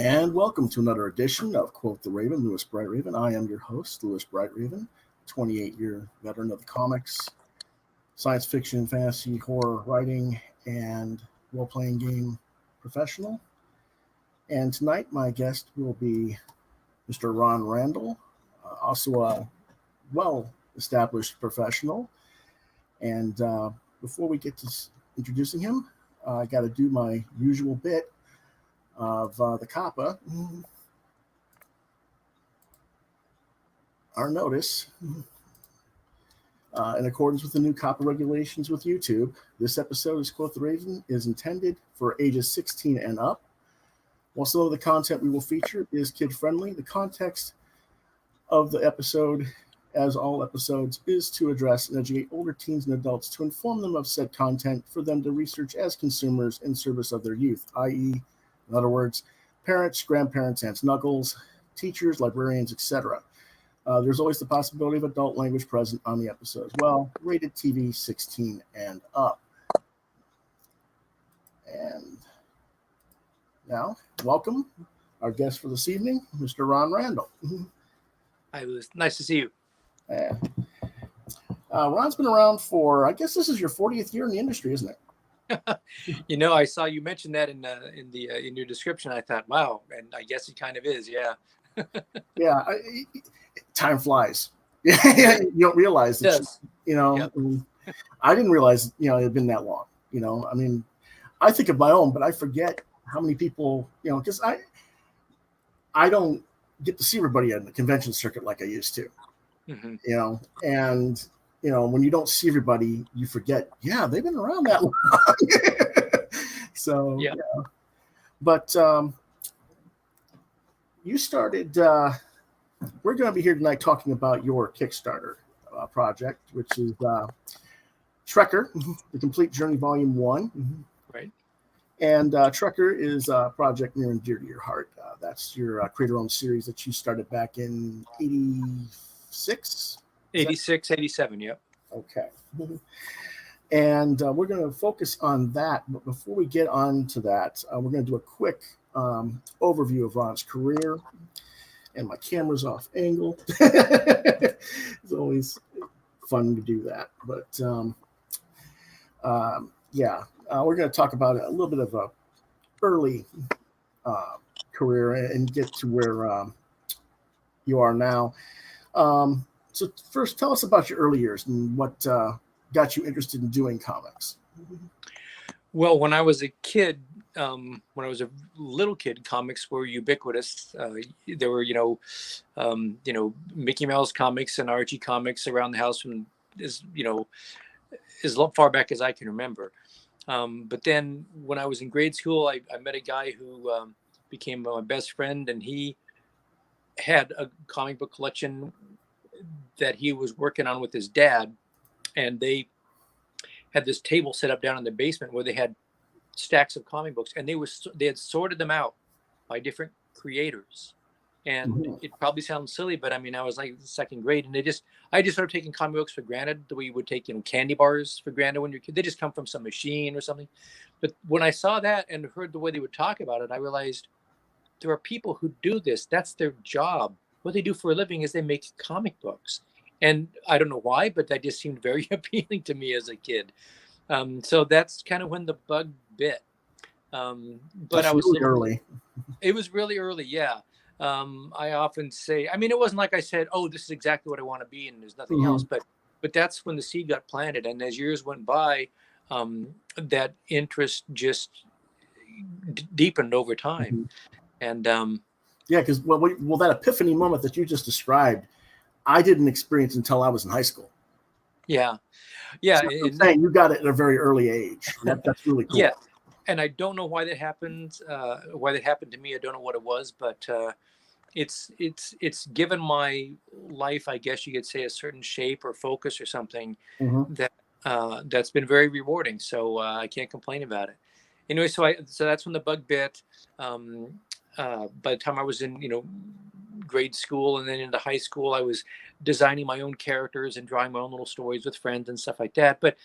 And welcome to another edition of Quoth the Raven, Lewis Brightraven. I am your host, Lewis Brightraven, 28-year veteran of the comics, science fiction, fantasy, horror writing, and role-playing game professional. And tonight my guest will be Mr. Ron Randall, also a well-established professional. And before we get to introducing him, I got to do my usual bit of the COPPA, our notice. In accordance with the new COPPA regulations with YouTube, this episode of Quoth the Raven is intended for ages 16 and up. While some of the content we will feature is kid-friendly, the context of the episode, as all episodes, is to address and educate older teens and adults to inform them of said content for them to research as consumers in service of their youth, i.e., in other words, parents, grandparents, aunts, knuckles, teachers, librarians, etc. There's always the possibility of adult language present on the episode as well. Rated TV 16 and up. And now, welcome our guest for this evening, Mr. Ron Randall. Hi, Lewis. Nice to see you. Ron's been around for, I guess this is your 40th year in the industry, isn't it? You know, I saw you mention that in your description. I thought, wow, and I guess it kind of is, yeah. Yeah, time flies. You don't realize that, Yep. I didn't realize, it had been that long. I mean, I think of my own, but I forget how many people, because I don't get to see everybody on the convention circuit like I used to, and when you don't see everybody, you forget, they've been around that long. So, yeah. But you started, we're going to be here tonight talking about your Kickstarter project, which is Trekker, The Complete Journey Volume 1. Right. And Trekker is a project near and dear to your heart. That's your creator-owned series that you started back in 86? 86, 87, yep. Okay. And we're going to focus on that. But before we get on to that, we're going to do a quick overview of Ron's career. And my camera's off angle. It's always fun to do that. But we're going to talk about a little bit of a early career and get to where you are now. So first, tell us about your early years and what got you interested in doing comics. Well, when I was a kid, when I was a little kid, comics were ubiquitous. There were, Mickey Mouse comics and Archie comics around the house from as far back as I can remember. But then when I was in grade school, I met a guy who became my best friend, and he had a comic book collection that he was working on with his dad, and they had this table set up down in the basement where they had stacks of comic books, and they had sorted them out by different creators. And it probably sounds silly, but I mean, I was like second grade, and I just started taking comic books for granted, the way you would take candy bars for granted when you're a kid. They just come from some machine or something. But when I saw that and heard the way they would talk about it, I realized there are people who do this. That's their job. What they do for a living is they make comic books. And I don't know why, but that just seemed very appealing to me as a kid. So that's kind of when the bug bit. But I was really early. It was really early, yeah. I often say, I mean, it wasn't like I said, oh, this is exactly what I want to be and there's nothing else. But that's when the seed got planted. And as years went by, that interest just deepened over time. And because that epiphany moment that you just described, I didn't experience until I was in high school. Yeah. So I'm saying you got it at a very early age. That's really cool. Yeah. And I don't know why that happened. Why that happened to me, I don't know what it was, but it's given my life, I guess you could say, a certain shape or focus or something that's been very rewarding. So I can't complain about it. Anyway, so that's when the bug bit. By the time I was in grade school and then into high school, I was designing my own characters and drawing my own little stories with friends and stuff like that. But,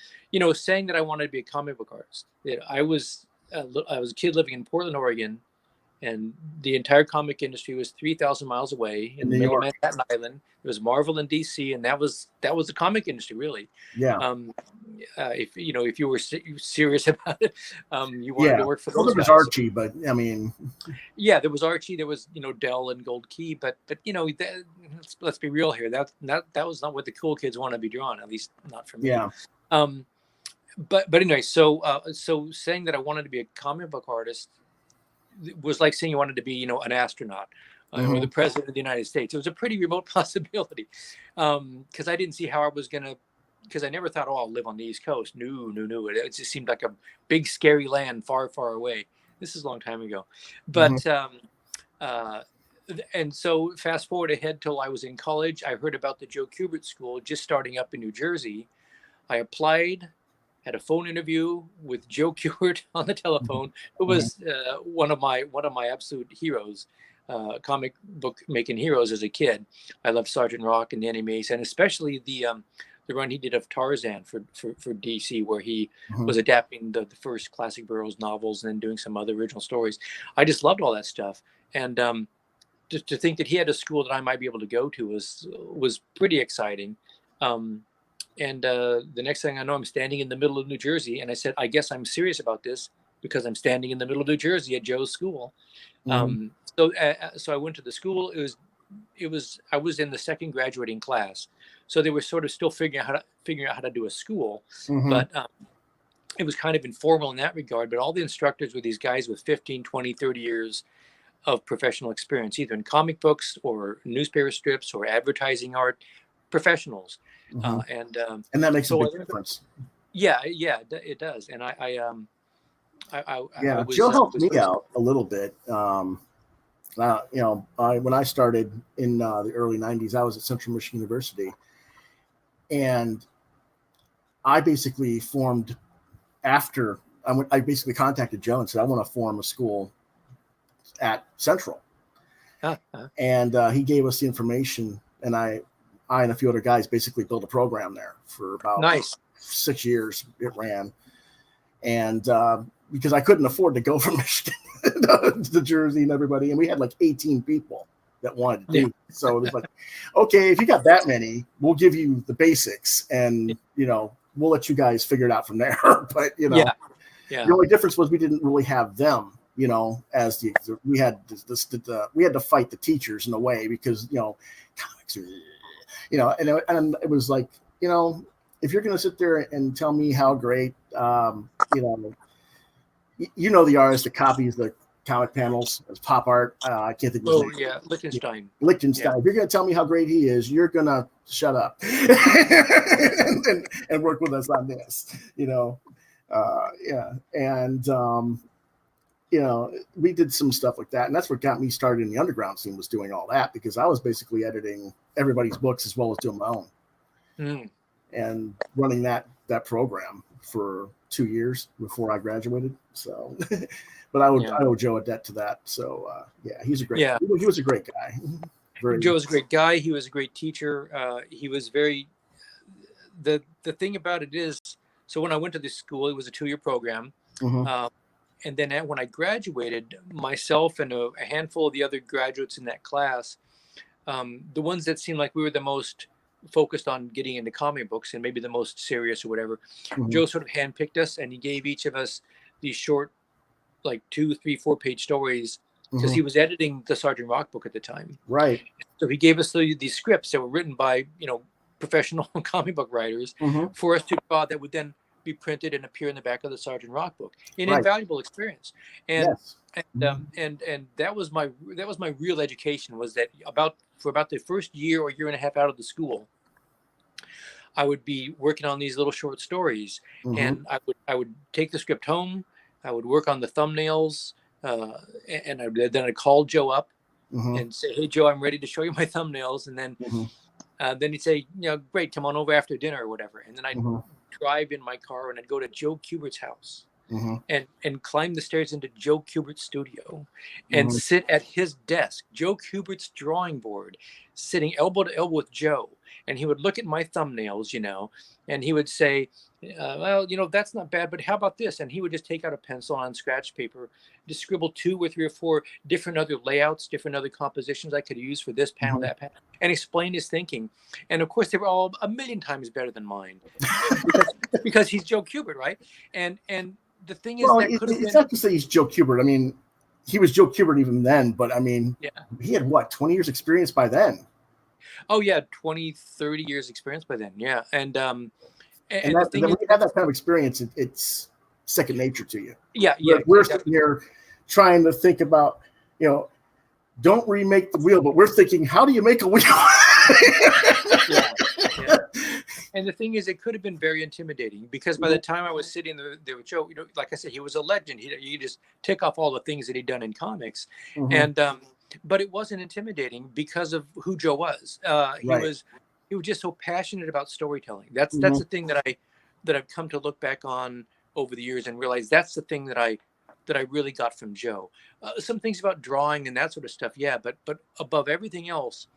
saying that I wanted to be a comic book artist, I was a kid living in Portland, Oregon, and the entire comic industry was 3,000 miles away in the middle of Manhattan Island. There was Marvel in DC, and that was the comic industry, really. Yeah. If you were serious about it, you wanted to work for those there was guys. Archie, but I mean, yeah, there was Archie, there was Dell and Gold Key, but let's be real here. That was not what the cool kids want to be drawn, at least not for me. Yeah. But anyway, so saying that I wanted to be a comic book artist was like saying you wanted to be an astronaut or the president of the United States. It was a pretty remote possibility, because I didn't see how I was gonna. Because I never thought, I'll live on the East Coast. No. It just seemed like a big, scary land far, far away. This is a long time ago. But, and so fast forward ahead till I was in college, I heard about the Joe Kubert School just starting up in New Jersey. I applied, had a phone interview with Joe Kubert on the telephone, who was one of my absolute heroes, comic book making heroes as a kid. I loved Sergeant Rock and the Animates, and especially the run he did of Tarzan for DC, where he was adapting the first classic Burroughs novels and then doing some other original stories. I just loved all that stuff. And to think that he had a school that I might be able to go to was pretty exciting. And the next thing I know, I'm standing in the middle of New Jersey, and I said, I guess I'm serious about this because I'm standing in the middle of New Jersey at Joe's school. So I went to the school. I was in the second graduating class, so they were sort of still figuring out how to do a school, but it was kind of informal in that regard. But all the instructors were these guys with 15, 20, 30 years of professional experience, either in comic books or newspaper strips or advertising art, professionals. And that makes a big difference. Yeah, it does. And Joe helped me out a little bit. When I started in the early 90s, I was at Central Michigan University, and I basically formed after I basically contacted Joe and said, I want to form a school at Central. And he gave us the information, and I and a few other guys basically built a program there for about 6 years. It ran. And because I couldn't afford to go from Michigan to Jersey and everybody, and we had like 18 people that wanted to do it. So it was like, okay, if you got that many, we'll give you the basics, and we'll let you guys figure it out from there. But the only difference was we didn't really have them, as we had we had to fight the teachers in a way, because comics are, and it was like, if you're going to sit there and tell me how great, the artist that copies the comic panels as pop art. I can't think of his name. Oh, yeah, Lichtenstein. Lichtenstein. Yeah. If you're going to tell me how great he is, you're going to shut up and work with us on this, And, we did some stuff like that. And that's what got me started in the underground scene, was doing all that, because I was basically editing everybody's books as well as doing my own. And running that program for 2 years before I graduated. So, but I owe Joe a debt to that. So, he's a great. Yeah, he was a great guy. Joe was a great guy. He was a great teacher. He was very. The thing about it is, so when I went to this school, it was a 2-year program, and then when I graduated, myself and a handful of the other graduates in that class, the ones that seemed like we were the most focused on getting into comic books and maybe the most serious or whatever, Joe sort of handpicked us, and he gave each of us these short, like 2, 3, 4-page stories, because he was editing the Sergeant Rock book at the time. Right. So he gave us these scripts that were written by professional comic book writers for us to draw, that would then be printed and appear in the back of the Sergeant Rock book. An invaluable experience. And and that was my real education, was that for about the first year or year and a half out of the school, I would be working on these little short stories, and I would take the script home. I would work on the thumbnails, and then I'd call Joe up and say, "Hey, Joe, I'm ready to show you my thumbnails." And then he'd say, "Great, come on over after dinner or whatever." And then I'd drive in my car and I'd go to Joe Kubert's house. Mm-hmm. and climb the stairs into Joe Kubert's studio and Mm-hmm. sit at his desk, Joe Kubert's drawing board, sitting elbow to elbow with Joe. And he would look at my thumbnails, and he would say, well, that's not bad, but how about this? And he would just take out a pencil on scratch paper, just scribble 2 or 3 or 4 different other layouts, different other compositions I could use for this panel, that panel, and explain his thinking. And of course, they were all a million times better than mine because he's Joe Kubert, right? And the thing is, that could have it's been, not to say he's Joe Kubert. I mean, he was Joe Kubert even then, but I mean, yeah. He had what, 20 years experience by then? Oh yeah, 20, 30 years experience by then. Yeah. And that, the thing when is, you have that kind of experience, it's second nature to you. Yeah. We're sitting here trying to think about, don't remake the wheel, but we're thinking, how do you make a wheel? yeah. And the thing is, it could have been very intimidating because by the time I was sitting there with Joe, like I said, he was a legend. You just tick off all the things that he'd done in comics, and but it wasn't intimidating because of who Joe was. He was just so passionate about storytelling. That's the thing that I've come to look back on over the years and realize that's the thing that I really got from Joe. Some things about drawing and that sort of stuff, yeah, but above everything else,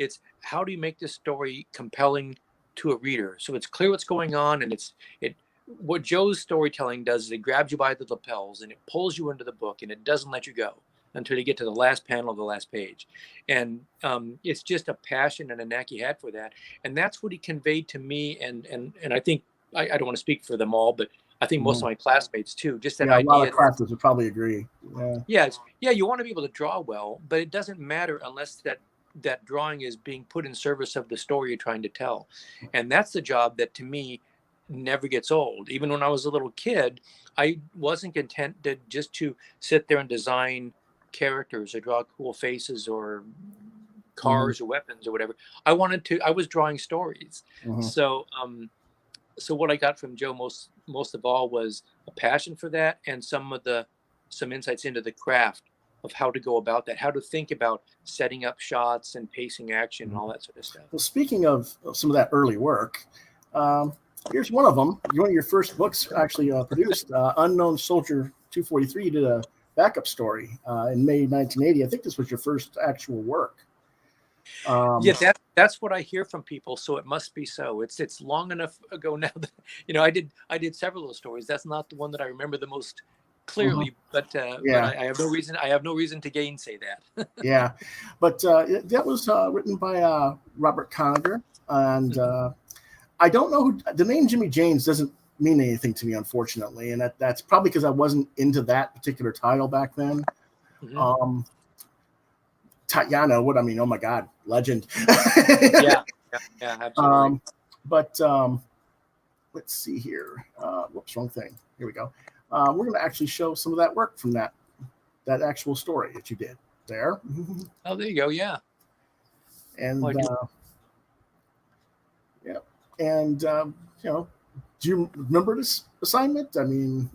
it's how do you make this story compelling to a reader so it's clear what's going on, and what Joe's storytelling does is it grabs you by the lapels and it pulls you into the book and it doesn't let you go until you get to the last panel of the last page. And it's just a passion and a knack he had for that, and that's what he conveyed to me. And I think I don't want to speak for them all, but I think most of my classmates too, just that idea. A lot of classes would probably agree. Yeah, you want to be able to draw well, but it doesn't matter unless that drawing is being put in service of the story you're trying to tell. And that's the job that to me never gets old. Even when I was a little kid, I wasn't content just to sit there and design characters or draw cool faces or cars or weapons or whatever. I was drawing stories. So what I got from Joe most of all was a passion for that and some insights into the craft of how to go about that, how to think about setting up shots and pacing action and all that sort of stuff. Well, speaking of some of that early work, here's one of them. One of your first books actually produced, Unknown Soldier 243. You did a backup story in May 1980. I think this was your first actual work. That's what I hear from people. So it must be so. It's long enough ago now that I did several of those stories. That's not the one that I remember the most clearly, but I have no reason to gainsay that. Yeah, but that was written by Robert Conager, and I don't know the name Jimmy James doesn't mean anything to me, unfortunately, and that's probably because I wasn't into that particular title back then. Tatiana, oh my God, legend. yeah, absolutely. But let's see here. Whoops, wrong thing. Here we go. We're going to actually show some of that work from that actual story that you did there. Oh, there you go. Yeah. And do you remember this assignment? I mean,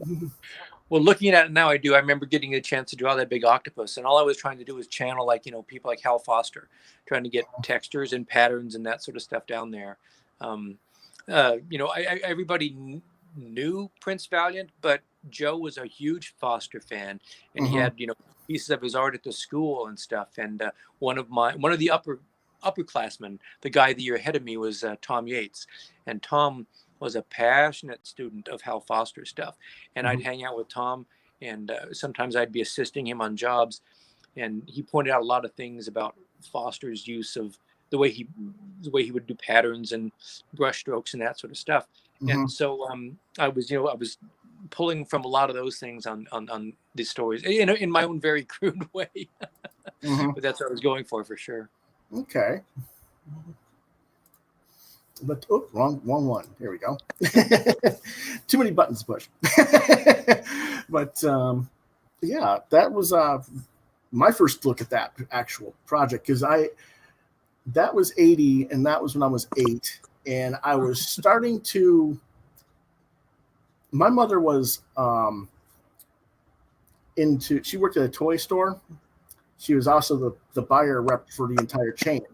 well, looking at it now, I do. I remember getting a chance to draw that big octopus, and all I was trying to do was channel people like Hal Foster, trying to get textures and patterns and that sort of stuff down there. Everybody knew Prince Valiant, but Joe was a huge Foster fan, and he had pieces of his art at the school and stuff. And one of the upperclassmen, the guy the year ahead of me, was Tom Yates, and Tom was a passionate student of Hal Foster stuff. And I'd hang out with Tom, and sometimes I'd be assisting him on jobs, and he pointed out a lot of things about Foster's use of the way he would do patterns and brush strokes and that sort of stuff. And so I was pulling from a lot of those things on these stories in my own very crude way. But that's what I was going for sure. Okay. But wrong one. Here we go. Too many buttons to push. But that was my first look at that actual project, because that was 80, and that was when I was 8, and I was starting to. My mother was she worked at a toy store. She was also the buyer rep for the entire chain.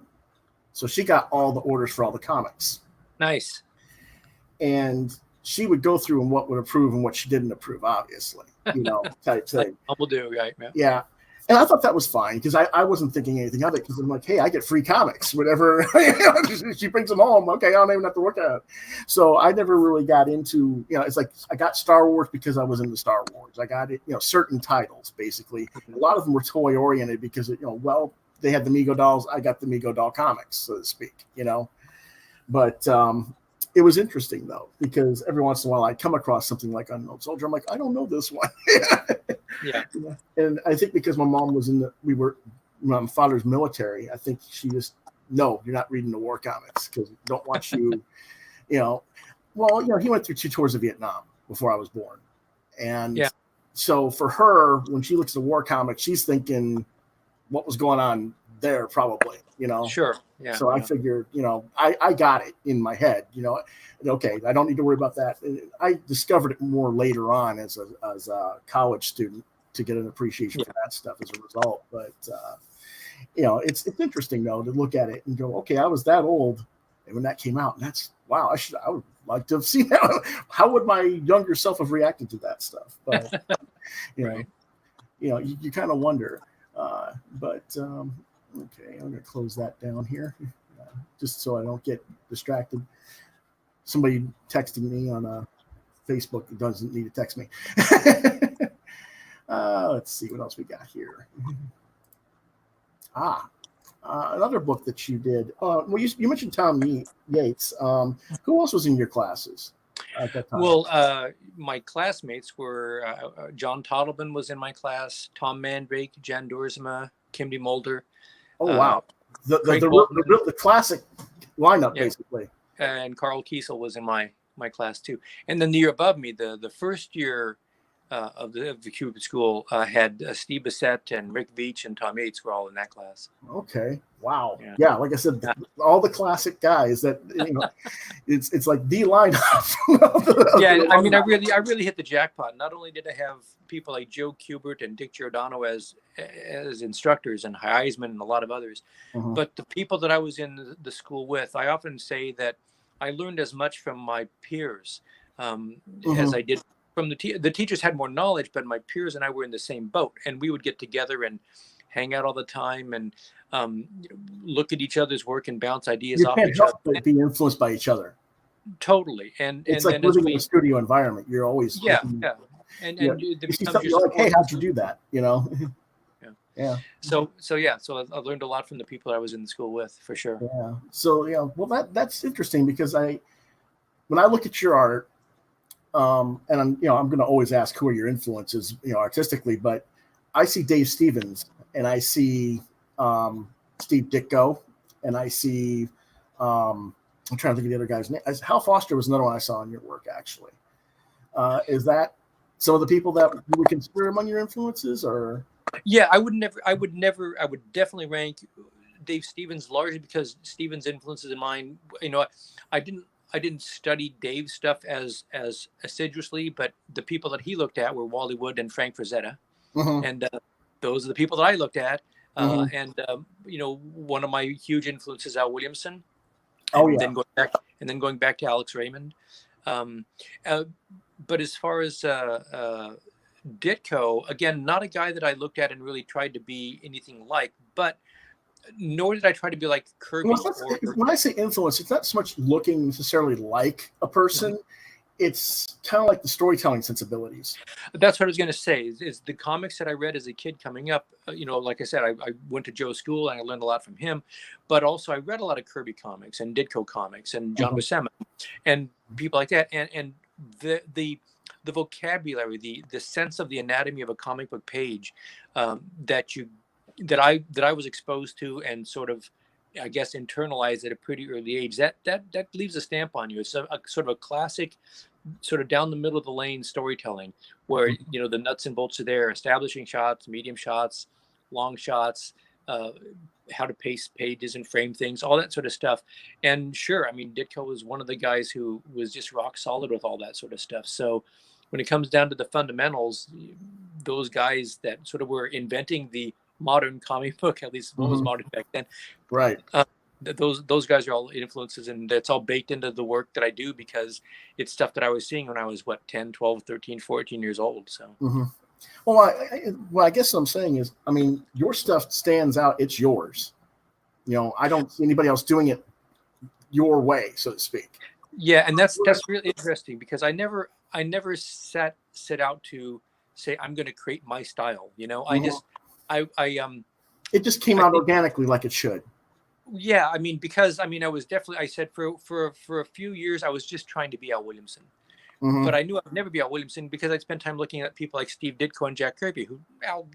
So she got all the orders for all the comics. Nice. And she would go through and what would approve and what she didn't approve, obviously, type thing. Like do, right? Yeah. And I thought that was fine because I wasn't thinking anything of it because I'm like, hey, I get free comics, whatever. She brings them home. Okay, I don't even have to look at it. So I never really got into, it's like I got Star Wars because I was into Star Wars. I got it, certain titles, basically. A lot of them were toy oriented because, they had the Mego dolls. I got the Mego doll comics, so to speak, But it was interesting, though, because every once in a while I come across something like Unknown Soldier. I'm like, I don't know this one. Yeah. And I think because my mom was my father's military, I think she just, no, you're not reading the war comics because don't want you, he went through 2 tours of Vietnam before I was born. And so for her, when she looks at the war comics, she's thinking what was going on there probably, Sure. Yeah. So I figured, I got it in my head, okay, I don't need to worry about that. I discovered it more later on as a college student to get an appreciation for that stuff as a result. But, it's interesting though, to look at it and go, okay, I was that old. And when that came out, and that's, wow, I would like to have seen that. How would my younger self have reacted to that stuff? But, right. You kind of wonder, okay, I'm going to close that down here just so I don't get distracted. Somebody texting me on Facebook doesn't need to text me. Let's see what else we got here. Another book that you did. Well, you mentioned Tom Yates. Who else was in your classes at that time? Well, my classmates were John Toddleman was in my class, Tom Mandrake, Jan Duursema, Kimby Mulder. Oh wow, the classic lineup basically. And Carl Kiesel was in my class too. And then the year above me, the first year of the Cupid School had Steve Bissett and Rick Veitch and Tom Yates were all in that class. Okay, wow, yeah. Like I said, all the classic guys that it's like the lineup. Yeah, I mean, I really hit the jackpot. Not only did I have people like Joe Kubert and Dick Giordano as instructors and Heisman and a lot of others, but the people that I was in the school with, I often say that I learned as much from my peers as I did from the teachers. Had more knowledge, but my peers and I were in the same boat, and we would get together and hang out all the time and look at each other's work and bounce ideas off each other. But be influenced by each other. Totally, and it's like living in a studio environment. You're always you see something, you're like, hey, how'd you do that? Yeah. So I learned a lot from the people I was in the school with, for sure. Yeah. So well, that's interesting because when I look at your art, and I'm going to always ask who are your influences, artistically, but I see Dave Stevens and I see Steve Ditko and I see I'm trying to think of the other guy's name. Hal Foster was another one I saw in your work, actually. Is that some of the people that you would consider among your influences, or? Yeah, I would definitely rank Dave Stevens largely because Stevens' influences in mine. I didn't study Dave's stuff as assiduously, but the people that he looked at were Wally Wood and Frank Frazetta, and those are the people that I looked at. And one of my huge influences, Al Williamson. Then going back to Alex Raymond. But as far as Ditko, again, not a guy that I looked at and really tried to be anything like, but nor did I try to be like Kirby. When I say influence, it's not so much looking necessarily like a person. It's kind of like the storytelling sensibilities. That's what I was going to say. Is the comics that I read as a kid coming up. Like I said, I went to Joe's school and I learned a lot from him. But also I read a lot of Kirby comics and Ditko comics and John Buscema and people like that. And the vocabulary, the sense of the anatomy of a comic book page that I was exposed to and sort of, I guess, internalized at a pretty early age, that leaves a stamp on you. It's a sort of a classic, sort of down the middle of the lane storytelling where, the nuts and bolts are there, establishing shots, medium shots, long shots, how to pace pages and frame things, all that sort of stuff. And sure, I mean, Ditko was one of the guys who was just rock solid with all that sort of stuff. So when it comes down to the fundamentals, those guys that sort of were inventing the modern comic book, at least what was modern back then, right? those guys are all influences, and it's all baked into the work that I do because it's stuff that I was seeing when I was 10, 12, 13, 14 years old. So well, I guess what I'm saying is, I mean, your stuff stands out. It's yours. I don't see anybody else doing it your way, so to speak. Yeah, and that's really interesting because I never set out to say I'm going to create my style. It just came out organically, like it should. Yeah, I mean, because I was definitely, I said for a few years I was just trying to be Al Williamson. But I knew I would never be Al Williamson because I'd spent time looking at people like Steve Ditko and Jack Kirby, who Al,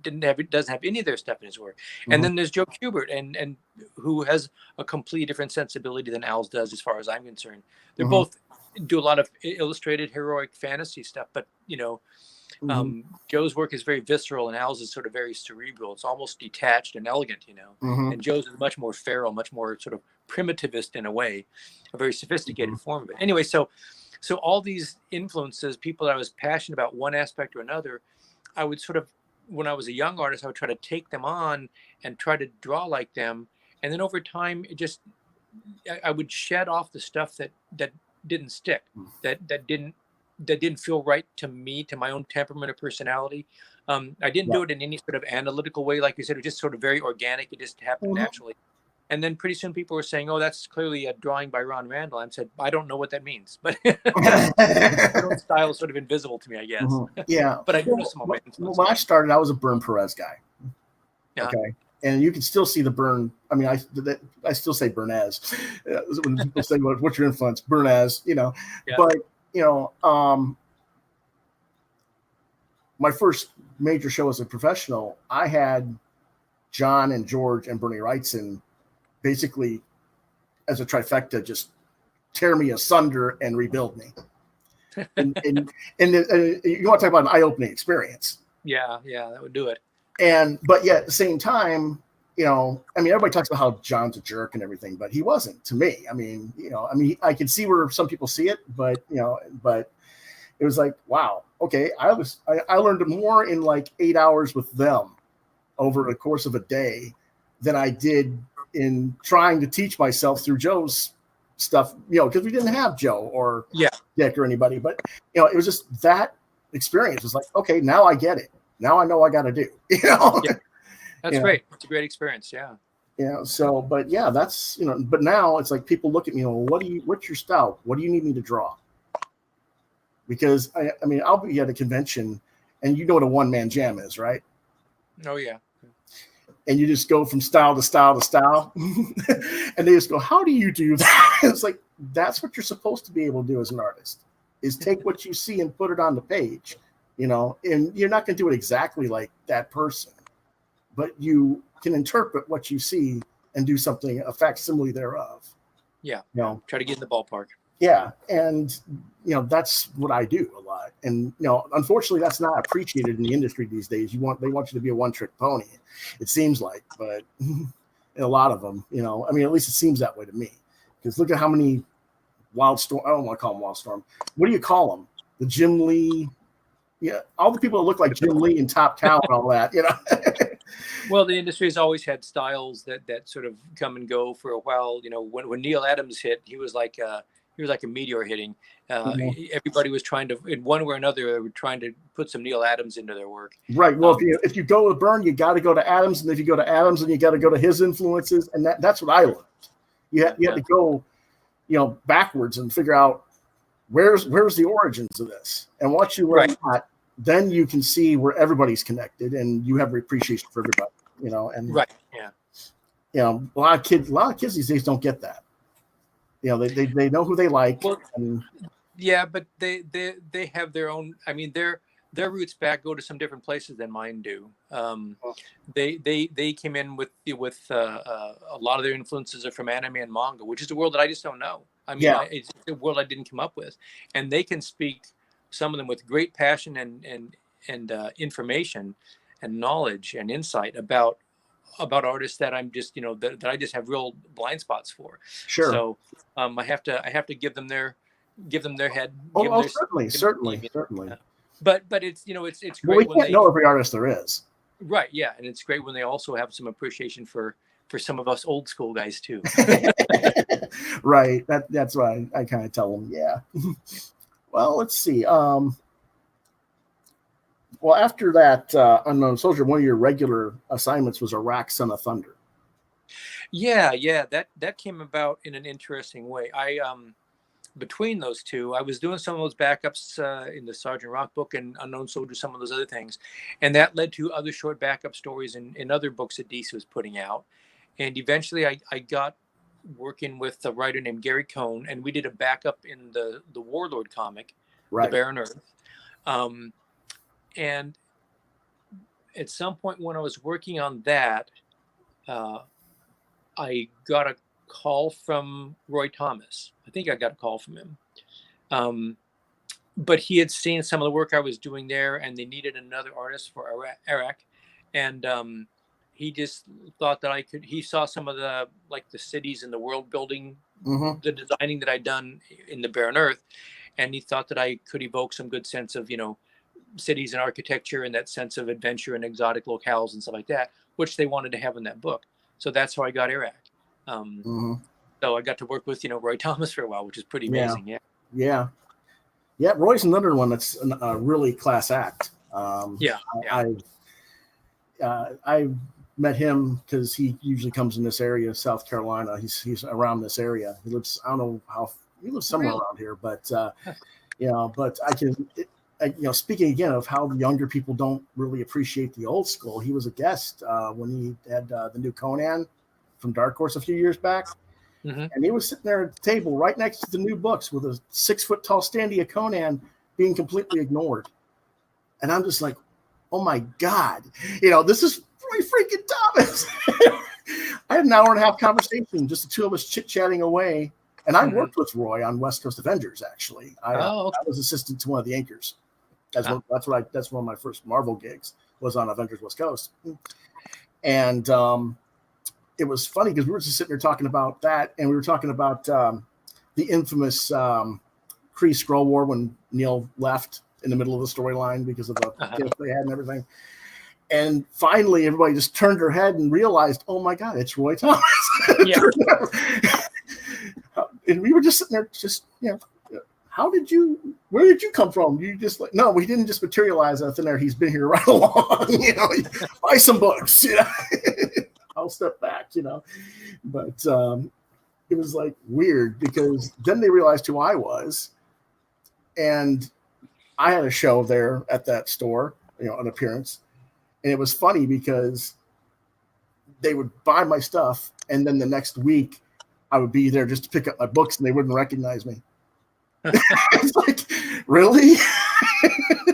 doesn't have any of their stuff in his work. And then there's Joe Kubert, and who has a completely different sensibility than Al's does, as far as I'm concerned. They're both do a lot of illustrated heroic fantasy stuff, but Joe's work is very visceral, and Al's is sort of very cerebral. It's almost detached and elegant, And Joe's is much more feral, much more sort of primitivist in a way, a very sophisticated form of it. Anyway, so all these influences, people that I was passionate about one aspect or another, I would sort of, when I was a young artist, I would try to take them on and try to draw like them. And then over time, I would shed off the stuff that didn't stick, that didn't feel right to me, to my own temperament or personality. I didn't do it in any sort of analytical way. Like you said, it was just sort of very organic. It just happened naturally. And then pretty soon people were saying, "Oh, that's clearly a drawing by Ron Randall." I said, "I don't know what that means," but my own style is sort of invisible to me, I guess. Yeah, but I do know some of my influences. When I started, I was a Bern Perez guy. Yeah. Okay, and you can still see the Bern. I mean, I still say Bernaz when people say, "What's your influence?" Bernaz, Yeah. But my first major show as a professional, I had John and George and Bernie Wrightson basically as a trifecta just tear me asunder and rebuild me. and you want to talk about an eye-opening experience. Yeah, that would do it. But yet at the same time, everybody talks about how John's a jerk and everything, but he wasn't to me. I can see where some people see it, but it was like, wow, okay, I learned more in like 8 hours with them over the course of a day than I did in trying to teach myself through Joe's stuff, because we didn't have Joe or Dick or anybody, but it was just that experience was like, okay, now I get it. Now I know I got to do, That's great. It's a great experience. Yeah. So, but yeah, that's, but now it's like people look at me, what's your style? What do you need me to draw? Because I'll be at a convention and you know what a one-man jam is, right? Oh yeah. And you just go from style to style to style. And they just go, how do you do that? It's like, that's what you're supposed to be able to do as an artist, is take what you see and put it on the page, and you're not going to do it exactly like that person, but you can interpret what you see and do something, a facsimile thereof. Yeah. Try to get in the ballpark. Yeah. And, that's what I do a lot. And, unfortunately, that's not appreciated in the industry these days. They want you to be a one-trick pony, it seems like. But a lot of them, at least it seems that way to me. Because look at how many Wildstorm, I don't want to call them Wildstorm. What do you call them? The Jim Lee, all the people that look like Jim Lee and Top Cow and all that, Well, the industry has always had styles that sort of come and go for a while. When Neil Adams hit, he was like a meteor hitting. Everybody was trying to, in one way or another, they were trying to put some Neil Adams into their work. Right. Well, if you go to Byrne, you got to go to Adams, and if you go to Adams, then you got to go to his influences, and that's what I learned. You had to go, backwards and figure out where's the origins of this, and once you learn that, then you can see where everybody's connected, and you have appreciation for everybody. And right, yeah. A lot of kids these days don't get that. They know who they like. Well, yeah, but they have their own. Their roots go to some different places than mine do. They came in with a lot of their influences are from anime and manga, which is a world that I just don't know. It's a world I didn't come up with, and they can speak, some of them, with great passion and information and knowledge and insight about artists that I'm just that I just have real blind spots for. Sure. So I have to give them their head. Certainly. But it's it's great. Well, we can't know every artist there is. Right. Yeah, and it's great when they also have some appreciation for for some of us old school guys too. Right. That's why I kind of tell them, yeah. Well, let's see. Well, after that Unknown Soldier, one of your regular assignments was Iraq Son of Thunder. Yeah, that came about in an interesting way. I between those two, I was doing some of those backups in the Sergeant Rock book and Unknown Soldier, some of those other things, and that led to other short backup stories in other books that DC was putting out. And eventually, I got working with a writer named Gary Cohn, and we did a backup in the Warlord comic, Right. The Baron Earth. And at some point when I was working on that, I got a call from Roy Thomas. I think I got a call from him. But he had seen some of the work I was doing there, and they needed another artist for Iraq. And he just thought that he saw some of the cities and the world building, the designing that I'd done in the Barren Earth. And he thought that I could evoke some good sense of, cities and architecture and that sense of adventure and exotic locales and stuff like that, which they wanted to have in that book. So that's how I got Iraq. So I got to work with, Roy Thomas for a while, which is pretty amazing. Yeah. Roy's another one that's a really class act. I met him because he usually comes in this area, South Carolina. He's around this area. He lives, I don't know how, he lives somewhere around here, but but I can, speaking again of how younger people don't really appreciate the old school, he was a guest when he had the new Conan from Dark Horse a few years back. And he was sitting there at the table right next to the new books with a 6-foot tall standee of Conan being completely ignored. And I'm just like, oh my God, this is Roy freaking Thomas. I had an hour and a half conversation, just the two of us chit-chatting away. And I worked with Roy on West Coast Avengers, actually. I was assistant to one of the anchors. That's one of my first Marvel gigs was on Avengers West Coast. And it was funny because we were just sitting there talking about that, and we were talking about the infamous Kree Skrull War when Neil left in the middle of the storyline because of the gift they had and everything. And finally, everybody just turned their head and realized, oh my God, it's Roy Thomas. And we were just sitting there, where did you come from? You just no, we didn't just materialize out in there. He's been here right along, buy some books, I'll step back, but it was like weird because then they realized who I was. And I had a show there at that store, an appearance. And it was funny because they would buy my stuff. And then the next week I would be there just to pick up my books and they wouldn't recognize me. It's like, really?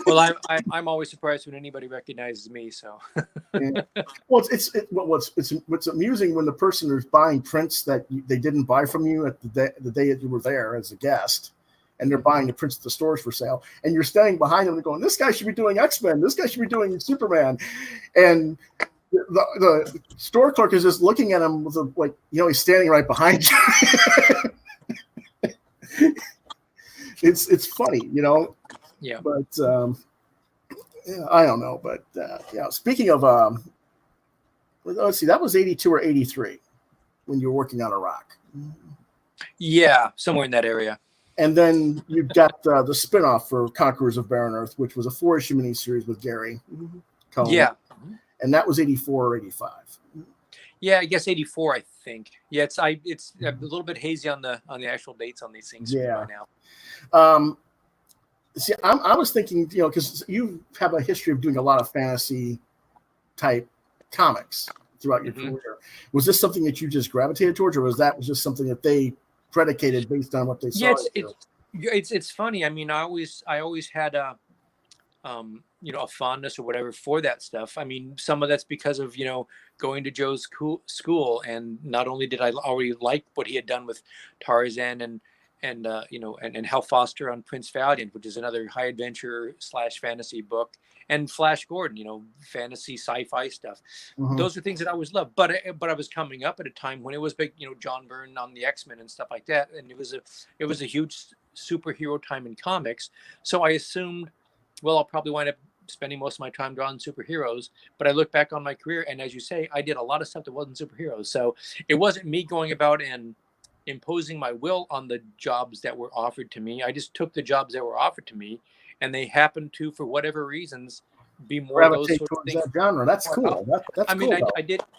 Well, I'm always surprised when anybody recognizes me. So, well, what's amusing when the person is buying prints that they didn't buy from you at the day that you were there as a guest, and they're buying the prints at the stores for sale, and you're standing behind them and going, "This guy should be doing X-Men. This guy should be doing Superman," and the store clerk is just looking at him with he's standing right behind you. It's funny, Yeah. But I don't know. But speaking of, let's see, that was 82 or 83 when you were working on Iraq. Yeah, somewhere in that area. And then you've got the spinoff for Conquerors of Barren Earth, which was a 4-issue miniseries with Gary Cohn. Yeah. And that was 84 or 85. Yeah, I guess 84, I think. Yeah, it's a little bit hazy on the actual dates on these things right now. See, I was thinking, because you have a history of doing a lot of fantasy type comics throughout your career. Was this something that you just gravitated towards, or was just something that they predicated based on what they saw? Yeah, it's funny. I mean, I always had a fondness or whatever for that stuff. I mean, some of that's because of, going to Joe's school. And not only did I already like what he had done with Tarzan and Hal Foster on Prince Valiant, which is another high adventure / fantasy book, and Flash Gordon, fantasy sci-fi stuff. Those are things that I always loved. But I was coming up at a time when it was big, John Byrne on the X-Men and stuff like that, and it was a huge superhero time in comics. So I assumed, well, I'll probably wind up spending most of my time drawing superheroes. But I look back on my career, and as you say, I did a lot of stuff that wasn't superheroes. So it wasn't me going about and imposing my will on the jobs that were offered to me. I just took the jobs that were offered to me, and they happened to, for whatever reasons, be more of those Gravitate sort of towards things. that genre. That's cool. That's I mean, cool.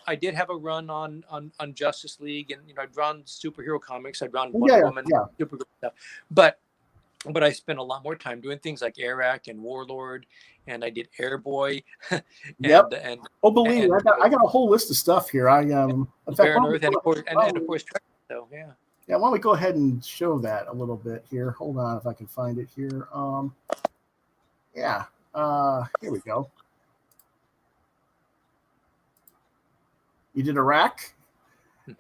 I did have a run on Justice League, and I'd drawn superhero comics. I'd drawn Yeah, Wonder Woman, yeah. Supergirl stuff, but I spent a lot more time doing things like Arak and Warlord, and I did Airboy. Yep. and Oh, believe me, I got a whole list of stuff here. In fact, Baron Earth, and of course, so yeah. Yeah, why don't we go ahead and show that a little bit here? Hold on, if I can find it here. Yeah, here we go. You did Iraq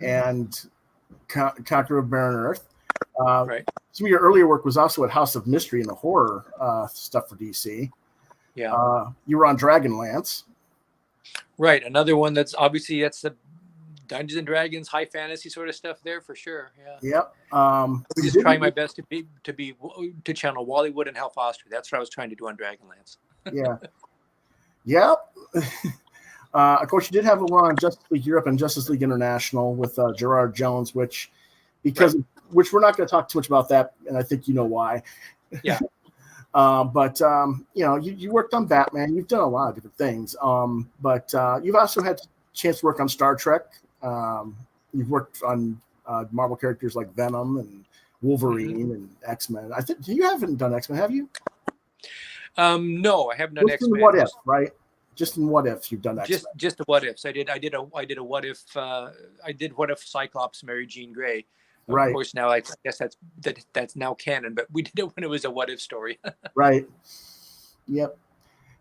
and Conqueror of Baron Earth. Right. Some of your earlier work was also at House of Mystery and the horror stuff for DC. Yeah. You were on Dragonlance. Right. Another one that's obviously the Dungeons and Dragons, high fantasy sort of stuff there for sure. Yeah. Yep. Just trying my best to channel Wally Wood and Hal Foster. That's what I was trying to do on Dragonlance. Yeah. Yep. Of course, you did have a run on Justice League Europe and Justice League International with Gerard Jones, which we're not going to talk too much about that, and I think you know why. Yeah. But you worked on Batman. You've done a lot of different things. But you've also had a chance to work on Star Trek. You've worked on Marvel characters like Venom and Wolverine and X-Men. I think you haven't done X-Men, have you? No, I haven't done X-Men. What If, right? Just in What If you've done X-Men. Just the What Ifs. I did a What If. I did What If Cyclops married Jean Grey. Right. Of course, now I guess that's now canon, but we did it when it was a What If story. Right. Yep.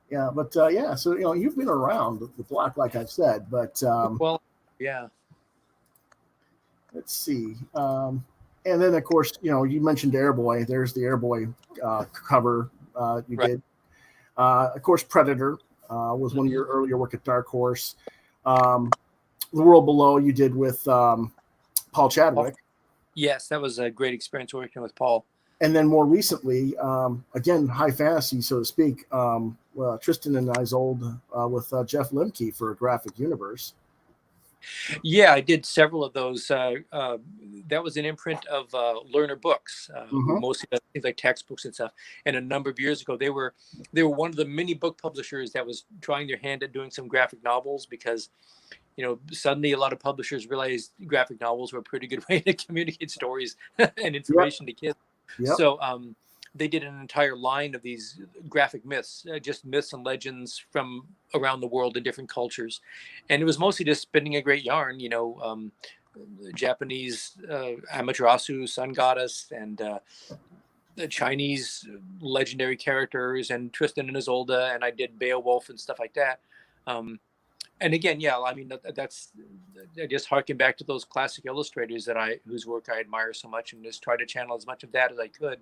Yeah, but so you've been around the block, like I've said, but well, yeah. Let's see. And then of course, you mentioned Airboy. There's the Airboy cover you did. Of course, Predator was one of your earlier work at Dark Horse. The World Below you did with Paul Chadwick. Yes, that was a great experience working with Paul. And then more recently, again, high fantasy, so to speak, Tristan and Isolde with Jeff Lemke for Graphic Universe. Yeah, I did several of those. That was an imprint of Learner Books, mostly things like textbooks and stuff. And a number of years ago, they were one of the many book publishers that was trying their hand at doing some graphic novels because suddenly a lot of publishers realized graphic novels were a pretty good way to communicate stories and information to kids. Yep. So they did an entire line of these graphic myths, just myths and legends from around the world in different cultures. And it was mostly just spinning a great yarn, Japanese Amaterasu, sun goddess, and the Chinese legendary characters, and Tristan and Isolde, and I did Beowulf and stuff like that. And again, yeah, I mean, that's just harken back to those classic illustrators whose work I admire so much, and just try to channel as much of that as I could.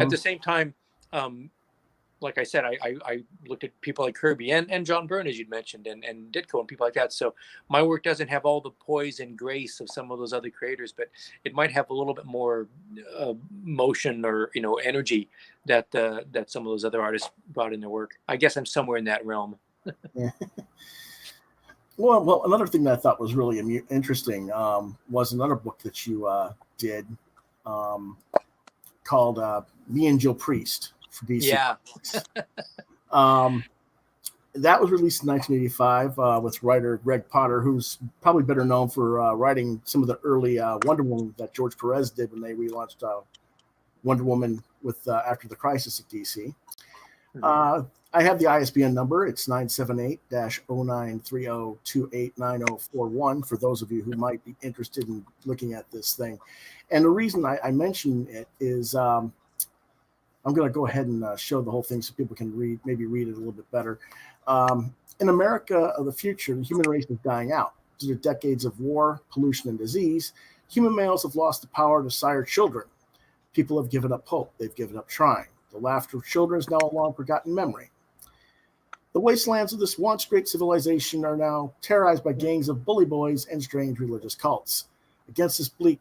At the same time, like I said, I looked at people like Kirby and John Byrne, as you'd mentioned, and Ditko and people like that. So my work doesn't have all the poise and grace of some of those other creators, but it might have a little bit more motion or energy that some of those other artists brought in their work. I guess I'm somewhere in that realm. Yeah. Well, another thing that I thought was really interesting was another book that you did called Me and Jill Priest for DC. Yeah. That was released in 1985 with writer Greg Potter, who's probably better known for writing some of the early Wonder Woman that George Perez did when they relaunched Wonder Woman with After the Crisis at DC. I have the ISBN number. It's 978-0930289041 for those of you who might be interested in looking at this thing. And the reason I mention it is I'm going to go ahead and show the whole thing so people can read it a little bit better. In America of the future, the human race is dying out. Due to decades of war, pollution, and disease, human males have lost the power to sire children. People have given up hope. They've given up trying. The laughter of children is now a long-forgotten memory. The wastelands of this once great civilization are now terrorized by gangs of bully boys and strange religious cults. Against this bleak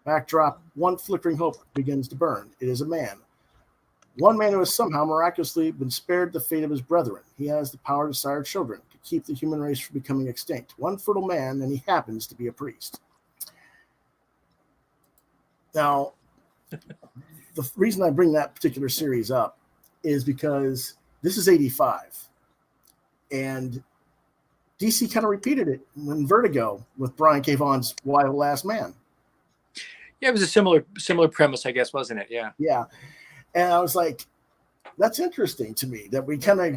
backdrop, one flickering hope begins to burn. It is a man One man who has somehow miraculously been spared the fate of his brethren. He has the power to sire children, to keep the human race from becoming extinct. One fertile man, and he happens to be a priest. Now, the reason I bring that particular series up is because this is 85. And DC kind of repeated it in Vertigo with Brian K. Vaughan's Why the Last Man. Yeah, it was a similar premise, I guess, wasn't it? Yeah. Yeah. And I was like, that's interesting to me that we kind of,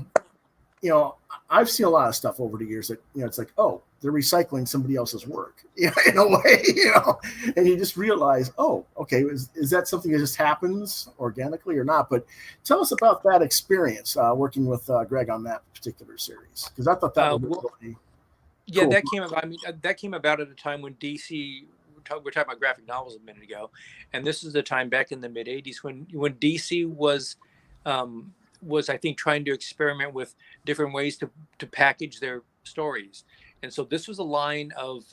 I've seen a lot of stuff over the years that, it's like, oh, they're recycling somebody else's work, in a way, and you just realize, oh, okay, is that something that just happens organically or not? But tell us about that experience working with Greg on that particular series, because I thought that was really yeah, cool. that came about. I mean, that came about at a time when DC. We're talking about graphic novels a minute ago, and this is the time back in the mid '80s when DC was I think trying to experiment with different ways to package their stories. And so this was a line of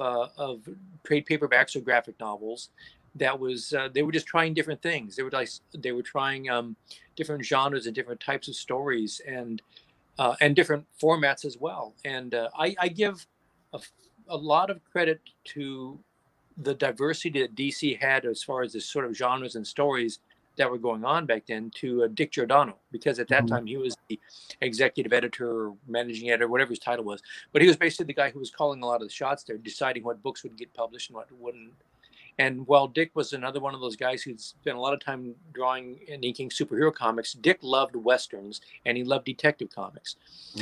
trade paperbacks or graphic novels that was they were just trying different things. They were trying different genres and different types of stories and different formats as well. And I give a lot of credit to the diversity that DC had as far as the sort of genres and stories that were going on back then to Dick Giordano, because at that time he was the executive editor or managing editor, whatever his title was. But he was basically the guy who was calling a lot of the shots there, deciding what books would get published and what wouldn't. And while Dick was another one of those guys who'd spent a lot of time drawing and inking superhero comics, Dick loved Westerns and he loved detective comics.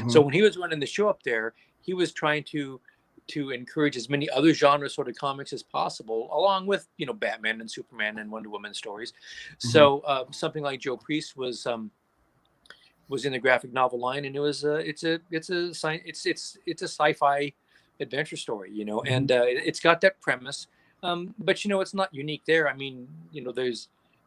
So when he was running the show up there, he was trying to encourage as many other genre sort of comics as possible, along with Batman and Superman and Wonder Woman stories. So something like Joe Priest was in the graphic novel line, and it was it's a sci-fi adventure story, and it's got that premise, but it's not unique there. I mean,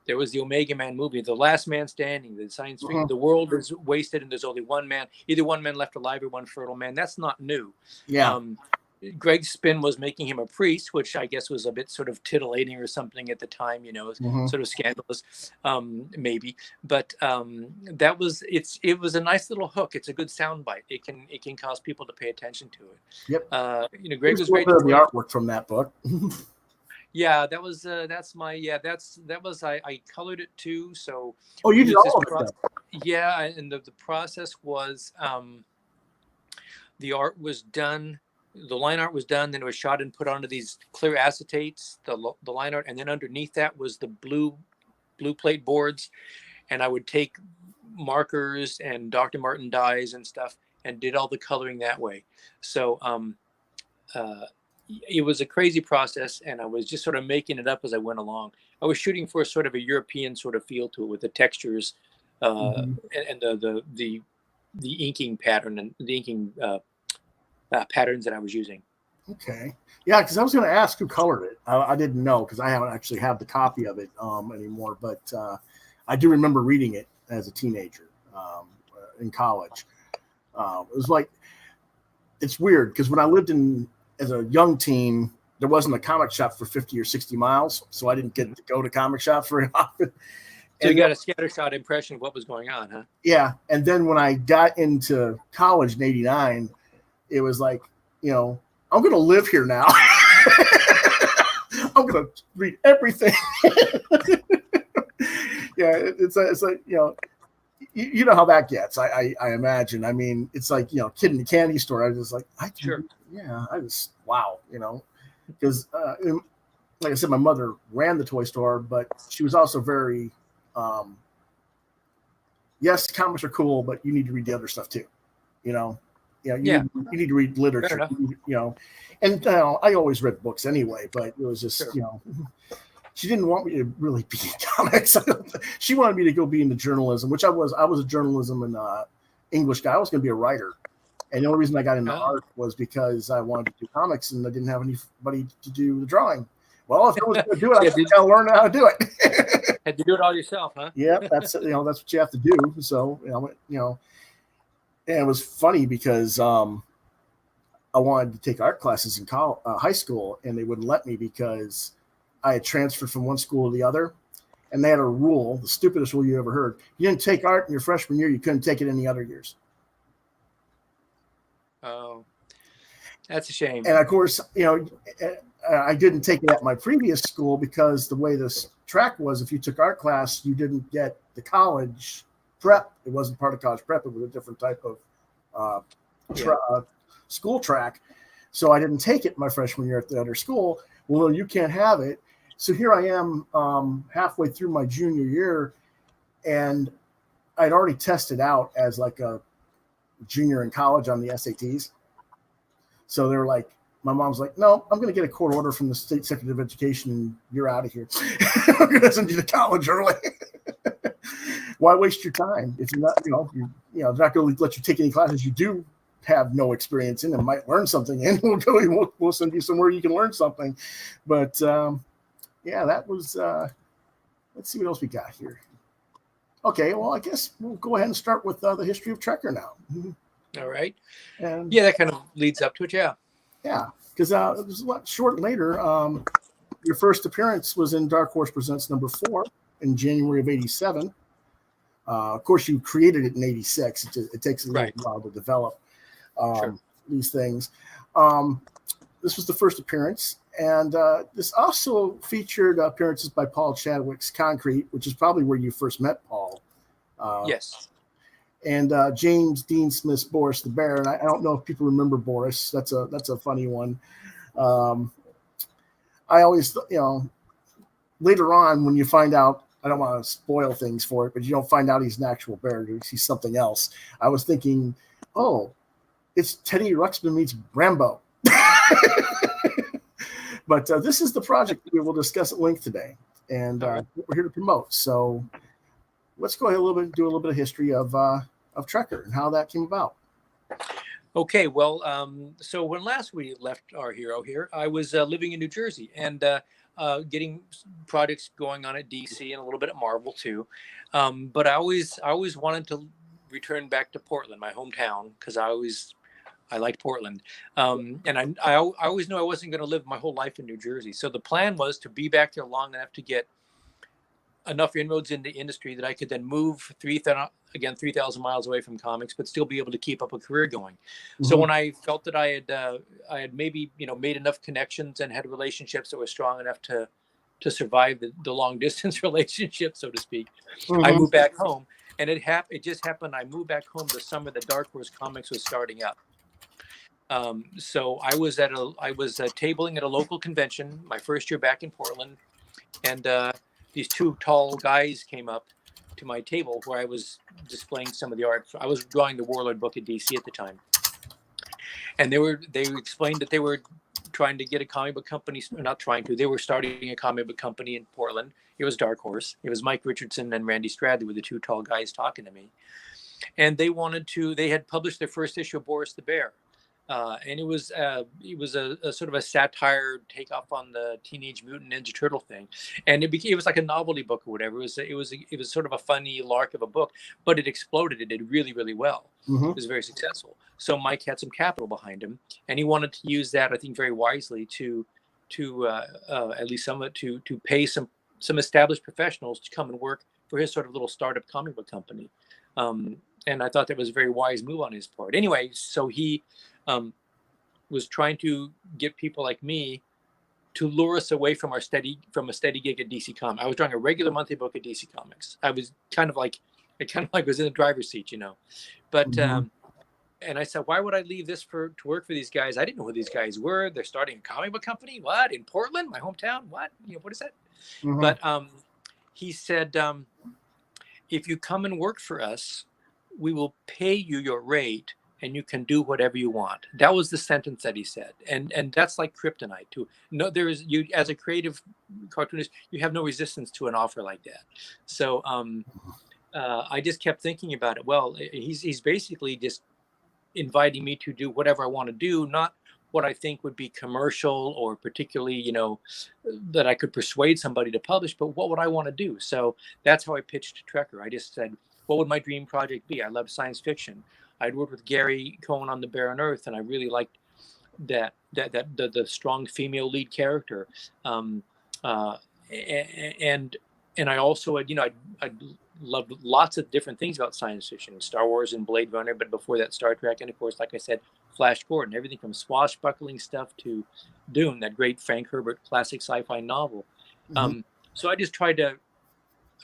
there was the Omega Man movie, The Last Man Standing, the science fiction, the world is wasted and there's only one man, either one man left alive or one fertile man. That's not new. Yeah. Greg's spin was making him a priest, which I guess was a bit sort of titillating or something at the time, sort of scandalous, maybe. But it was a nice little hook. It's a good soundbite. It can cause people to pay attention to it. Yep. Greg was great. The artwork from that book. Yeah, that was I colored it too. So you did all of it. Yeah, and the process was the art was done. The line art was done, then it was shot and put onto these clear acetates, the line art, and then underneath that was the blue plate boards, and I would take markers and Dr. Martin dyes and stuff and did all the coloring that way. So it was a crazy process, and I was just sort of making it up as I went along. I was shooting for sort of a European sort of feel to it with the textures and the inking pattern and the inking patterns that I was using. Okay. Yeah, because I was going to ask who colored it. I didn't know because I haven't actually have the copy of it anymore. But I do remember reading it as a teenager in college. It was like, it's weird because when I lived as a young teen, there wasn't a comic shop for 50 or 60 miles. So I didn't get to go to comic shops very often. So you got a scattershot impression of what was going on, huh? Yeah. And then when I got into college in 89, it was like, I'm going to live here now. I'm going to read everything. Yeah, it's like, you know how that gets. I imagine. I mean, it's like, kid in the candy store. I was just like, wow, because like I said, my mother ran the toy store, but she was also very, yes, comics are cool, but you need to read the other stuff too, you need to read literature, and I always read books anyway, but it was just, she didn't want me to really be in comics. She wanted me to go be into journalism, which I was a journalism and English guy. I was going to be a writer. And the only reason I got into art was because I wanted to do comics and I didn't have anybody to do the drawing. Well, if I was going to do it, I had to learn how to do it. Had to do it all yourself, huh? Yeah, that's what you have to do. So, and it was funny because I wanted to take art classes in high school, and they wouldn't let me because I had transferred from one school to the other, and they had a rule, the stupidest rule you ever heard. You didn't take art in your freshman year, you couldn't take it any other years. Oh, that's a shame. And of course, I didn't take it at my previous school because the way this track was, if you took art class, you didn't get the college prep. It wasn't part of college prep. It was a different type of school track. So I didn't take it my freshman year at the other school. Well, you can't have it. So here I am halfway through my junior year, and I'd already tested out as like a junior in college on the SATs. So they were like, my mom's like, no, I'm going to get a court order from the state secretary of education and you're out of here. I'm going to send you to college early. Why waste your time if you're not, they're not going to let you take any classes you do have no experience in and might learn something in. We'll send you somewhere you can learn something. But that was, let's see what else we got here. Okay, well, I guess we'll go ahead and start with the history of Trekker now. All right. And that kind of leads up to it, yeah. Yeah, because it was a lot short later. Your first appearance was in Dark Horse Presents #4 in January of '87. Of course, you created it in '86. It takes a little while to develop these things. This was the first appearance, and this also featured appearances by Paul Chadwick's Concrete, which is probably where you first met Paul. Yes. And James Dean Smith's Boris the Bear. And I don't know if people remember Boris. That's a funny one. I always, later on when you find out, I don't want to spoil things for it, but you don't find out he's an actual bear. He's something else. I was thinking, oh, it's Teddy Ruxpin meets Rambo. But this is the project that we will discuss at length today. And we're here to promote. So let's go ahead and do a little bit of history of Trekker and how that came about. Okay, well, so when last we left our hero here, I was living in New Jersey and getting projects going on at DC and a little bit at Marvel too. But I always wanted to return back to Portland, my hometown, because I liked Portland. And I always knew I wasn't going to live my whole life in New Jersey. So the plan was to be back there long enough to get enough inroads in the industry that I could then move 3,000 miles away from comics, but still be able to keep up a career going. Mm-hmm. So when I felt that I had maybe made enough connections and had relationships that were strong enough to survive the long distance relationship, so to speak, mm-hmm. I moved back home, and it just happened. I moved back home the summer that Dark Horse Comics was starting up. So I was tabling at a local convention my first year back in Portland, and these two tall guys came up to my table where I was displaying some of the art. I was drawing the Warlord book at DC at the time. And they explained that they were trying to get a comic book company, they were starting a comic book company in Portland. It was Dark Horse. It was Mike Richardson and Randy Stradley were the two tall guys talking to me. And they had published their first issue of Boris the Bear. And it was a sort of a satire takeoff on the Teenage Mutant Ninja Turtle thing, and it was like a novelty book or whatever. It was sort of a funny lark of a book, but it exploded. It did really, really well. Mm-hmm. It was very successful. So Mike had some capital behind him, and he wanted to use that, I think, very wisely to at least some of it to pay some established professionals to come and work for his sort of little startup comic book company. And I thought that was a very wise move on his part. Anyway, so he was trying to get people like me to lure us away from a steady gig at DC Comics. I was drawing a regular monthly book at DC Comics. I was kind of like was in the driver's seat, But mm-hmm. And I said, why would I leave this to work for these guys? I didn't know who these guys were. They're starting a comic book company. What, in Portland, my hometown? What? What is that? Mm-hmm. But he said, if you come and work for us, we will pay you your rate, and you can do whatever you want. That was the sentence that he said. And that's like kryptonite too. No, you as a creative cartoonist, you have no resistance to an offer like that. So I just kept thinking about it. Well, he's basically just inviting me to do whatever I want to do, not what I think would be commercial or particularly, that I could persuade somebody to publish, but what would I want to do? So that's how I pitched Trekker. I just said, what would my dream project be? I love science fiction. I'd worked with Gary Cohen on The Barren Earth, and I really liked the strong female lead character. And and I also had, I loved lots of different things about science fiction, Star Wars and Blade Runner, but before that, Star Trek, and of course, like I said, Flash Gordon, everything from swashbuckling stuff to Dune, that great Frank Herbert classic sci-fi novel. So I just tried to,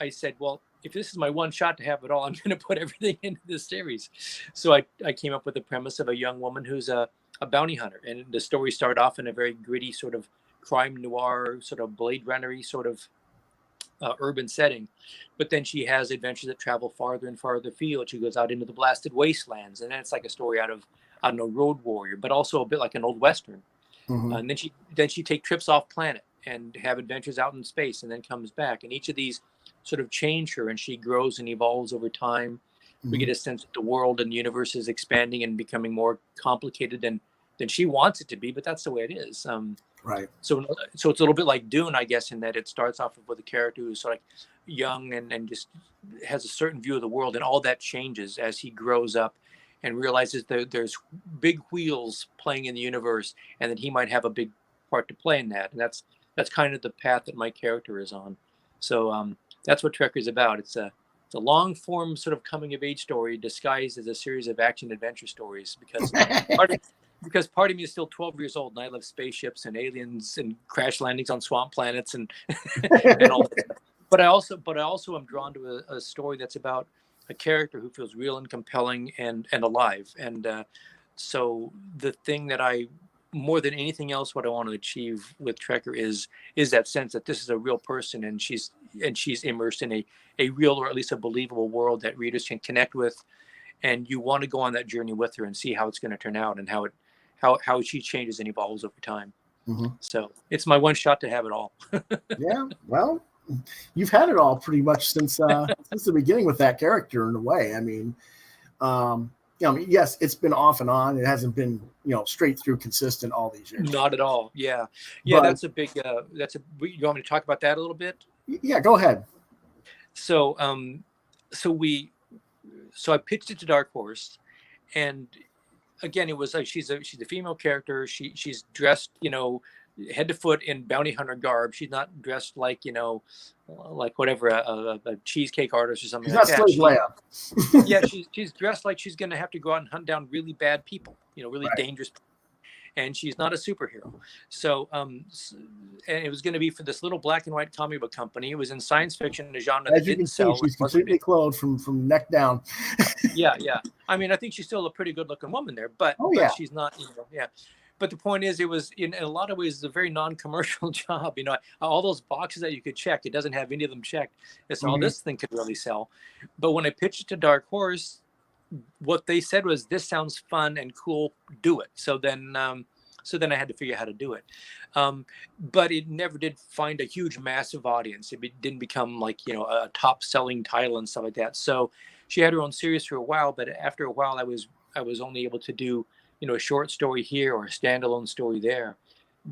I said, well, if this is my one shot to have it all, I'm going to put everything into this series. So I came up with the premise of a young woman who's a bounty hunter, and the story started off in a very gritty sort of crime noir, sort of Blade Runner-y sort of urban setting, but then she has adventures that travel farther and farther afield. She goes out into the blasted wastelands, and then it's like a story out of, I don't know, Road Warrior, but also a bit like an old Western. And then she take trips off planet and have adventures out in space, and then comes back. And each of these sort of change her, and she grows and evolves over time. We get a sense that the world and the universe is expanding and becoming more complicated than she wants it to be, but that's the way it is. Right. So it's a little bit like Dune, I guess, in that it starts off with a character who's sort of young and just has a certain view of the world, and all that changes as he grows up and realizes that there's big wheels playing in the universe, and that he might have a big part to play in that. And that's kind of the path that my character is on. So that's what Trek is about. It's a long form sort of coming of age story disguised as a series of action adventure stories, because part of me is still 12 years old, and I love spaceships and aliens and crash landings on swamp planets and and all that. But I also am drawn to a story that's about a character who feels real and compelling and alive. And so the thing that I, more than anything else, what I want to achieve with Trekker is that sense that this is a real person, and she's immersed in a real, or at least a believable world that readers can connect with. And you want to go on that journey with her and see how it's going to turn out, and how she changes and evolves over time. So it's my one shot to have it all. Yeah, well, you've had it all pretty much since the beginning with that character, in a way. I mean, yes, it's been off and on. It hasn't been, straight through consistent all these years. Not at all. Yeah. But, that's a big. You want me to talk about that a little bit? Yeah, go ahead. So, so I pitched it to Dark Horse, and again, it was like she's a female character. She's dressed, head to foot in bounty hunter garb. She's not dressed like, like whatever a cheesecake artist or something like that. Yeah, she's dressed like she's going to have to go out and hunt down really bad people, really dangerous people. And she's not a superhero. So, and it was going to be for this little black and white comic book company. It was in science fiction, a genre that didn't sell. She's completely clothed from neck down. Yeah. I mean, I think she's still a pretty good looking woman there, but she's not, But the point is, it was in a lot of ways a very non-commercial job. All those boxes that you could check, it doesn't have any of them checked. It's all this thing could really sell. But when I pitched it to Dark Horse, what they said was, "This sounds fun and cool. Do it." So then I had to figure out how to do it. But it never did find a huge, massive audience. It didn't become like a top-selling title and stuff like that. So she had her own series for a while. But after a while, I was only able to do a short story here or a standalone story there.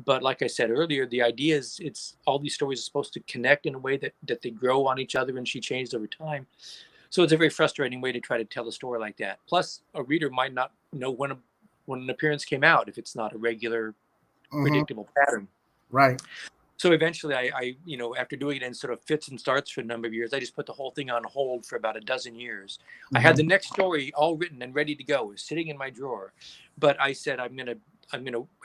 But like I said earlier, the idea is it's all these stories are supposed to connect in a way that they grow on each other, and she changed over time. So it's a very frustrating way to try to tell a story like that. Plus, a reader might not know when an appearance came out if it's not a regular, predictable pattern. Right. So eventually, I after doing it in sort of fits and starts for a number of years, I just put the whole thing on hold for about a dozen years. I had the next story all written and ready to go. It was sitting in my drawer, but I said I'm gonna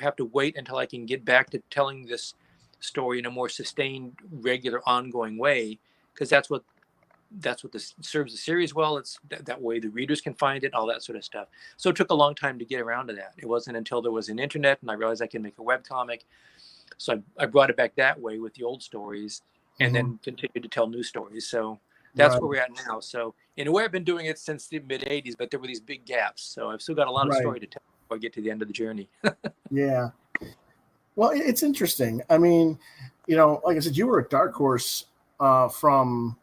have to wait until I can get back to telling this story in a more sustained, regular, ongoing way, because that's what this serves the series well. It's that way the readers can find it, all that sort of stuff. So it took a long time to get around to that. It wasn't until there was an internet and I realized I can make a webcomic. So I brought it back that way with the old stories, and then continued to tell new stories. So that's where we're at now. So in a way, I've been doing it since the mid 80s, but there were these big gaps. So I've still got a lot of story to tell before I get to the end of the journey. Yeah. Well, it's interesting. I mean, like I said, you were at Dark Horse for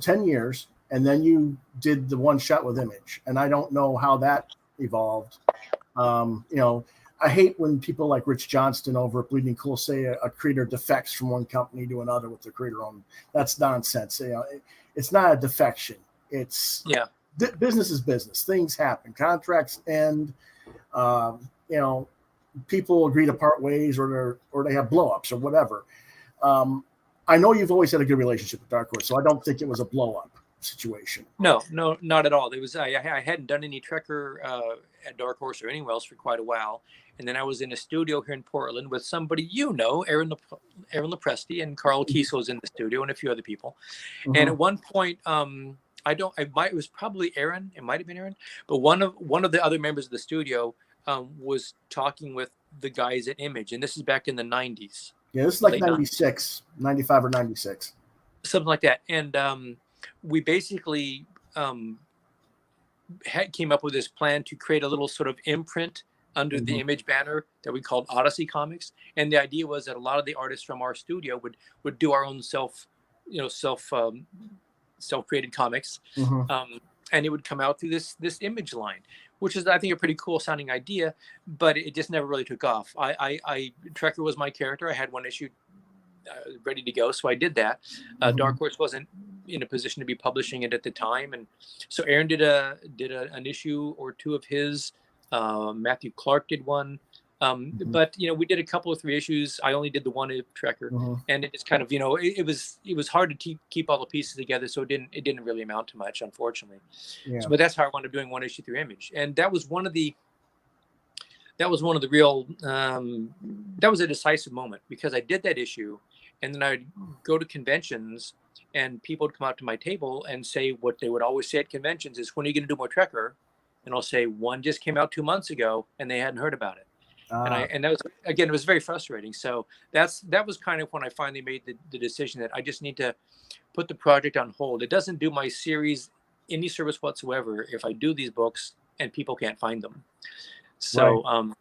10 years, and then you did the one shot with Image, and I don't know how that evolved. I hate when people like Rich Johnston over at Bleeding Cool say a creator defects from one company to another with their creator own. That's nonsense. It's not a defection. It's business is business. Things happen. Contracts end. People agree to part ways, or they have blowups or whatever. I know you've always had a good relationship with Dark Horse, so I don't think it was a blow up situation. No, not at all. It was I hadn't done any Trekker at Dark Horse or anywhere else for quite a while, and then I was in a studio here in Portland with somebody Aaron Lepresti, and Carl Kiesel was in the studio, and a few other people. Mm-hmm. And at one point, it was probably Aaron. It might have been Aaron, but one of the other members of the studio was talking with the guys at Image, and this is back in the 90s. Yeah, this is like 96, 95 or 96. Something like that. And we basically came up with this plan to create a little sort of imprint under the Image banner that we called Odyssey Comics. And the idea was that a lot of the artists from our studio would do our own self-created comics. And it would come out through this Image line, which is, I think, a pretty cool sounding idea, but it just never really took off. Trekker was my character. I had one issue ready to go, so I did that. Dark Horse wasn't in a position to be publishing it at the time, and so Aaron did an issue or two of his. Matthew Clark did one. But we did a couple of 3 issues. I only did the one of Trekker, and it just kind of it was hard to keep all the pieces together, so it didn't really amount to much, unfortunately. Yeah. So, but that's how I wound up doing one issue through Image, and that was one of the real that was a decisive moment, because I did that issue, and then I'd go to conventions, and people would come out to my table and say what they would always say at conventions is, "When are you going to do more Trekker?" And I'll say, "One just came out 2 months ago," and they hadn't heard about it. And that was, again, it was very frustrating. So that was kind of when I finally made the decision that I just need to put the project on hold. It doesn't do my series any service whatsoever if I do these books and people can't find them. So, right.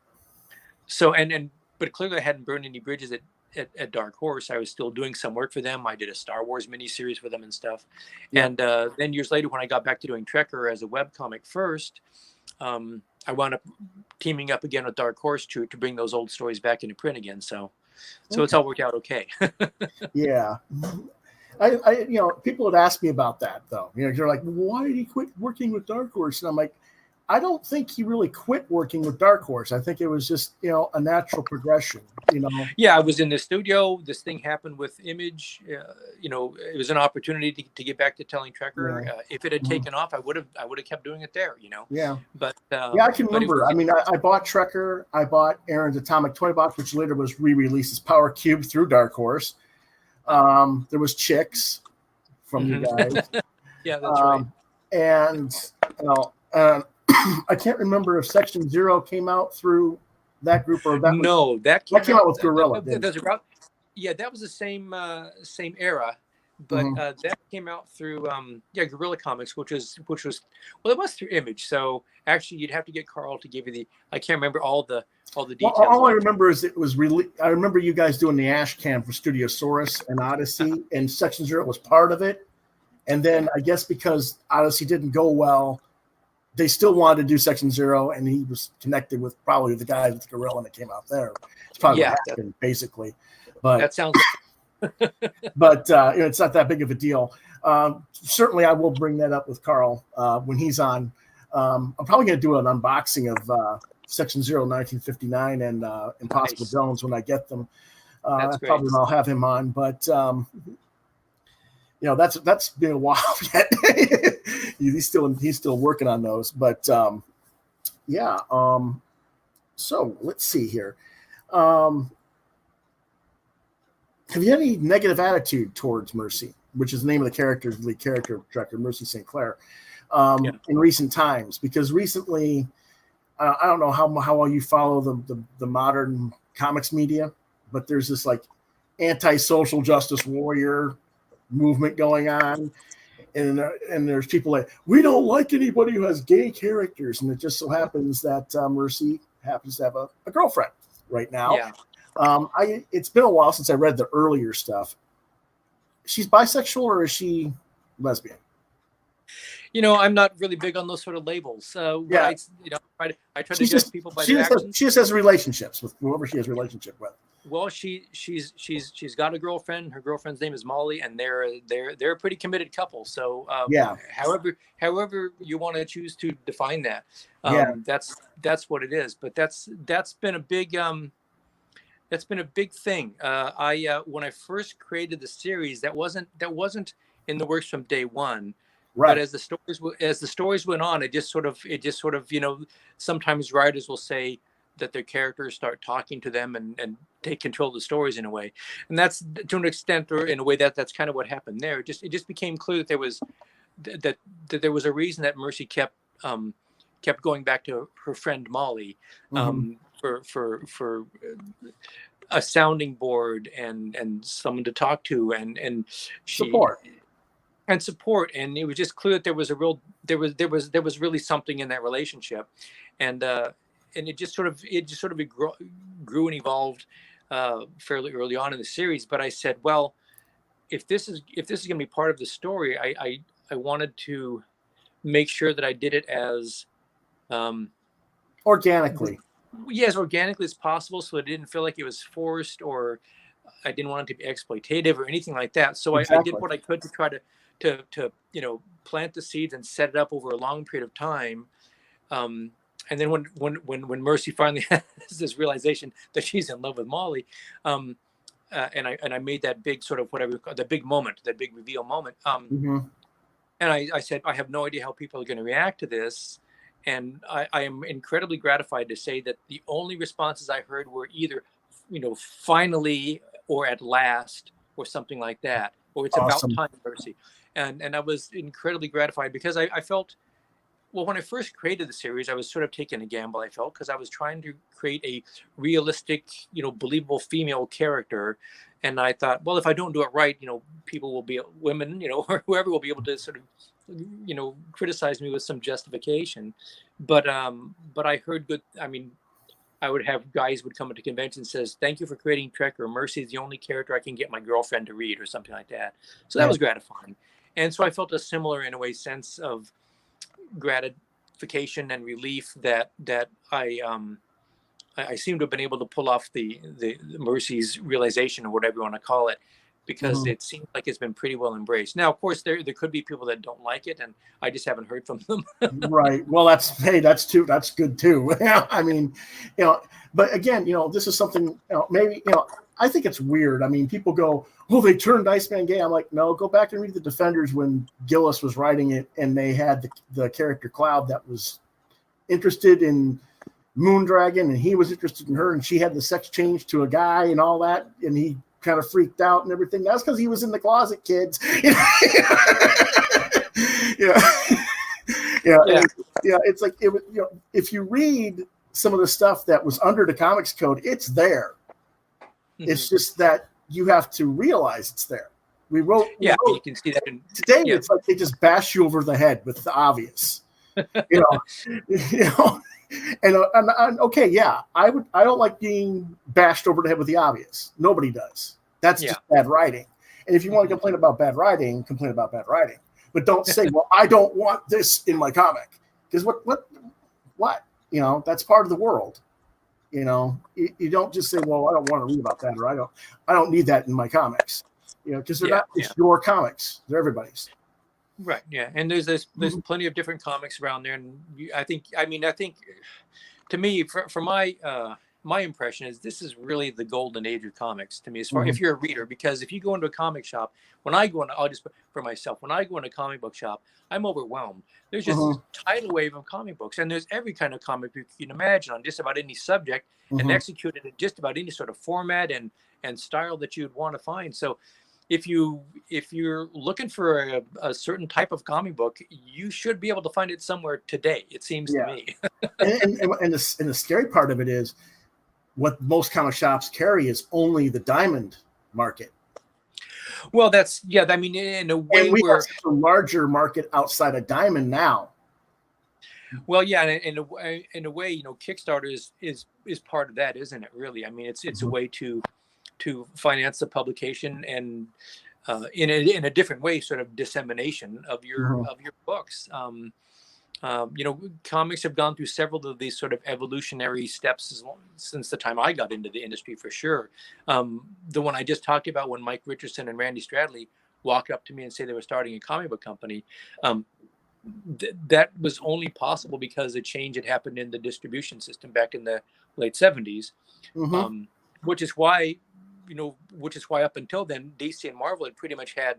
But clearly I hadn't burned any bridges at Dark Horse. I was still doing some work for them. I did a Star Wars miniseries for them and stuff. Yeah. And then years later, when I got back to doing Trekker as a webcomic first, I wound up teaming up again with Dark Horse to bring those old stories back into print again. So it's all worked out okay. Yeah. I people had asked me about that, though. They're like, why did he quit working with Dark Horse? And I'm like, I don't think he really quit working with Dark Horse. I think it was just, a natural progression, Yeah, I was in the studio. This thing happened with Image. It was an opportunity to get back to telling Trekker. Yeah. If it had taken off, I would have kept doing it there, Yeah. But I can remember. I bought Trekker. I bought Aaron's Atomic Toy Box, which later was re-released as Power Cube through Dark Horse. There was Chicks from you guys. Yeah, that's right. And I can't remember if Section Zero came out through that group or that. No, that came out with Gorilla. That was the same era, but that came out through Gorilla Comics, which was it was through Image. So actually, you'd have to get Carl to give you I can't remember all the details. All I remember is it was really. I remember you guys doing the Ash Cam for Studiosaurus and Odyssey, and Section Zero was part of it. And then I guess because Odyssey didn't go well, they still wanted to do Section Zero, and he was connected with probably the guys with Gorilla, and it came out there. It's probably what happened, basically. But that sounds. But it's not that big of a deal. Certainly, I will bring that up with Carl when he's on. I'm probably going to do an unboxing of Section Zero 1959 and Impossible Jones when I get them. That's probably when I'll have him on. But that's been a while yet. He's still working on those, but so let's see here. Have you had any negative attitude towards Mercy, which is the name of the lead character of Trekker, Mercy St. Clair, in recent times? Because recently, I don't know how well you follow the modern comics media, but there's this like anti-social justice warrior movement going on. And there's people like, we don't like anybody who has gay characters. And it just so happens that Mercy happens to have a girlfriend right now. Yeah. It's been a while since I read the earlier stuff. She's bisexual or is she lesbian? I'm not really big on those sort of labels. I try to judge people by their actions. She just has relationships with whoever she has a relationship with. Well, she's got a girlfriend. Her girlfriend's name is Molly, and they're a pretty committed couple. So however you want to choose to define that, that's what it is. But that's been a big That's been a big thing. I when I first created the series, that wasn't in the works from day one. But Right. as the stories went on, it just sort of sometimes writers will say that their characters start talking to them and take control of the stories in a way, and that's to an extent or in a way that's kind of what happened there. It just became clear that there was that that there was a reason that Mercy kept going back to her friend Molly Mm-hmm. for a sounding board and someone to talk to and she Support. and support. And it was just clear that there was a real there was really something in that relationship, and it grew and evolved fairly early on in the series. But I said, well, if this is going to be part of the story, I wanted to make sure that I did it as um, Organically. as organically as possible, so it didn't feel like it was forced, or I didn't want it to be exploitative or anything like that. So I did Exactly. what I could to try to plant the seeds and set it up over a long period of time. And then when Mercy finally has this realization that she's in love with Molly, um, and I made that big sort of whatever the big moment, that big reveal moment. Mm-hmm. And I said, I have no idea how people are going to react to this. And I am incredibly gratified to say that the only responses I heard were either, finally, or at last, or something like that, or it's about Awesome. time, Mercy. And I was incredibly gratified because I felt, well, when I first created the series, I was sort of taking a gamble, I felt, because I was trying to create a realistic, believable female character. And I thought, well, if I don't do it right, people will be women, or whoever will be able to sort of, criticize me with some justification. But I heard good. I mean, I would have guys would come into convention and says, "Thank you for creating Trek," or "Mercy is the only character I can get my girlfriend to read," or something like that. So that Yeah. was gratifying. And so I felt a similar, in a way, sense of gratification and relief that I seem to have been able to pull off the Mercy's realization, or whatever you want to call it, because Mm-hmm. it seems like it's been pretty well embraced. Now, of course, there could be people that don't like it, and I just haven't heard from them. Right. Well, that's good too. I mean, but again, this is something, maybe, I think it's weird. I mean, people go, "Oh, they turned Iceman gay." I'm like, no, go back and read the Defenders when Gillis was writing it, and they had the character Cloud that was interested in Moondragon, and he was interested in her, and she had the sex change to a guy and all that, and he kind of freaked out and everything. That's because he was in the closet, kids. Yeah. Yeah, Yeah. yeah. It's like if you read some of the stuff that was under the comics code, it's there. Mm-hmm. It's just that you have to realize it's there. We wrote You can see that today. Yeah. It's like they just bash you over the head with the obvious. you know, and okay, yeah, I don't like being bashed over the head with the obvious. Nobody does. That's just bad writing. And if you want to complain about bad writing, complain about bad writing. But don't say, well, I don't want this in my comic. Because what? That's part of the world. You don't just say, well, I don't want to read about that, or I don't need that in my comics. Because they're not just your comics. They're everybody's. Right. Yeah. And there's plenty of different comics around there. And I think to me, for my impression is this is really the golden age of comics to me, as far if you're a reader, because if you go into a comic shop, I'll just for myself, when I go into a comic book shop, I'm overwhelmed. There's just this tidal wave of comic books, and there's every kind of comic book you can imagine on just about any subject, and executed in just about any sort of format and style that you'd want to find. So if you're looking for a certain type of comic book, you should be able to find it somewhere today, it seems to me. and the scary part of it is, what most comic shops carry is only the diamond market. Well, I mean, in a way, and we have such a larger market outside of diamond now. Well, yeah, in a way, Kickstarter is part of that, isn't it? Really, I mean, it's a way to finance the publication and in a different way, sort of dissemination of your books. Comics have gone through several of these sort of evolutionary steps since the time I got into the industry, for sure. The one I just talked about, when Mike Richardson and Randy Stradley walked up to me and say they were starting a comic book company, that was only possible because a change had happened in the distribution system back in the late 70s. which is why up until then, DC and Marvel had pretty much had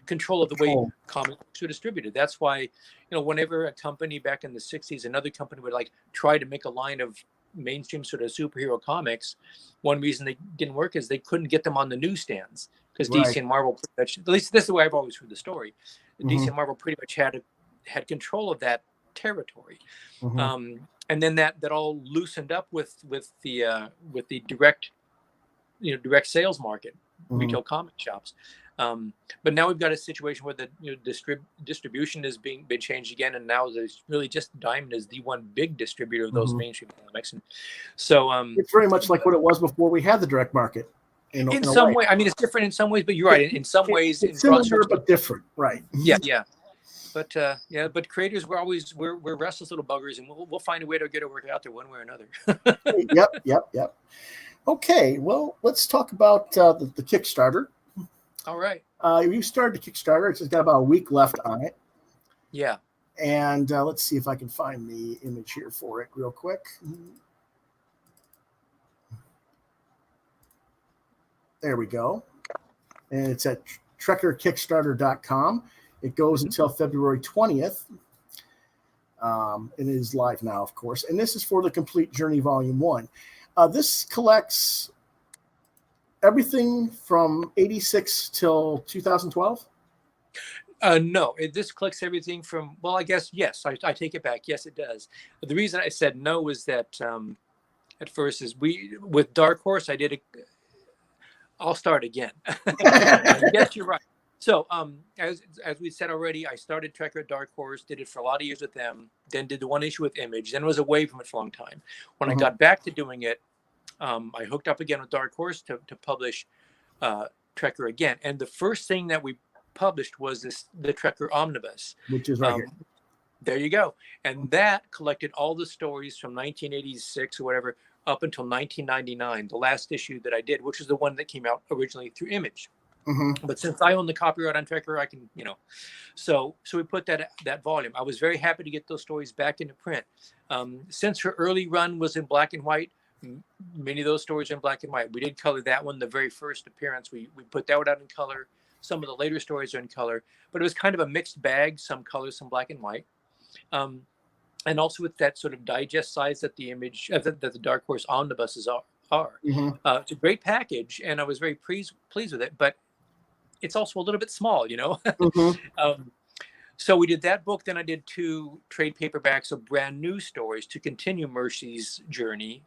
control of the way comics were distributed. That's why, whenever a company back in the 60s, another company would like try to make a line of mainstream sort of superhero comics, one reason they didn't work is they couldn't get them on the newsstands because DC and Marvel pretty much, at least this is the way I've always heard the story. DC and Marvel pretty much had control of that territory. And then that all loosened up with the direct sales market, retail comic shops. But now we've got a situation where the distribution is been changed again, and now there's really just Diamond is the one big distributor of those mainstream comics, and so it's very much like what it was before we had the direct market. In some way, I mean, it's different in some ways, but you're right. In some ways, it's similar but different, right? Yeah. But creators, we're restless little buggers, and we'll find a way to get it worked out there one way or another. Yep. Okay, well, let's talk about the Kickstarter. All right. You started the Kickstarter. It's got about a week left on it. Yeah. And let's see if I can find the image here for it real quick. There we go. And it's at trekkerkickstarter.com. It goes until February 20th. It is live now, of course. And this is for the Complete Journey Volume 1. This collects everything from 86 till 2012? No, this collects everything from, well, I guess, yes, I take it back. Yes, it does. The reason I said no was that at first is with Dark Horse, I'll start again. Yes, you're right. So as we said already, I started Trekker at Dark Horse, did it for a lot of years with them, then did the one issue with Image, then was away from it for a long time. When I got back to doing it, I hooked up again with Dark Horse to publish Trekker again. And the first thing that we published was the Trekker Omnibus. Which is right here. There you go. And that collected all the stories from 1986 or whatever up until 1999, the last issue that I did, which is the one that came out originally through Image. But since I own the copyright on Trekker, I can, so we put that volume. I was very happy to get those stories back into print. Since her early run was in black and white, many of those stories are in black and white. We did color that one, the very first appearance. We put that one out in color. Some of the later stories are in color, but it was kind of a mixed bag, some color, some black and white. And also with that sort of digest size that the Image, that the Dark Horse omnibuses are. It's a great package, and I was very pleased with it, but it's also a little bit small, So we did that book. Then I did 2 trade paperbacks of brand new stories to continue Mercy's journey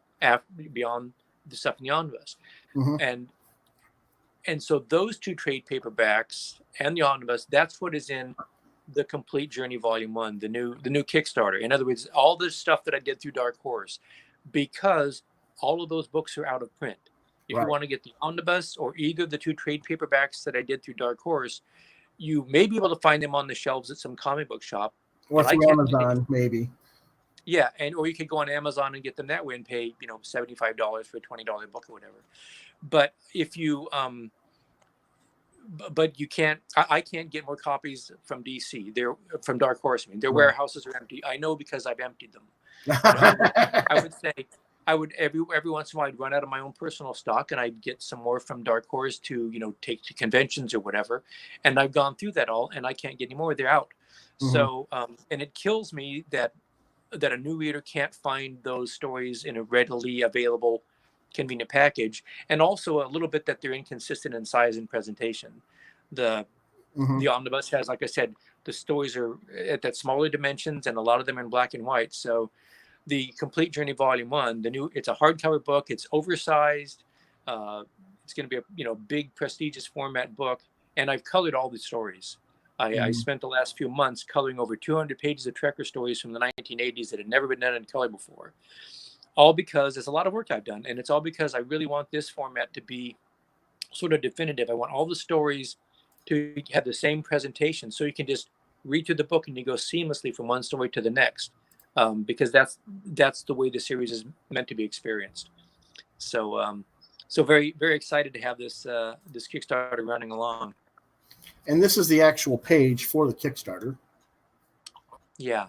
beyond the stuff in the omnibus. And so those 2 trade paperbacks and the omnibus, that's what is in the Complete Journey Volume 1, the new Kickstarter. In other words, all the stuff that I did through Dark Horse, because all of those books are out of print. If you want to get the omnibus or either the 2 trade paperbacks that I did through Dark Horse, you may be able to find them on the shelves at some comic book shop. Or through Amazon, maybe. Yeah, or you could go on Amazon and get them that way and pay, $75 for a $20 book or whatever. But if you, but you can't. I can't get more copies from DC. They're from Dark Horse. I mean, their warehouses are empty. I know because I've emptied them. I would say. I would every once in a while I'd run out of my own personal stock, and I'd get some more from Dark Horse to take to conventions or whatever. And I've gone through that all, and I can't get any more. They're out. So and it kills me that a new reader can't find those stories in a readily available, convenient package, and also a little bit that they're inconsistent in size and presentation. The omnibus has, like I said, the stories are at that smaller dimensions, and a lot of them are in black and white. So the Complete Journey Volume 1, it's a hardcover book. It's oversized. It's going to be a big prestigious format book, and I've colored all the stories. I spent the last few months coloring over 200 pages of Trekker stories from the 1980s that had never been done in color before. All because there's a lot of work I've done, and it's all because I really want this format to be sort of definitive. I want all the stories to have the same presentation, so you can just read through the book and you go seamlessly from one story to the next. Because that's the way the series is meant to be experienced. So so very, very excited to have this Kickstarter running along. And this is the actual page for the Kickstarter. Yeah.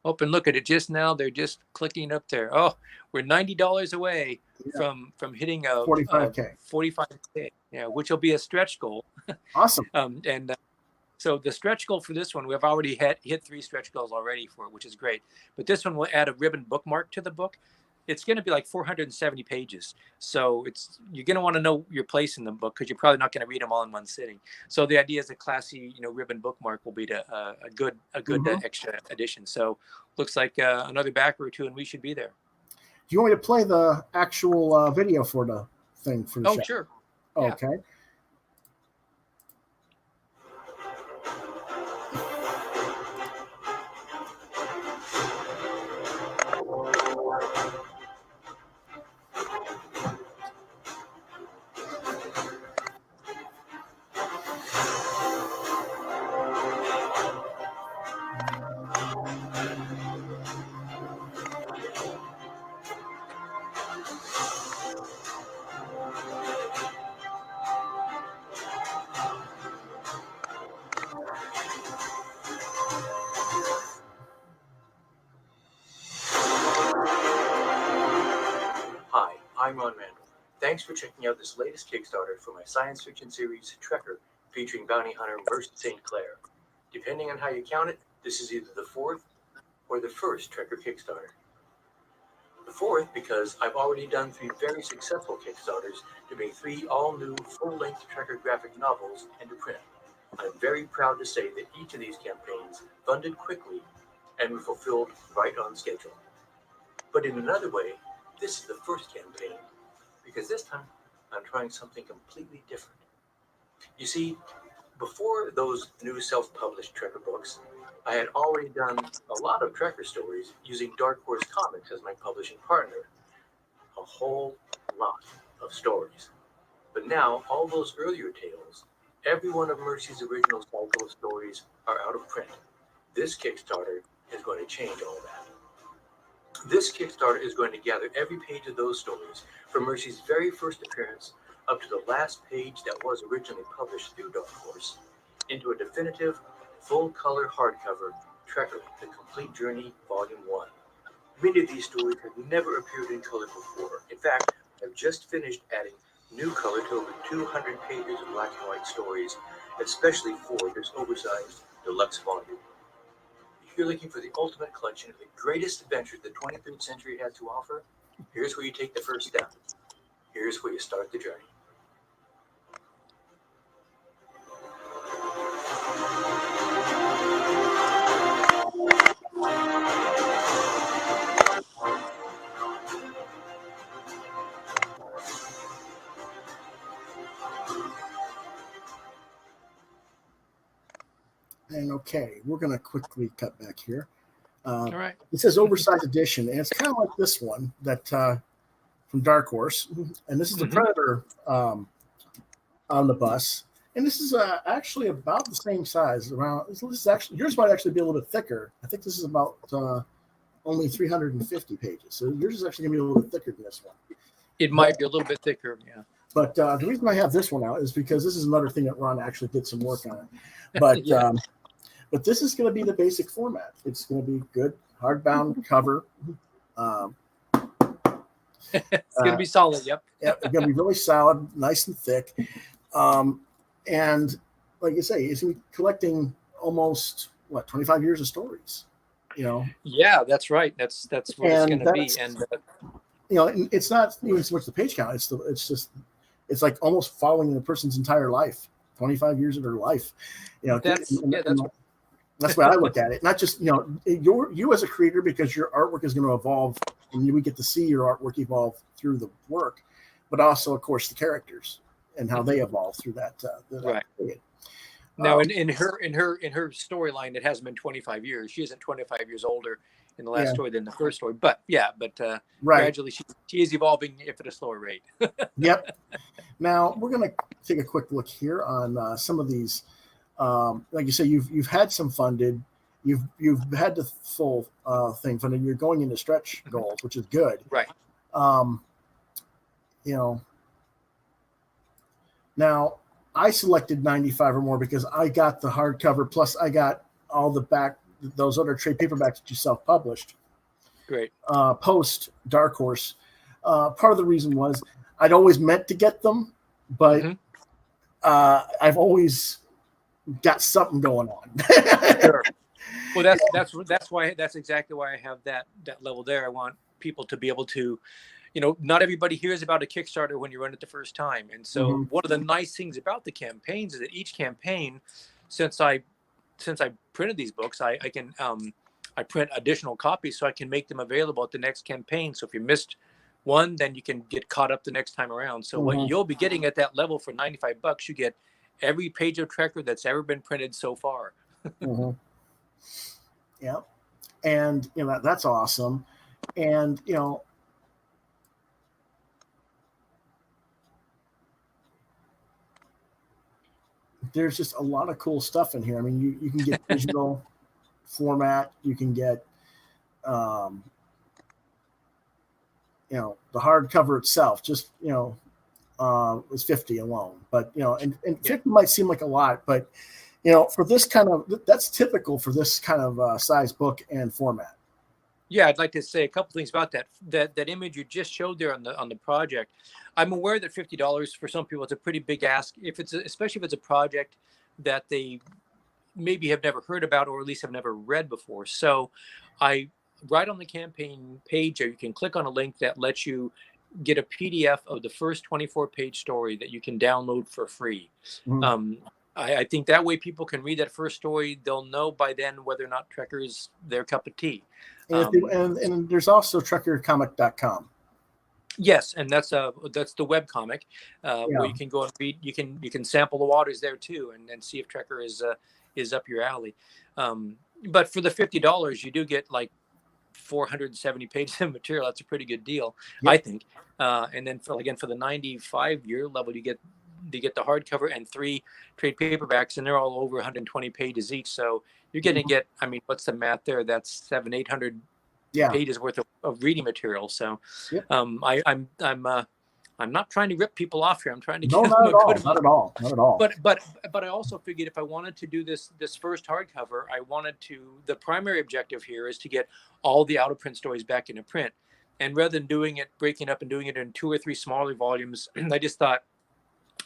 Oh, and look at it just now. They're just clicking up there. Oh, we're $90 away from hitting a 45K. 45K. Yeah, which will be a stretch goal. Awesome. And so the stretch goal for this one, we've already hit 3 stretch goals already for it, which is great. But this one will add a ribbon bookmark to the book. It's going to be like 470 pages. So you're going to want to know your place in the book because you're probably not going to read them all in one sitting. So the idea is a classy, ribbon bookmark will be a good extra addition. So looks like another backer or two, and we should be there. Do you want me to play the actual video for the thing for the show? Oh, sure. Okay. Yeah. Hi, I'm Ron Randall. Thanks for checking out this latest Kickstarter for my science fiction series, Trekker, featuring bounty hunter Mercy St. Clair. Depending on how you count it, this is either the 4th or the first Trekker Kickstarter. The 4th because I've already done 3 very successful Kickstarters to bring 3 all-new, full-length Trekker graphic novels into print. I'm very proud to say that each of these campaigns funded quickly and were fulfilled right on schedule. But in another way, this is the first campaign, because this time I'm trying something completely different. You see, before those new self-published Trekker books, I had already done a lot of Trekker stories using Dark Horse Comics as my publishing partner. A whole lot of stories. But now, all those earlier tales, every one of Mercy's original cycle of stories are out of print. This Kickstarter is going to change all that. This Kickstarter is going to gather every page of those stories from Mercy's very first appearance up to the last page that was originally published through Dark Horse into a definitive, full-color hardcover, Trekker, The Complete Journey, Volume 1. Many of these stories have never appeared in color before. In fact, I've just finished adding new color to over 200 pages of black and white stories, especially for this oversized deluxe volume. If you're looking for the ultimate collection of the greatest adventures the 23rd century has to offer, here's where you take the first step. Here's where you start the journey. And okay, we're going to quickly cut back here. All right. It says oversized edition, and it's kind of like this one that from Dark Horse, and this is the Predator omnibus, and this is actually about the same size. Around this is actually yours might actually be a little bit thicker. I think this is about only 350 pages, so yours is actually going to be a little bit thicker than this one. It might be a little bit thicker, yeah. But the reason I have this one out is because this is another thing that Ron actually did some work on. But Yeah. But this is going to be the basic format. It's going to be good hardbound cover. It's going to be solid, yep. Yeah, it's going to be really solid, nice and thick. And like you say, it's going to be collecting almost 25 years of stories. Yeah, that's right. That's what it's going to be. And it's not even so much the page count. It's like almost following the person's entire life, 25 years of their life. That's what I look at it. Not just you as a creator, because your artwork is going to evolve, and we get to see your artwork evolve through the work, but also, of course, the characters and how they evolve through that. Right. Period. Now, in her storyline, it hasn't been 25 years. She isn't 25 years older in the last story than the first story. But gradually she is evolving, if at a slower rate. Yep. Now we're going to take a quick look here on some of these. Like you say, you've had some funded, you've had the full thing funded. You're going into stretch goals, which is good. Right. Now I selected 95 or more because I got the hardcover, plus I got all the back those other trade paperbacks that you self-published. Great. Post Dark Horse. Part of the reason was I'd always meant to get them, but I've always got something going on. Sure. Well, that's exactly why I have that level there. I want people to be able to, not everybody hears about a Kickstarter when you run it the first time. And so one of the nice things about the campaigns is that each campaign, since I printed these books, I can I print additional copies so I can make them available at the next campaign. So if you missed one, then you can get caught up the next time around. So what you'll be getting at that level for $95, you get every page of Trekker that's ever been printed so far. Yeah. And, that's awesome. And, there's just a lot of cool stuff in here. I mean, you can get digital format. You can get, the hardcover itself, just, was $50 alone. But, and $50 might seem like a lot, but, for this kind of, that's typical for this kind of size book and format. Yeah, I'd like to say a couple things about that. That image you just showed there on the project. I'm aware that $50 for some people is a pretty big ask. Especially if it's a project that they maybe have never heard about or at least have never read before. So, right on the campaign page, you can click on a link that lets you get a PDF of the first 24-page story that you can download for free. I think that way people can read that first story. They'll know by then whether or not Trekker is their cup of tea. And there's also trekkercomic.com. Yes, and that's the webcomic where you can go and read. You can sample the waters there too, and see if Trekker is up your alley. But for the $50, you do get like 470 pages of material. That's a pretty good deal, I think. And then for the 95-year level, you get the hardcover and 3 trade paperbacks, and they're all over 120 pages each. So you're going to get, I mean, what's the math there? That's 700-800 pages worth of reading material. So I'm not trying to rip people off here. I'm trying to get not at all. But I also figured if I wanted to do this first hardcover, the primary objective here is to get all the out of print stories back into print. And rather than breaking up and doing it in 2 or 3 smaller volumes, I just thought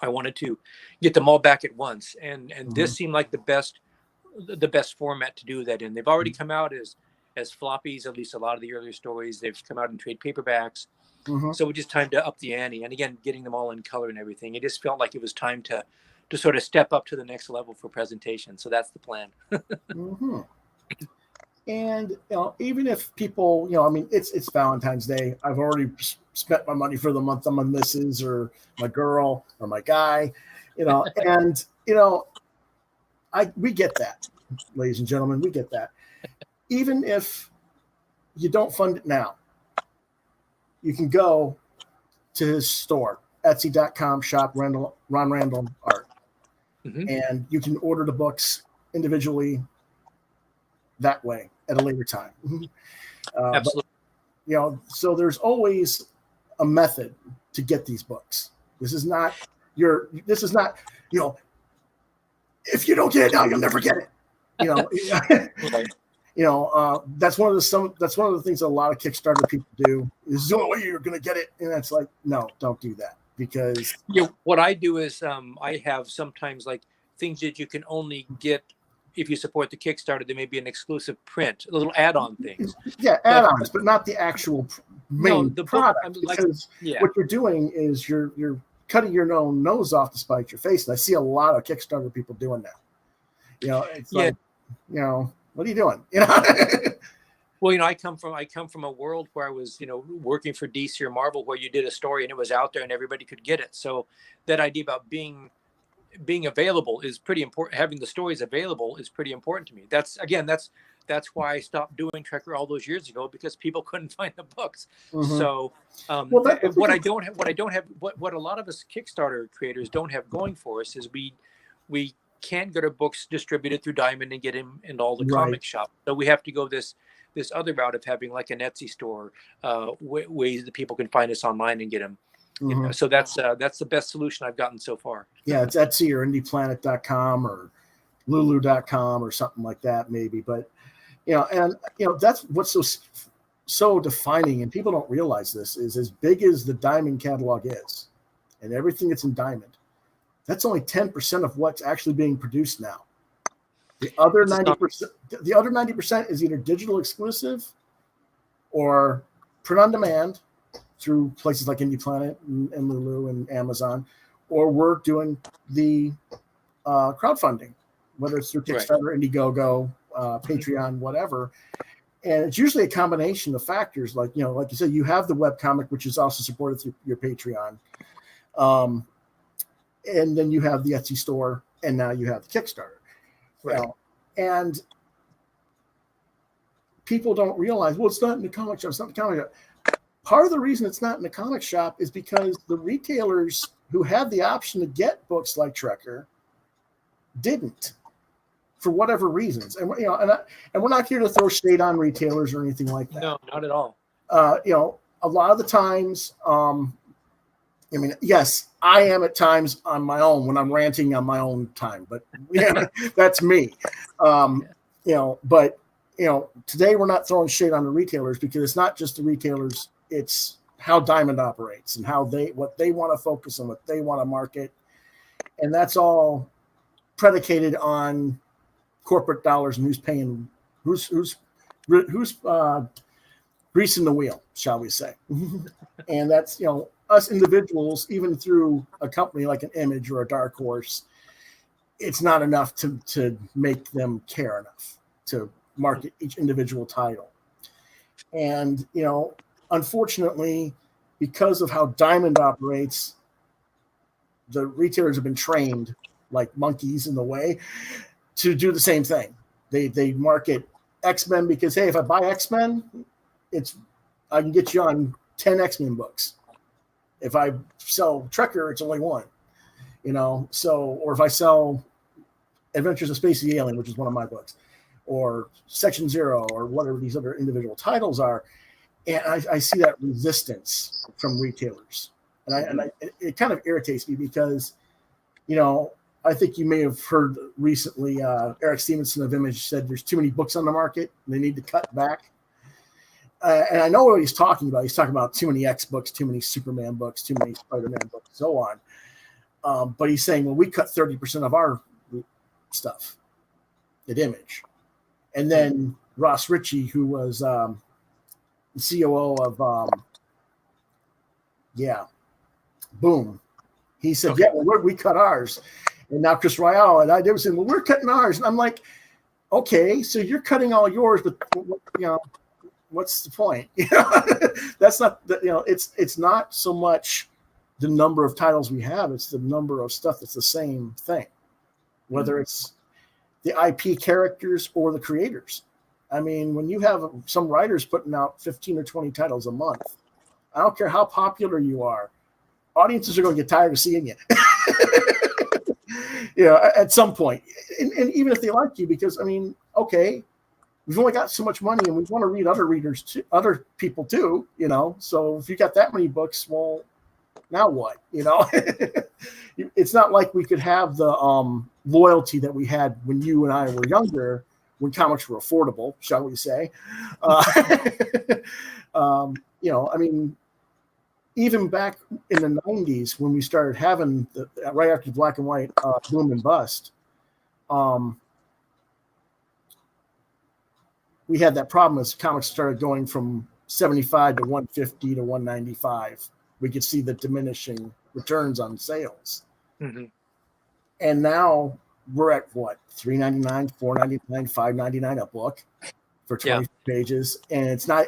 I wanted to get them all back at once. And this seemed like the best format to do that in. They've already come out as floppies, at least a lot of the earlier stories. They've come out in trade paperbacks. So it's just time to up the ante. And again, getting them all in color and everything. It just felt like it was time to sort of step up to the next level for presentation. So that's the plan. And even if people, I mean, it's Valentine's Day. I've already spent my money for the month on my missus or my girl or my guy, and we get that, ladies and gentlemen, we get that. Even if you don't fund it now, you can go to his store, Etsy.com, shop Ron Randall Art, and you can order the books individually that way at a later time. Absolutely. But, so there's always a method to get these books. This is not, if you don't get it now, you'll never get it. That's one of the things that a lot of Kickstarter people do. This is the only way you're going to get it. And that's like, no, don't do that, because what I do is I have sometimes like things that you can only get if you support the Kickstarter. There may be an exclusive print, little add-on things. Yeah, add-ons, but not the actual main product. Because what you're doing is you're cutting your own nose off to spite your face. And I see a lot of Kickstarter people doing that. It's like, what are you doing? Well, I come from a world where I was, working for DC or Marvel, where you did a story and it was out there and everybody could get it. So that idea about being available is pretty important. Having the stories available is pretty important to me. That's why I stopped doing Trekker all those years ago, because people couldn't find the books. So what a lot of us Kickstarter creators don't have going for us is we can't get our books distributed through Diamond and get them in all the comic shops. So we have to go this other route of having like an Etsy store, ways that people can find us online and get them. So that's the best solution I've gotten so far. Yeah, it's Etsy or indieplanet.com or lulu.com or something like that maybe. But And that's what's so defining, and people don't realize this, is as big as the Diamond catalog is, and everything that's in Diamond, that's only 10% of what's actually being produced now. The other 90% is either digital exclusive or print on demand through places like Indie Planet and Lulu and Amazon, or we're doing the crowdfunding, whether it's through Kickstarter, right, Indiegogo, Patreon, whatever. And it's usually a combination of factors, like you said, you have the webcomic, which is also supported through your Patreon, and then you have the Etsy store, and now you have the Kickstarter. Right. And people don't realize, well, it's not in the comic shop. It's not in the comic shop. Part of the reason it's not in the comic shop is because the retailers who had the option to get books like Trekker didn't, for whatever reasons. And and we're not here to throw shade on retailers or anything like that. No, not at all. A lot of the times, yes, I am at times on my own when I'm ranting on my own time, but that's me. But today we're not throwing shade on the retailers, because it's not just the retailers, it's how Diamond operates and what they want to focus on, what they want to market. And that's all predicated on corporate dollars and who's greasing the wheel, shall we say. And that's, us individuals, even through a company like an Image or a Dark Horse, it's not enough to make them care enough to market each individual title. And, unfortunately, because of how Diamond operates, the retailers have been trained like monkeys in the way to do the same thing. They market X-Men because, hey, if I buy X-Men, I can get you on 10 X-Men books. If I sell Trekker, it's only one, or if I sell Adventures of Space the Alien, which is one of my books, or Section Zero, or whatever these other individual titles are. And I see that resistance from retailers. And it kind of irritates me because, I think you may have heard recently, Eric Stevenson of Image said there's too many books on the market and they need to cut back. And I know what he's talking about. He's talking about too many X books, too many Superman books, too many Spider-Man books, so on. But he's saying, well, we cut 30% of our stuff at Image. And then Ross Ritchie, who was the COO of, Boom. He said, okay, well, we cut ours. And now Chris Royale and I did saying, well, we're cutting ours. And I'm like, okay, so you're cutting all yours, but what's the point? That's not, it's not so much the number of titles we have, it's the number of stuff that's the same thing, whether it's the IP characters or the creators. I mean, when you have some writers putting out 15 or 20 titles a month, I don't care how popular you are, audiences are going to get tired of seeing you. At some point. And even if they like you, because, okay, we've only got so much money and we want to read other people too, So if you got that many books, well, now what? It's not like we could have the loyalty that we had when you and I were younger, when comics were affordable, shall we say. Even back in the 90s when we started having right after Black and White boom and bust, we had that problem as comics started going from 75 to 150 to 195. We could see the diminishing returns on sales. Mm-hmm. And now we're at what, $3.99, $4.99, $5.99 a book for 20 pages. And it's not,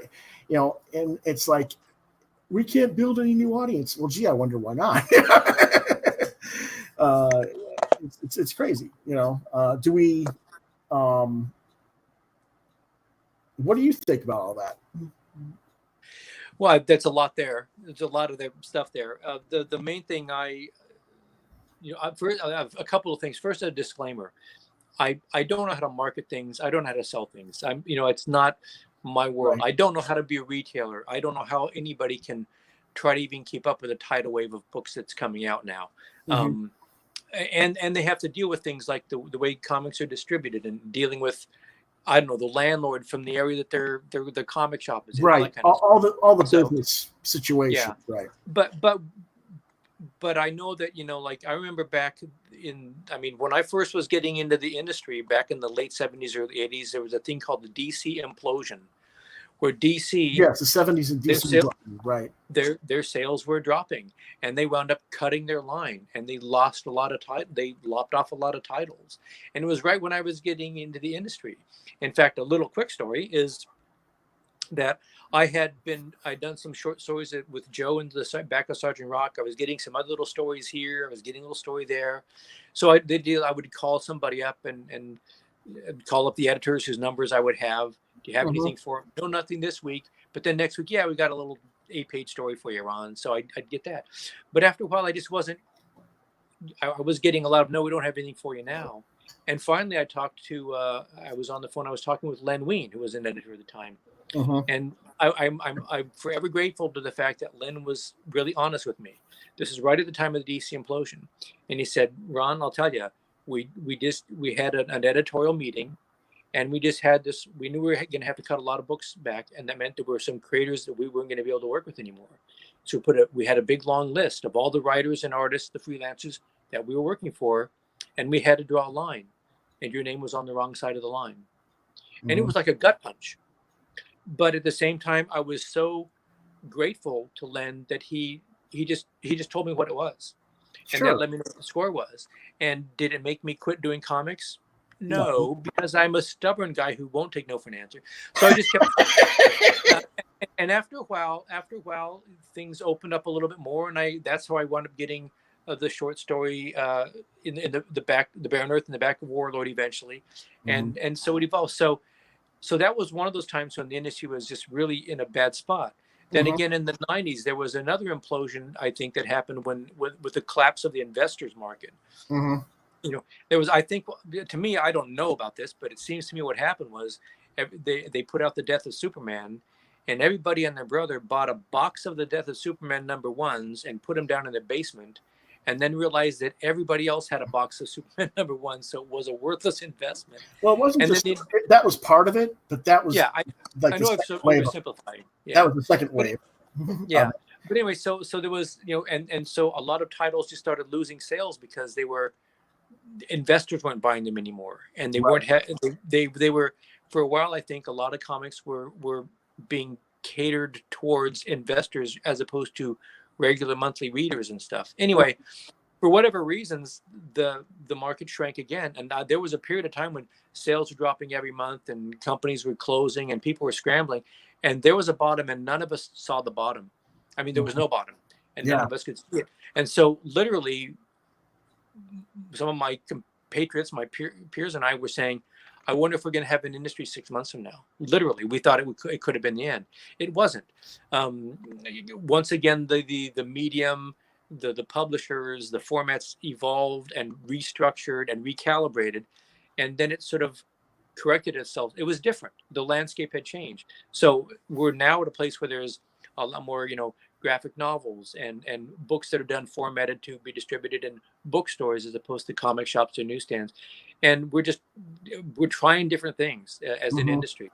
and it's like, we can't build any new audience. Well, gee, I wonder why not. It's crazy, do we, what do you think about all that? Well, that's a lot there. There's a lot of the stuff there. The main thing I have a couple of things. First, a disclaimer. I don't know how to market things. I don't know how to sell things. It's not my world. Right. I don't know how to be a retailer. I don't know how anybody can try to even keep up with the tidal wave of books that's coming out now. Mm-hmm. And they have to deal with things like the way comics are distributed and dealing with I don't know, the landlord from the area that the comic shop is in. Right. Kind of All the so, business situations. Yeah. Right. But I know that, like I remember back when I first was getting into the industry back in the late 70s, early 80s, there was a thing called the DC implosion, where DC, yes, the 70s in DC, right, their sales were dropping, and they wound up cutting their line, and they lost a lot of they lopped off a lot of titles, and it was right when I was getting into the industry. In fact, a little quick story is that I'd done some short stories with Joe in the back of Sergeant Rock. I was getting some other little stories here. I was getting a little story there. So I would call somebody up and call up the editors whose numbers I would have. Do you have anything for them? No, nothing this week. But then next week, yeah, we got a little 8-page story for you, Ron. So I'd get that. But after a while, I just wasn't. I was getting a lot of, no, we don't have anything for you now. And finally, I talked to. I was on the phone. I was talking with Len Wein, who was an editor at the time. And I'm forever grateful to the fact that Len was really honest with me. This is right at the time of the DC implosion, and he said, "Ron, I'll tell you, we had an editorial meeting, and we just had this. We knew we were going to have to cut a lot of books back, and that meant there were some creators that we weren't going to be able to work with anymore. So we had a big long list of all the writers and artists, the freelancers that we were working for, and we had to draw a line, and your name was on the wrong side of the line, and it was like a gut punch." But at the same time, I was so grateful to Len that he just told me what it was, and that let me know what the score was. And did it make me quit doing comics? No, because I'm a stubborn guy who won't take no for an answer. So I just kept. And after a while, things opened up a little bit more, and that's how I wound up getting the short story in the back, the Barren Earth in the back of Warlord eventually, and so it evolved. So that was one of those times when the industry was just really in a bad spot. Then again, in the 90s, there was another implosion, I think, that happened with the collapse of the investors market. There was, I think, to me, I don't know about this, but it seems to me what happened was they put out The Death of Superman, and everybody and their brother bought a box of The Death of Superman #1s and put them down in their basement, and then realized that everybody else had a box of Superman #1, so it was a worthless investment. Well, it wasn't that was part of it, but that was I know I've oversimplified. Yeah. That was the second wave. Yeah. But anyway, so there was, and so a lot of titles just started losing sales because investors weren't buying them anymore, and they weren't they were, for a while, I think a lot of comics were being catered towards investors as opposed to regular monthly readers and stuff. Anyway, for whatever reasons, the market shrank again, and there was a period of time when sales were dropping every month, and companies were closing, and people were scrambling, and there was a bottom, and none of us saw the bottom. I mean, there was no bottom, and none of us could see it. And so, literally, some of my compatriots, my peers, and I were saying, I wonder if we're going to have an industry 6 months from now. Literally, we thought it could have been the end. It wasn't. Once again, the medium, the publishers, the formats evolved and restructured and recalibrated, and then it sort of corrected itself. It was different. The landscape had changed. So we're now at a place where there's a lot more, graphic novels and books that are done formatted to be distributed in bookstores as opposed to comic shops or newsstands. And we're trying different things as an industry.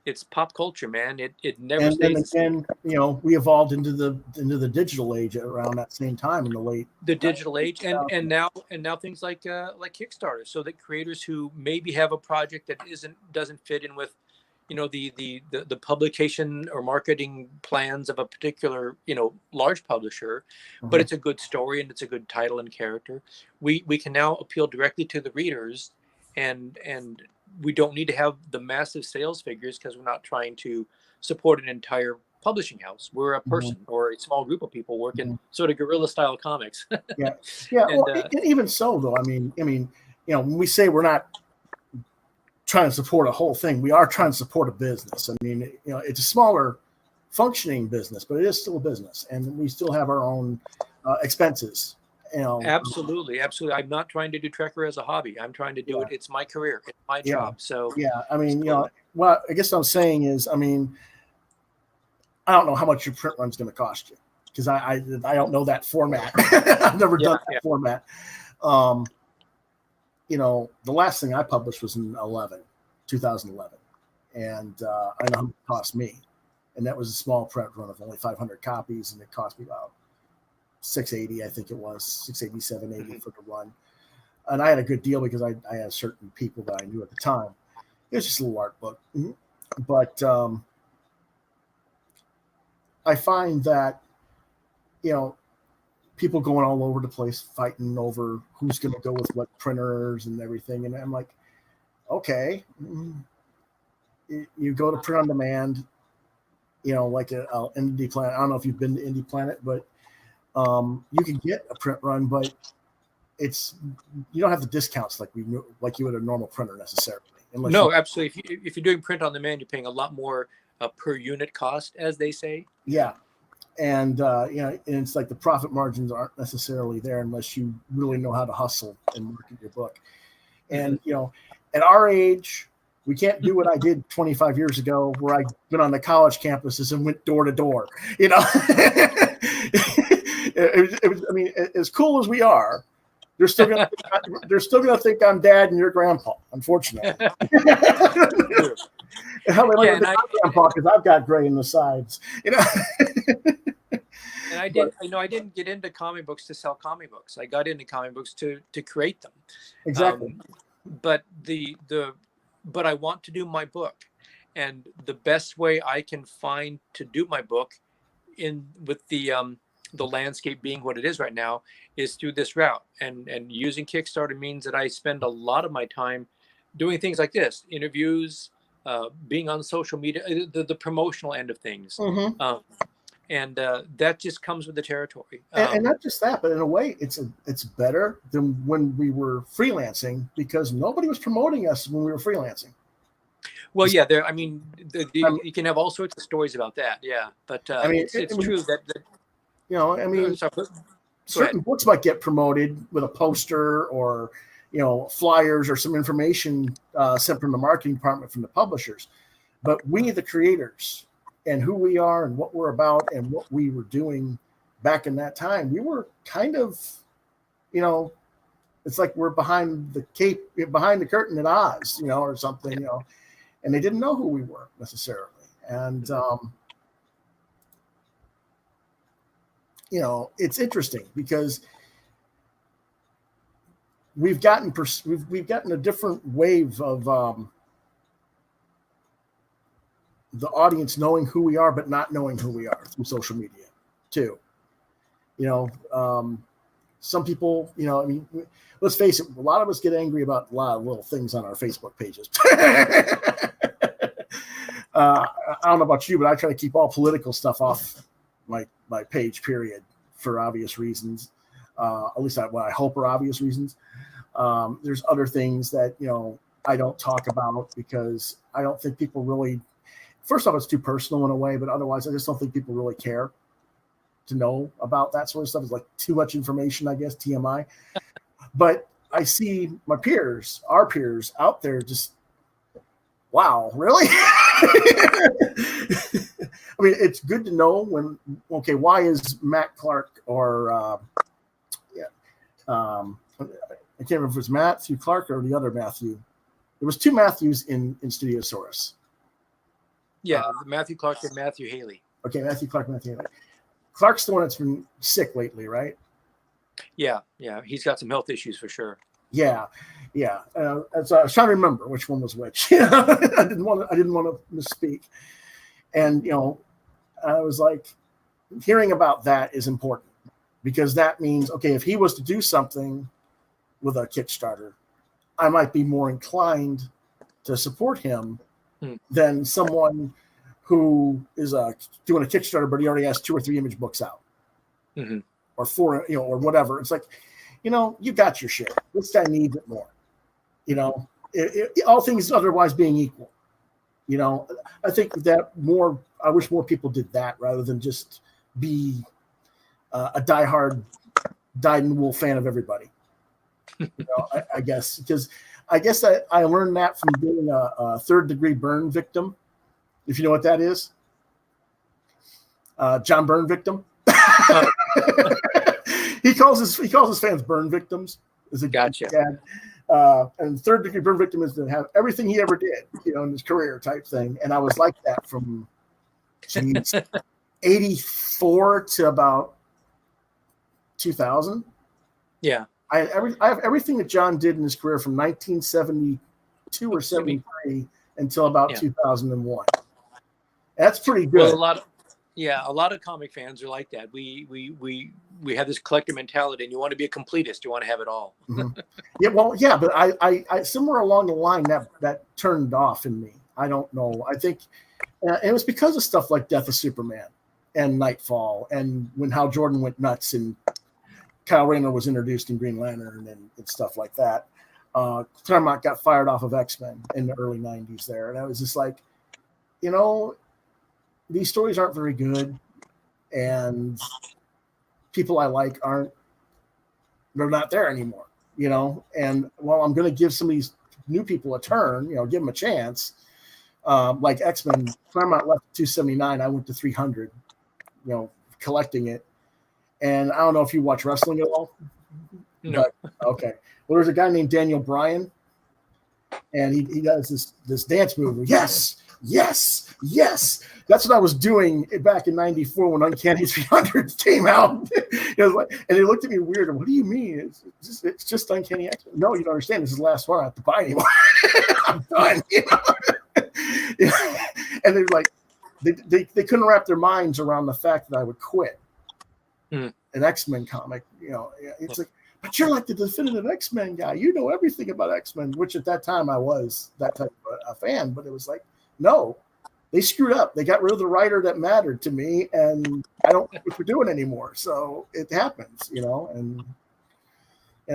It's pop culture, man. It never stays. And again, we evolved into the digital age around that same time in the late. The digital age, and now things like Kickstarter, so that creators who maybe have a project that doesn't fit in with, the publication or marketing plans of a particular, large publisher, but it's a good story and it's a good title and character. We can now appeal directly to the readers, and we don't need to have the massive sales figures because we're not trying to support an entire publishing house. We're a person or a small group of people working sort of guerrilla style comics. And even so, though, I mean, when we say we're not trying to support a whole thing, we are trying to support a business. I mean, it's a smaller functioning business, but it is still a business, and we still have our own expenses. Absolutely. I'm not trying to do Trekker as a hobby. I'm trying to do it. It's my career. It's my job. So I mean, what I guess what I'm saying is, I mean, I don't know how much your print run's going to cost you because I don't know that format. I've never done that format. The last thing I published was in 11, 2011. And I know how much it cost me. And that was a small print run of only 500 copies, and it cost me about $680, I think it was, $680, $780 for the run. And I had a good deal because I had certain people that I knew at the time. It was just a little art book. But I find that, people going all over the place fighting over who's going to go with what printers and everything. And I'm like, okay, you go to print on demand, like an Indie Planet. I don't know if you've been to Indie Planet, but you can get a print run, but you don't have the discounts like you would a normal printer necessarily. No, absolutely. If you're doing print on demand, you're paying a lot more per unit cost, as they say. Yeah. And, and it's like the profit margins aren't necessarily there unless you really know how to hustle and market your book. And, at our age, we can't do what I did 25 years ago, where I went on the college campuses and went door to door. It was, I mean, as cool as we are, they're still gonna think I'm dad and your grandpa, unfortunately. Hell, they like my grandpa because I've got gray in the sides. And I didn't get into comic books to sell comic books. I got into comic books to create them. Exactly. But I want to do my book, and the best way I can find to do my book, with the landscape being what it is right now, is through this route. And using Kickstarter means that I spend a lot of my time doing things like this: interviews, being on social media, the promotional end of things. And that just comes with the territory. And not just that, but in a way, it's better than when we were freelancing, because nobody was promoting us when we were freelancing. Well, yeah, you can have all sorts of stories about that. Yeah, but it's true that certain books might get promoted with a poster or flyers or some information sent from the marketing department from the publishers, but we, the creators, and who we are and what we're about and what we were doing back in that time, we were kind of, it's like we're behind the curtain at Oz, or something, and they didn't know who we were necessarily. And, it's interesting because we've gotten a different wave of, the audience knowing who we are, but not knowing who we are through social media too. Some people, let's face it, a lot of us get angry about a lot of little things on our Facebook pages. I don't know about you, but I try to keep all political stuff off my page, period, for obvious reasons. At least what I hope are obvious reasons. There's other things that, I don't talk about because I don't think people really, first off, it's too personal in a way, but otherwise, I just don't think people really care to know about that sort of stuff. It's like too much information, I guess, TMI. But I see our peers out there just, wow, really? I mean, it's good to know why is Matt Clark or, I can't remember if it was Matthew Clark or the other Matthew. There was two Matthews in Studiosaurus. Yeah, Matthew Clark and Matthew Haley. Okay, Matthew Clark, Matthew Haley. Clark's the one that's been sick lately, right? Yeah, he's got some health issues for sure. Yeah. So I was trying to remember which one was which. I didn't want to misspeak. And I was like, hearing about that is important because that means, okay, if he was to do something with a Kickstarter, I might be more inclined to support him than someone who is doing a Kickstarter, but he already has 2 or 3 image books out, or 4, or whatever. It's like, you got your shit. This guy needs it more. All things otherwise being equal. I think that I wish more people did that rather than just be a diehard dyed-in-the-wool fan of everybody. I guess because I learned that from being a third-degree burn victim. If you know what that is, John Byrne victim. He calls his fans burn victims. Gotcha. Dad. And third degree burn victim is to have everything he ever did, in his career type thing. And I was like that from 84 to about 2000. Yeah. I have everything that John did in his career from 1972 or 73 until about 2001. That's pretty good. Well, a lot of comic fans are like that. We have this collector mentality, and you want to be a completist. You want to have it all. Mm-hmm. But I somewhere along the line that turned off in me. I don't know. I think it was because of stuff like Death of Superman and Nightfall, and when Hal Jordan went nuts and Kyle Rayner was introduced in Green Lantern and stuff like that. Claremont got fired off of X-Men in the early 90s there. And I was just like, these stories aren't very good. And people I like they're not there anymore, And while I'm going to give some of these new people a turn, give them a chance. Like X-Men, Claremont left 279. I went to 300, collecting it. And I don't know if you watch wrestling at all. No. But, okay. Well, there's a guy named Daniel Bryan, and he does this dance move. Yes. That's what I was doing back in '94 when Uncanny 300 came out. And they looked at me weird. What do you mean? It's just Uncanny X-Men. No, you don't understand. This is the last one. I have to buy anymore. I'm done. And they're like, they couldn't wrap their minds around the fact that I would quit. An X-Men comic, it's like, but you're like the definitive X-Men guy. You know everything about X-Men, which at that time I was that type of a fan. But it was like, no, they screwed up. They got rid of the writer that mattered to me, and I don't know what we're doing anymore. So it happens, and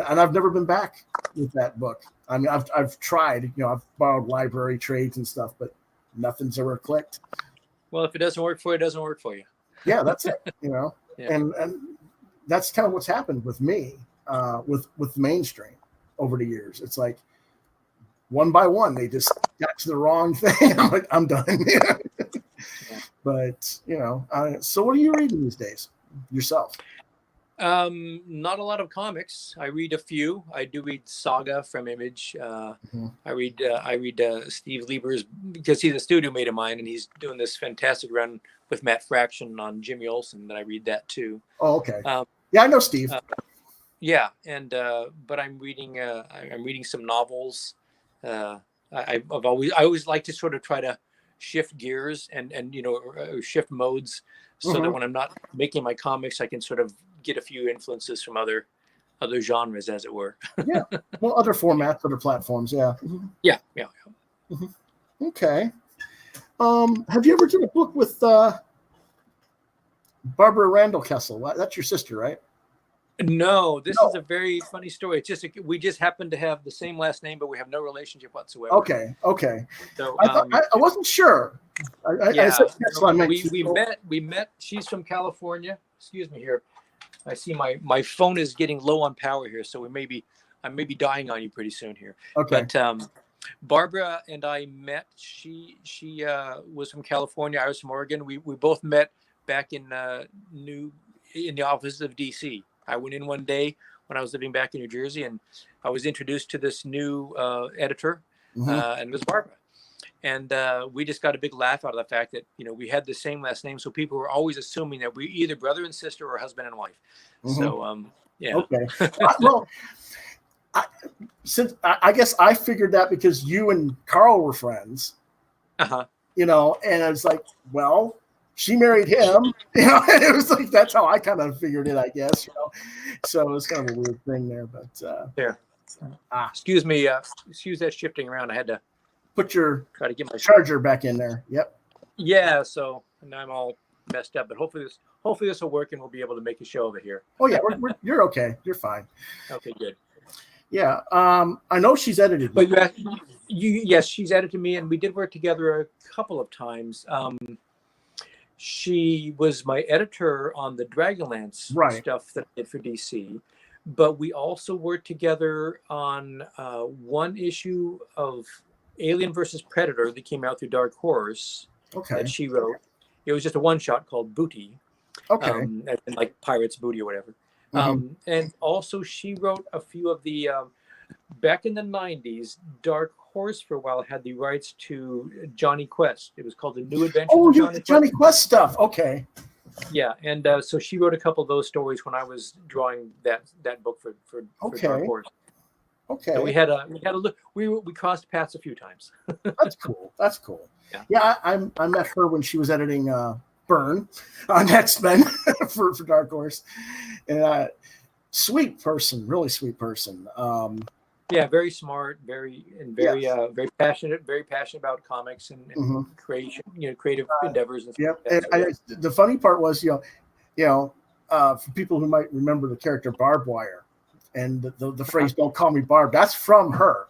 I've never been back with that book. I mean, I've tried, I've borrowed library trades and stuff, but nothing's ever clicked. Well, if it doesn't work for you, it doesn't work for you. Yeah, that's it, Yeah. And that's kind of what's happened with me, with mainstream over the years. It's like one by one, they just got to the wrong thing. I'm like, I'm done. But so what are you reading these days yourself? Not a lot of comics. I read a few. I do read Saga from Image. I read Steve Lieber's, because he's a studio mate of mine, and he's doing this fantastic run with Matt Fraction on Jimmy Olsen. That I read that too. Oh, okay. Yeah, I know Steve. And but I'm reading some novels. I always like to sort of try to shift gears and shift modes, so that when I'm not making my comics, I can sort of get a few influences from other genres, as it were. Yeah. Well, other formats, other platforms. Yeah. Mm-hmm. Yeah. Mm-hmm. Okay. Have you ever done a book with Barbara Randall Kessel? That's your sister, right? No, this is a very funny story. It's just we just happen to have the same last name, but we have no relationship whatsoever. Okay. So I wasn't sure. We met. She's from California. Excuse me here. I see my phone is getting low on power here, so I may be dying on you pretty soon here. Okay. But Barbara and I met. She was from California. I was from Oregon. We both met back in the office of DC. I went in one day when I was living back in New Jersey, and I was introduced to this new editor, and it was Barbara. And we just got a big laugh out of the fact that, we had the same last name. So people were always assuming that we're either brother and sister or husband and wife. So, yeah. Okay. Well, I guess I figured that because you and Carl were friends, and I was like, well, she married him, and it was like, that's how I kind of figured it, I guess, So it was kind of a weird thing there, but there. Excuse me. Excuse that shifting around. I had to put your try to get my charger back in there. Yep. Yeah. So now I'm all messed up, but hopefully this will work, and we'll be able to make a show of it here. Oh yeah, you're okay. You're fine. Okay, good. Yeah. I know she's edited. But yes, she's edited me, and we did work together a couple of times. She was my editor on the Dragonlance stuff that I did for DC. But we also worked together on one issue of Alien versus Predator that came out through Dark Horse that she wrote. It was just a one-shot called Booty. Okay. And like Pirates Booty or whatever. And also she wrote a few of the back in the 90s, Dark Horse for a while had the rights to Johnny Quest. It was called The New Adventures Oh, of Johnny Quest. Johnny Quest stuff. Okay. Yeah, and so she wrote a couple of those stories when I was drawing that book for Dark Horse. Okay. So we had a look. We crossed paths a few times. That's cool. That's cool. Yeah. I met her when she was editing Burn on X-Men for Dark Horse, and sweet person, really sweet person. Yeah, very smart, very passionate about comics and creation, creative endeavors. And stuff like that. And the funny part was, for people who might remember the character Barbed Wire, and the phrase "Don't call me Barb," that's from her.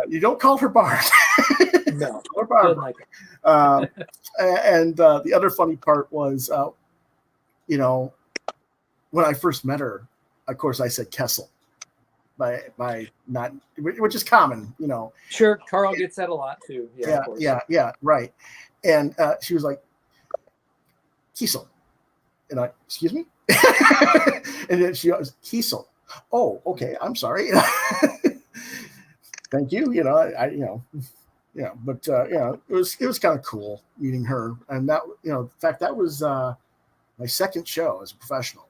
You don't call her Barb. No, or Barb. Like and the other funny part was, when I first met her, of course, I said Kessel. By not, which is common, Sure, Carl gets that a lot too. Yeah, right. And she was like, Kiesel. And I, excuse me? And then she goes, Kiesel. Oh, okay, I'm sorry. Thank you. But it was kind of cool meeting her. And that, in fact, that was my second show as a professional.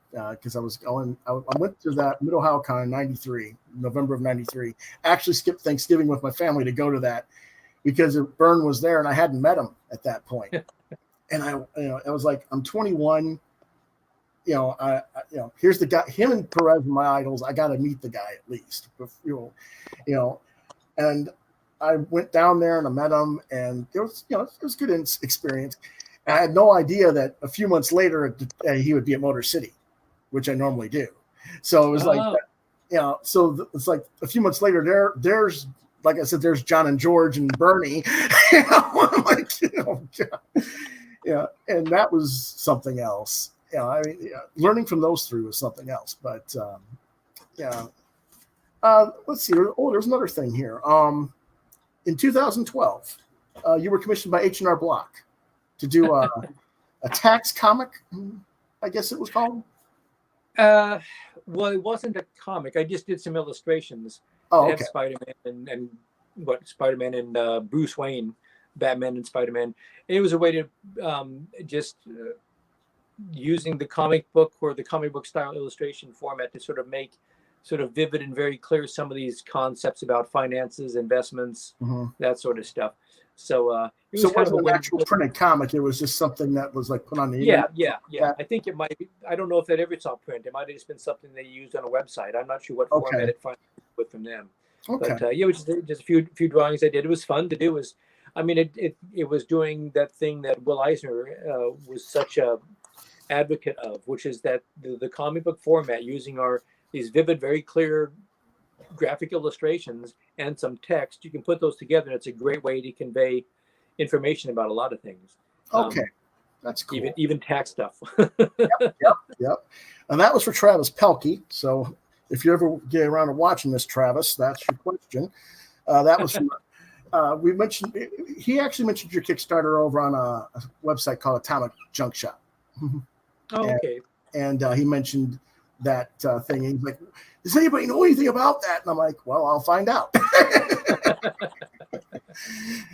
Because I went to that Mid-Ohio Con in '93, November of '93. Actually skipped Thanksgiving with my family to go to that because Byrne was there and I hadn't met him at that point. And I was like, I'm 21. Here's the guy. Him and Perez are my idols. I got to meet the guy at least. And I went down there and I met him, and it was a good experience. And I had no idea that a few months later he would be at Motor City, which I normally do. So it was it's like a few months later, there's, like I said, there's John and George and Bernie, I'm like, and that was something else. Learning from those three was something else, but let's see. There's another thing here. In 2012, you were commissioned by H&R Block to do a tax comic, I guess it was called. Well, it wasn't a comic. I just did some illustrations. Oh, okay. Spider-Man and Spider-Man and Bruce Wayne, Batman and Spider-Man. And it was a way to using the comic book or the comic book style illustration format to sort of make sort of vivid and very clear some of these concepts about finances, investments, that sort of stuff. So it wasn't an actual printed comic. It was just something that was like put on the internet. Yeah. I think it might be. I don't know if that ever saw print. It might have just been something they used on a website. I'm not sure what format it finally with from them. Okay. But it was just a few drawings I did. It was fun to do. It was doing that thing that Will Eisner was such a advocate of, which is that the comic book format, using these vivid, very clear graphic illustrations and some text, you can put those together, and it's a great way to convey information about a lot of things. Okay, that's cool. Even tax stuff. Yep. And that was for Travis Pelkey. So if you ever get around to watching this, Travis, that's your question. That was from, he actually mentioned your Kickstarter over on a website called Atomic Junk Shop. Okay. And he mentioned that thing. And he's like, does anybody know anything about that? And I'm like, well, I'll find out.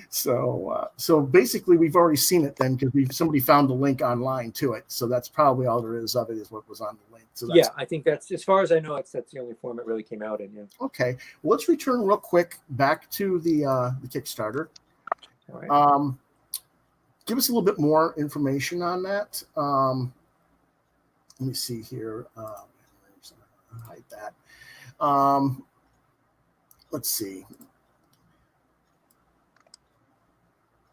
So basically we've already seen it then, because somebody found the link online to it. So that's probably all there is of it, is what was on the link. So that's, I think that's, as far as I know, that's the only form it really came out in. Yeah. Okay. Well, let's return real quick back to the Kickstarter. All right. Give us a little bit more information on that. Let me see here. Hide that. Let's see.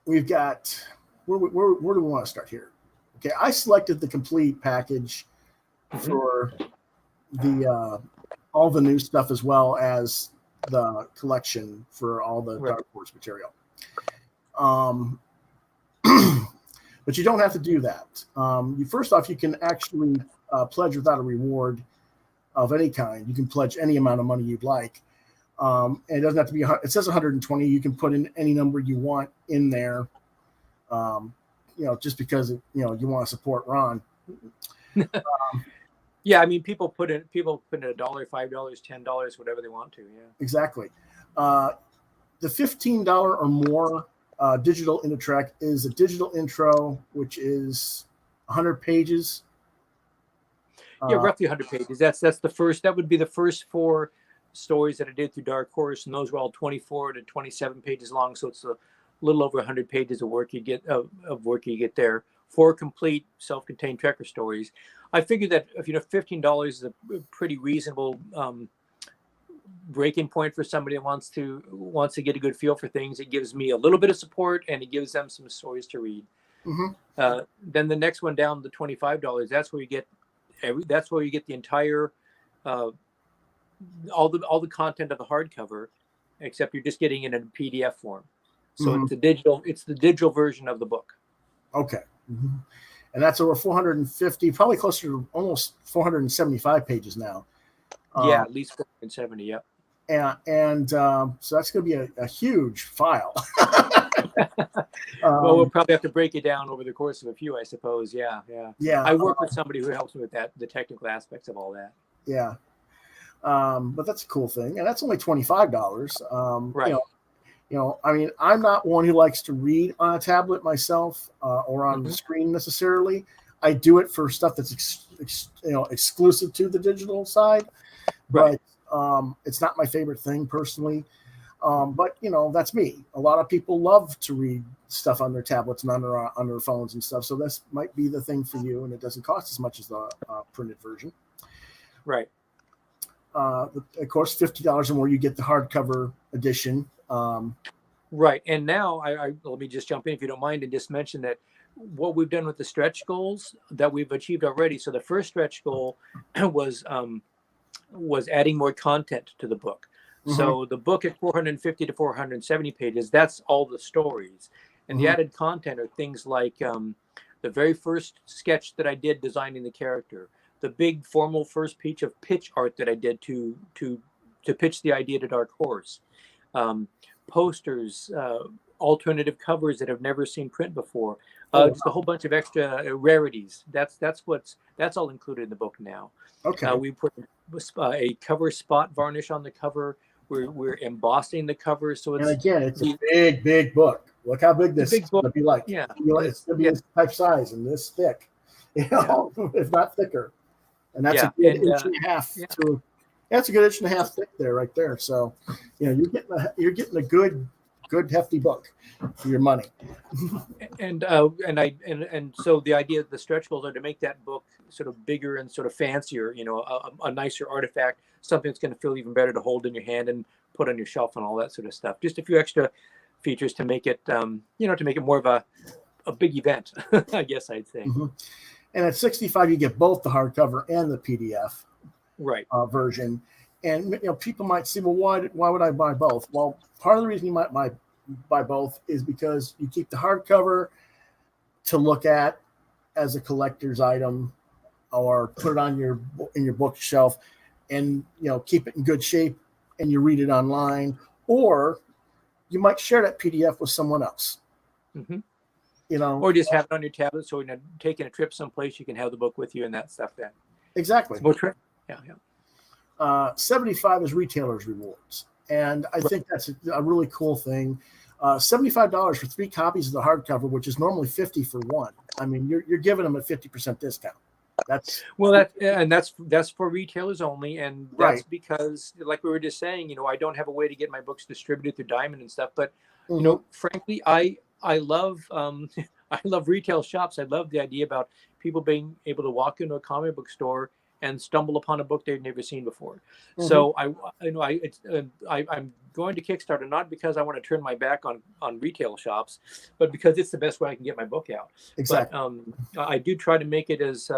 We've got, where do we want to start here? Okay, I selected the complete package for the all the new stuff, as well as the collection for all the Dark Horse material. But you don't have to do that. First off, you can actually pledge without a reward of any kind. You can pledge any amount of money you'd like. And it doesn't have to be, it says 120. You can put in any number you want in there, just because, you want to support Ron. Yeah, I mean, people put in $1, $5, $10, whatever they want to. Yeah, Exactly. The $15 or more digital intro track is a digital intro, which is 100 pages. yeah, roughly 100 pages. That's the first. That would be the first 4 stories that I did through Dark Horse, and those were all 24 to 27 pages long. So it's a little over 100 pages of work you get there. 4 complete self-contained Trekker stories. I figured that if $15 is a pretty reasonable breaking point for somebody that wants to get a good feel for things. It gives me a little bit of support, and it gives them some stories to read. Mm-hmm. Then the next one down, the $25. That's where you get the entire all the content of the hardcover, except you're just getting it in a PDF form. So Mm-hmm. it's the digital version of the book. Okay. Mm-hmm. And that's over 450, probably closer to almost 475 pages now. Yeah, at least 470. Yep. And so that's going to be a huge file. Well, we'll probably have to break it down over the course of a few, I suppose. Yeah. Yeah. I work with somebody who helps me with that, the technical aspects of all that. Yeah. But that's a cool thing, and that's only $25. Right. I mean, I'm not one who likes to read on a tablet myself or on the screen necessarily. I do it for stuff that's exclusive to the digital side, right. But it's not my favorite thing personally. But that's me. A lot of people love to read stuff on their tablets and on their phones and stuff. So this might be the thing for you, and it doesn't cost as much as the printed version. Right. Of course, $50 or more, you get the hardcover edition. Right. And now I let me just jump in, if you don't mind, and just mention that what we've done with the stretch goals that we've achieved already. So the first stretch goal was adding more content to the book. Mm-hmm. So the book at 450 to 470 pages, that's all the stories. And the added content are things like the very first sketch that I did designing the character, the big formal first pitch art that I did to pitch the idea to Dark Horse, posters, alternative covers that have never seen print before, just a whole bunch of extra rarities. That's all included in the book now. Okay. We put a cover spot varnish on the cover. We're embossing the cover, so it's, and again, it's a big book. Look how big this is going to be like. Yeah, it's going to be this type size and this thick, if not thicker. And that's a good inch and a half. That's a good inch and a half thick there, right there. So, you're getting a good hefty book for your money. and so the idea of the stretch goals are to make that book sort of bigger and sort of fancier, a nicer artifact, something that's going to feel even better to hold in your hand and put on your shelf and all that sort of stuff. Just a few extra features to make it, to make it more of a big event, I guess I'd say. Mm-hmm. And at $65, you get both the hardcover and the PDF version. And people might say, well, why would I buy both? Well, part of the reason you might buy both is because you keep the hardcover to look at as a collector's item, or put it in your bookshelf, and keep it in good shape, and you read it online, or you might share that PDF with someone else. Mm-hmm. Or just have it on your tablet, so when you're taking a trip someplace, you can have the book with you and that stuff. Then exactly. Yeah. 75 is retailers rewards, and I think that's a really cool thing. $75 for 3 copies of the hardcover, which is normally $50 for one. I mean, you're giving them a 50% discount. That's for retailers only, and that's because, like we were just saying, I don't have a way to get my books distributed through Diamond and stuff. But frankly, I love I love retail shops. I love the idea about people being able to walk into a comic book store and stumble upon a book they've never seen before. Mm-hmm. So I'm going to Kickstarter not because I want to turn my back on retail shops, but because it's the best way I can get my book out. Exactly. But I do try to make it as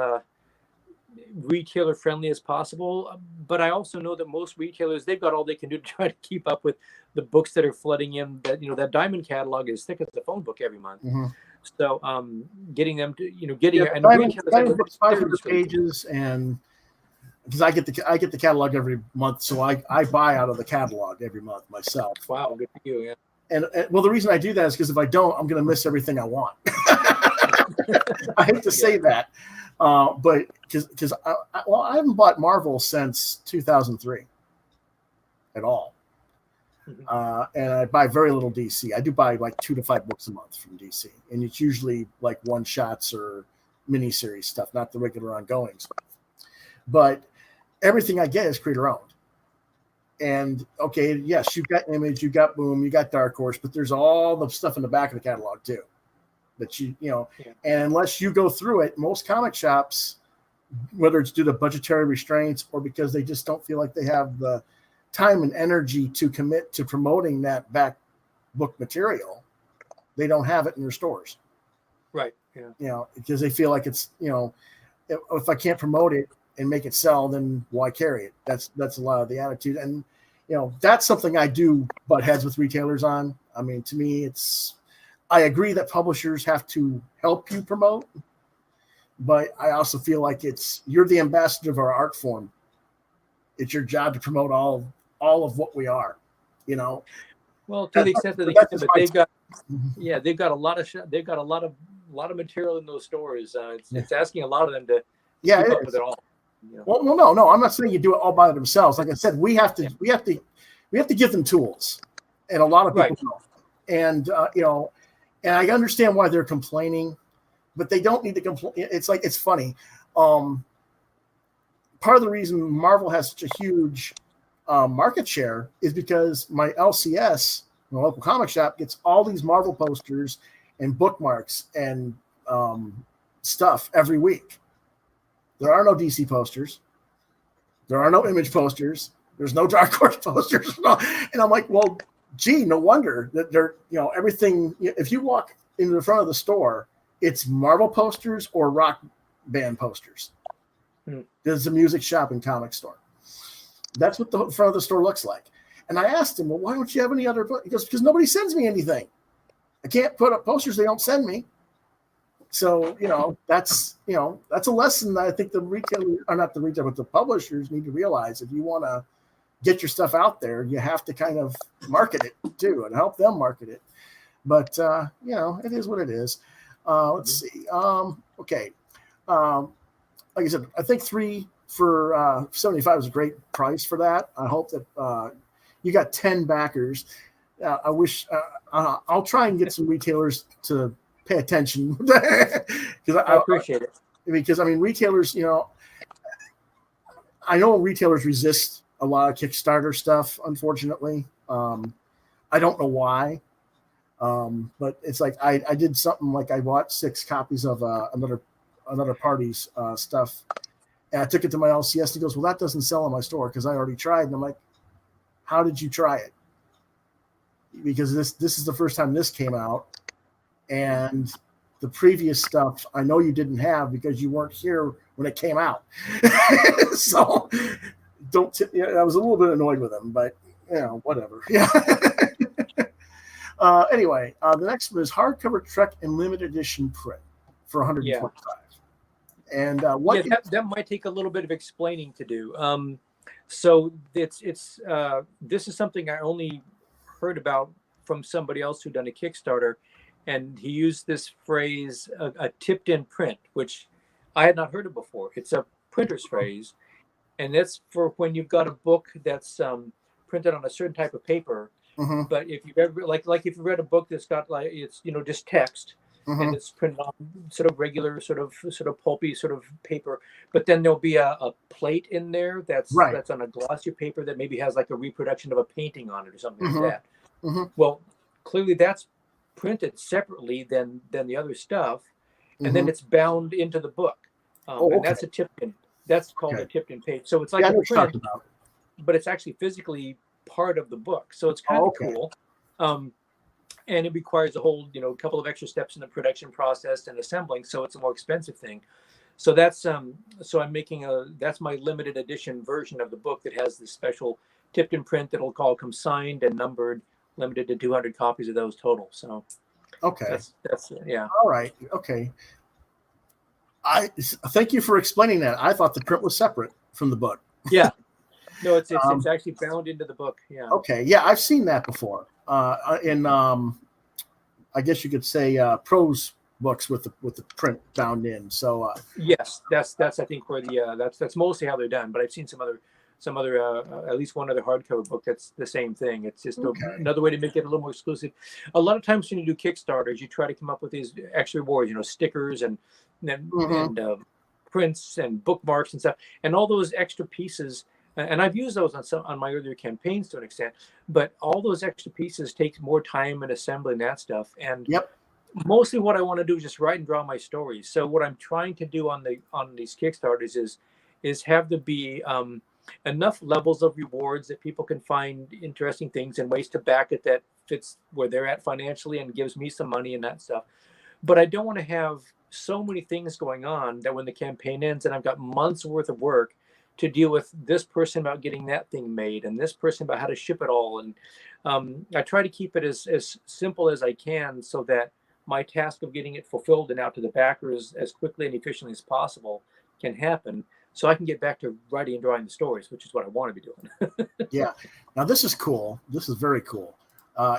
retailer friendly as possible. But I also know that most retailers, they've got all they can do to try to keep up with the books that are flooding in. That Diamond catalog is thick as a phone book every month. Mm-hmm. So getting them to and Diamond books 500 pages, and because I get the catalog every month, so I buy out of the catalog every month myself. Wow, good for you. Yeah. And well, the reason I do that is because if I don't, I'm going to miss everything I want. I hate to say that, but because I haven't bought Marvel since 2003 at all. And I buy very little DC. I do buy like 2 to 5 books a month from DC, and it's usually like one shots or miniseries stuff, not the regular ongoing stuff. But everything I get is creator owned. And okay, yes, you've got Image, you've got Boom, you got Dark Horse, but there's all the stuff in the back of the catalog too. That and unless you go through it, most comic shops, whether it's due to budgetary restraints or because they just don't feel like they have the time and energy to commit to promoting that back book material, they don't have it in their stores. Right. Yeah. Because they feel like it's, if I can't promote it and make it sell, then why carry it? That's a lot of the attitude. And, that's something I do butt heads with retailers on. I mean, to me, I agree that publishers have to help you promote, but I also feel like you're the ambassador of our art form. It's your job to promote all of what we are, Well, to the extent that they can, but they've got a lot of material in those stores. It's asking a lot of them to keep up with it all. Well, no. I'm not saying you do it all by themselves. Like I said, we have to give them tools, and a lot of people don't. And and I understand why they're complaining, but they don't need to complain. It's funny. Part of the reason Marvel has such a huge market share is because my LCS, my local comic shop, gets all these Marvel posters and bookmarks and stuff every week. There are no DC posters. There are no Image posters. There's no Dark Horse posters. And I'm like, well, gee, no wonder that they're, everything. If you walk into the front of the store, it's Marvel posters or rock band posters. There's a music shop and comic store. That's what the front of the store looks like. And I asked him, well, why don't you have any other books? He goes, because nobody sends me anything. I can't put up posters they don't send me. So, that's a lesson that I think the publishers need to realize. If you want to get your stuff out there, you have to kind of market it too and help them market it. But, it is what it is. Let's see. Okay. Like I said, I think 3 for 75 is a great price for that. I hope that you got 10 backers. I wish I'll try and get some retailers to pay attention because I appreciate it. Because retailers, I know retailers resist a lot of Kickstarter stuff. Unfortunately, I don't know why, but it's like I did something like I bought 6 copies of another party's stuff, and I took it to my LCS. And he goes, "Well, that doesn't sell in my store because I already tried." And I'm like, "How did you try it?" Because this is the first time this came out. And the previous stuff, I know you didn't have because you weren't here when it came out. So I was a little bit annoyed with him, but whatever. Yeah. Anyway, the next one is hardcover Trek and limited edition print for 125. And that might take a little bit of explaining to do. So it's this is something I only heard about from somebody else who done a Kickstarter. And he used this phrase, a tipped in print, which I had not heard of before. It's a printer's phrase. And that's for when you've got a book that's printed on a certain type of paper. Mm-hmm. But if you've ever, like if you read a book that's got it's, just text, mm-hmm. and it's printed on sort of regular, sort of pulpy sort of paper. But then there'll be a plate in there that's on a glossier paper that maybe has like a reproduction of a painting on it or something mm-hmm. like that. Mm-hmm. Well, clearly that's printed separately than the other stuff, and mm-hmm. then it's bound into the book, and that's a tipped-in. That's called a tipped-in page. So it's like a print, but it's actually physically part of the book. So it's kind of cool, and it requires a whole couple of extra steps in the production process and assembling. So it's a more expensive thing. So that's so I'm making that's my limited edition version of the book that has this special tipped-in print that'll come signed and numbered. Limited to 200 copies of those total. So, that's yeah. All right. Okay. I thank you for explaining that. I thought the print was separate from the book. Yeah. No, it's actually bound into the book. Yeah. Okay. Yeah, I've seen that before. In I guess you could say prose books with the print bound in. So yes, that's I think where the that's mostly how they're done. But I've seen some other at least one other hardcover book that's the same thing. It's just another way to make it a little more exclusive. A lot of times when you do Kickstarters, you try to come up with these extra rewards, you know, stickers and prints and bookmarks and stuff, and all those extra pieces. And I've used those on my earlier campaigns to an extent, but all those extra pieces take more time and assembling that stuff. And mostly what I want to do is just write and draw my stories. So what I'm trying to do on these Kickstarters is have there be enough levels of rewards that people can find interesting things and ways to back it that fits where they're at financially and gives me some money and that stuff. But I don't want to have so many things going on that when the campaign ends and I've got months worth of work to deal with this person about getting that thing made and this person about how to ship it all. And I try to keep it as simple as I can so that my task of getting it fulfilled and out to the backers as quickly and efficiently as possible can happen, so I can get back to writing and drawing the stories, which is what I want to be doing. Yeah. Now this is cool. This is very cool.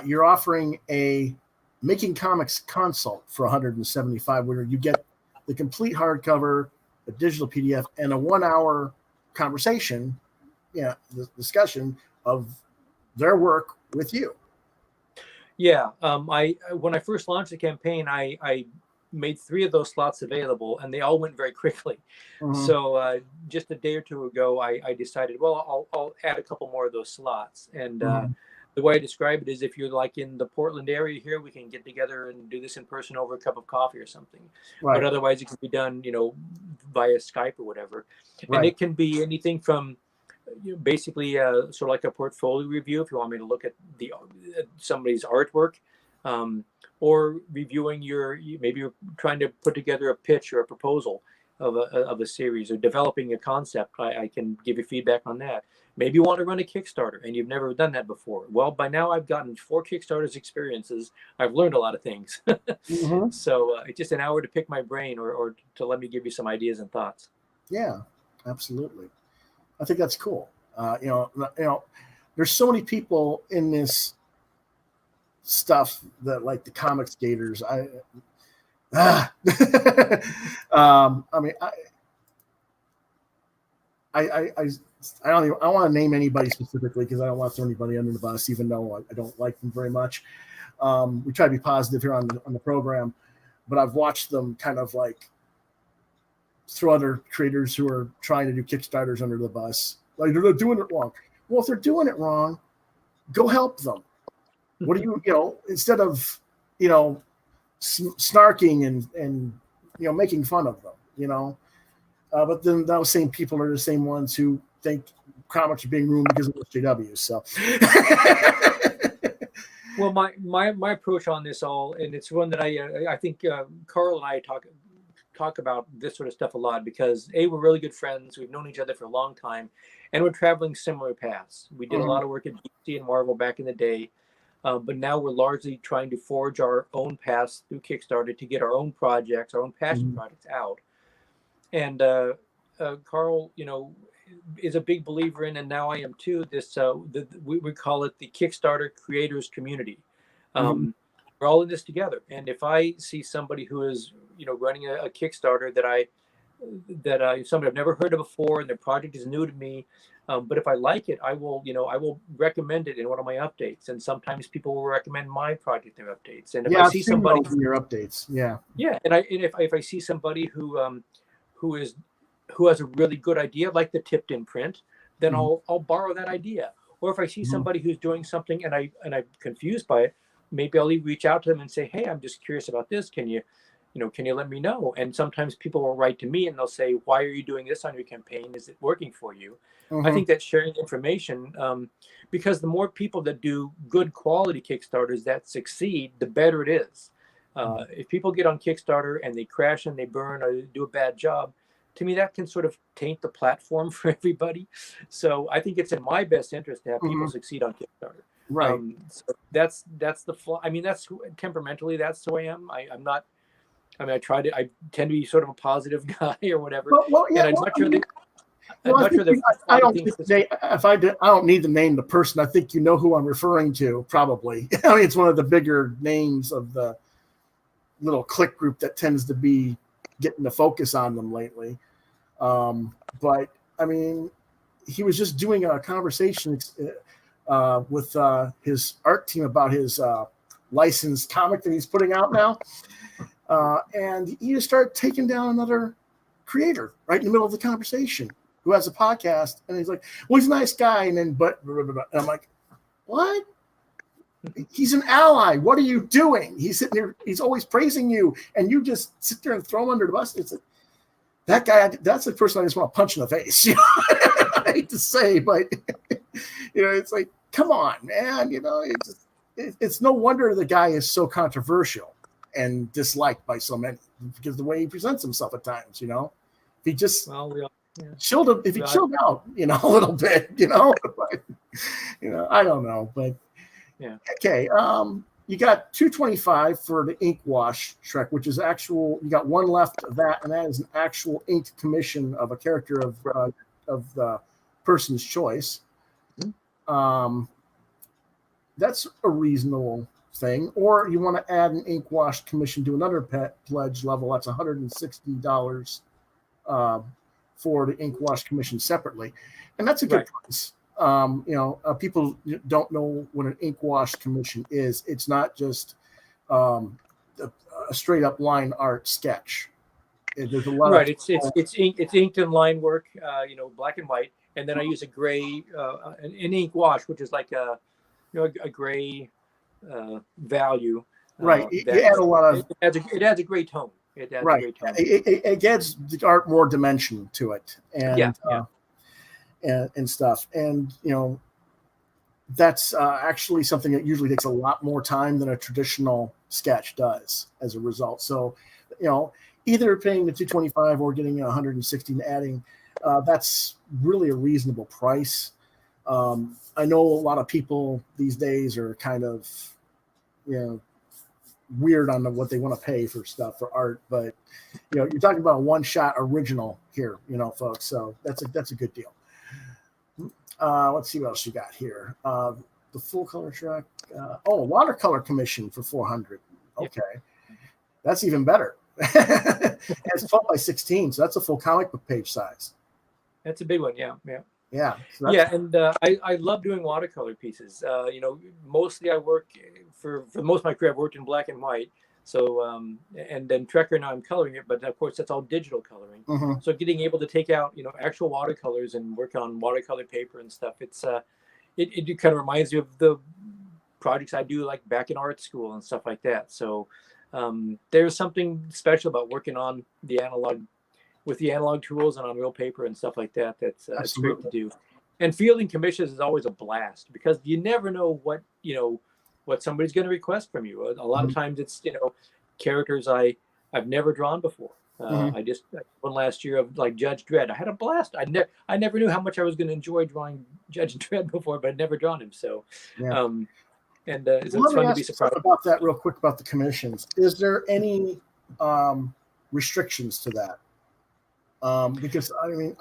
You're offering a Making Comics consult for $175, where you get the complete hardcover, a digital PDF, and a 1-hour conversation, the discussion of their work with you. Yeah. When I first launched the campaign, I made 3 of those slots available, and they all went very quickly. So just a day or two ago, I decided, well, I'll add a couple more of those slots. And the way I describe it is, if you're like in the Portland area here, we can get together and do this in person over a cup of coffee or something. Right. But otherwise, it can be done, via Skype or whatever. Right. And it can be anything from basically sort of like a portfolio review, if you want me to look at somebody's artwork, or reviewing maybe you're trying to put together a pitch or a proposal of a series, or developing a concept. I can give you feedback on that. Maybe you want to run a Kickstarter and you've never done that before. Well, by now I've gotten 4 Kickstarters experiences. I've learned a lot of things. So it's just an hour to pick my brain or to let me give you some ideas and thoughts. Yeah, absolutely. I think that's cool. There's so many people in this stuff that like the comics gators. I don't want to name anybody specifically because I don't want to throw anybody under the bus, even though I don't like them very much. We try to be positive here on the program, but I've watched them kind of like throw other creators who are trying to do Kickstarters under the bus. Like, they're doing it wrong. Well, if they're doing it wrong, go help them. What do you instead of, snarking and making fun of them, but then those same people are the same ones who think comics are being ruined because of SJWs. So, well, my approach on this all, and it's one that I think Carl and I talk about this sort of stuff a lot, because we're really good friends. We've known each other for a long time, and we're traveling similar paths. We did a lot of work at DC and Marvel back in the day. But now we're largely trying to forge our own paths through Kickstarter to get our own projects, our own passion projects out. And Carl, is a big believer in, and now I am too, this, we call it the Kickstarter creators community. We're all in this together. And if I see somebody who is, running a Kickstarter that somebody I've never heard of before, and their project is new to me, but if I like it, I will recommend it in one of my updates. And sometimes people will recommend my project in their updates. And if I see somebody in your updates, and if I see somebody who has a really good idea, like the tipped in print, then I'll borrow that idea. Or if I see somebody who's doing something and I'm confused by it, maybe I'll reach out to them and say, hey, I'm just curious about this. Can you let me know? And sometimes people will write to me and they'll say, why are you doing this on your campaign? Is it working for you? I think that sharing information, because the more people that do good quality Kickstarters that succeed, the better it is. If people get on Kickstarter and they crash and they burn or do a bad job, to me, that can sort of taint the platform for everybody. So I think it's in my best interest to have people succeed on Kickstarter. Right. So that's the flaw. I mean, that's temperamentally, that's who I am. I tend to be sort of a positive guy or whatever. I don't need to name the person. I think you know who I'm referring to, probably. I mean, it's one of the bigger names of the, little clique group that tends to be getting the focus on them lately. But I mean, he was just doing a conversation with his art team about his licensed comic that he's putting out now. And he just started taking down another creator right in the middle of the conversation who has a podcast. And he's like, well, he's a nice guy. And then, but and I'm like, what? He's an ally. What are you doing? He's sitting there. He's always praising you. And you just sit there and throw him under the bus. It's like, that guy, that's the person I just want to punch in the face. You know? I hate to say, but you know, it's like, come on, man. You know, it's no wonder the guy is so controversial and disliked by so many, because the way he presents himself at times, you know, if he just chilled out, you know, a little bit, you know, but, you know, I don't know, but yeah. Okay. You got $225 for the ink wash Trek, which is actual. You got one left of that, and that is an actual inked commission of a character of the person's choice. That's a reasonable thing. Or you want to add an ink wash commission to another pledge level. That's $160 for the ink wash commission separately, and that's a good price. You know, people don't know what an ink wash commission is. It's not just a straight up line art sketch. There's a lot. It's inked in line work, you know, black and white, and then I use a gray an ink wash, which is like a gray value. Right. You add a lot of. It adds a gray tone. It adds a gray tone. It gives the art more dimension to it, and and stuff. And, you know, that's actually something that usually takes a lot more time than a traditional sketch does as a result. So, you know, either paying the $225 or getting $160 and adding, that's really a reasonable price. I know a lot of people these days are kind of, you know, weird on what they want to pay for stuff for art, but, you know, you're talking about a one-shot original here, you know, folks. So that's a good deal. Let's see what else you got here. The full color track. Watercolor commission for $400. Okay, that's even better. It's 12 by 16, so that's a full comic book page size. That's a big one. Yeah. So and I love doing watercolor pieces. You know, mostly I work for most of my career. I've worked in black and white. So, and then Trekker, now I'm coloring it, but of course that's all digital coloring. So getting able to take out, you know, actual watercolors and work on watercolor paper and stuff, it's, it kind of reminds me of the projects I do like back in art school and stuff like that. So, there's something special about working on with the analog tools and on real paper and stuff like that. That's great to do. And fielding commissions is always a blast because you never know what somebody's going to request from you. A lot of times it's, you know, characters I've never drawn before. I just one last year of like Judge Dredd. I had a blast. I never knew how much I was going to enjoy drawing Judge Dredd before, but I'd never drawn him. So, it's fun to be surprised about that real quick about the commissions. Is there any restrictions to that? Because I mean,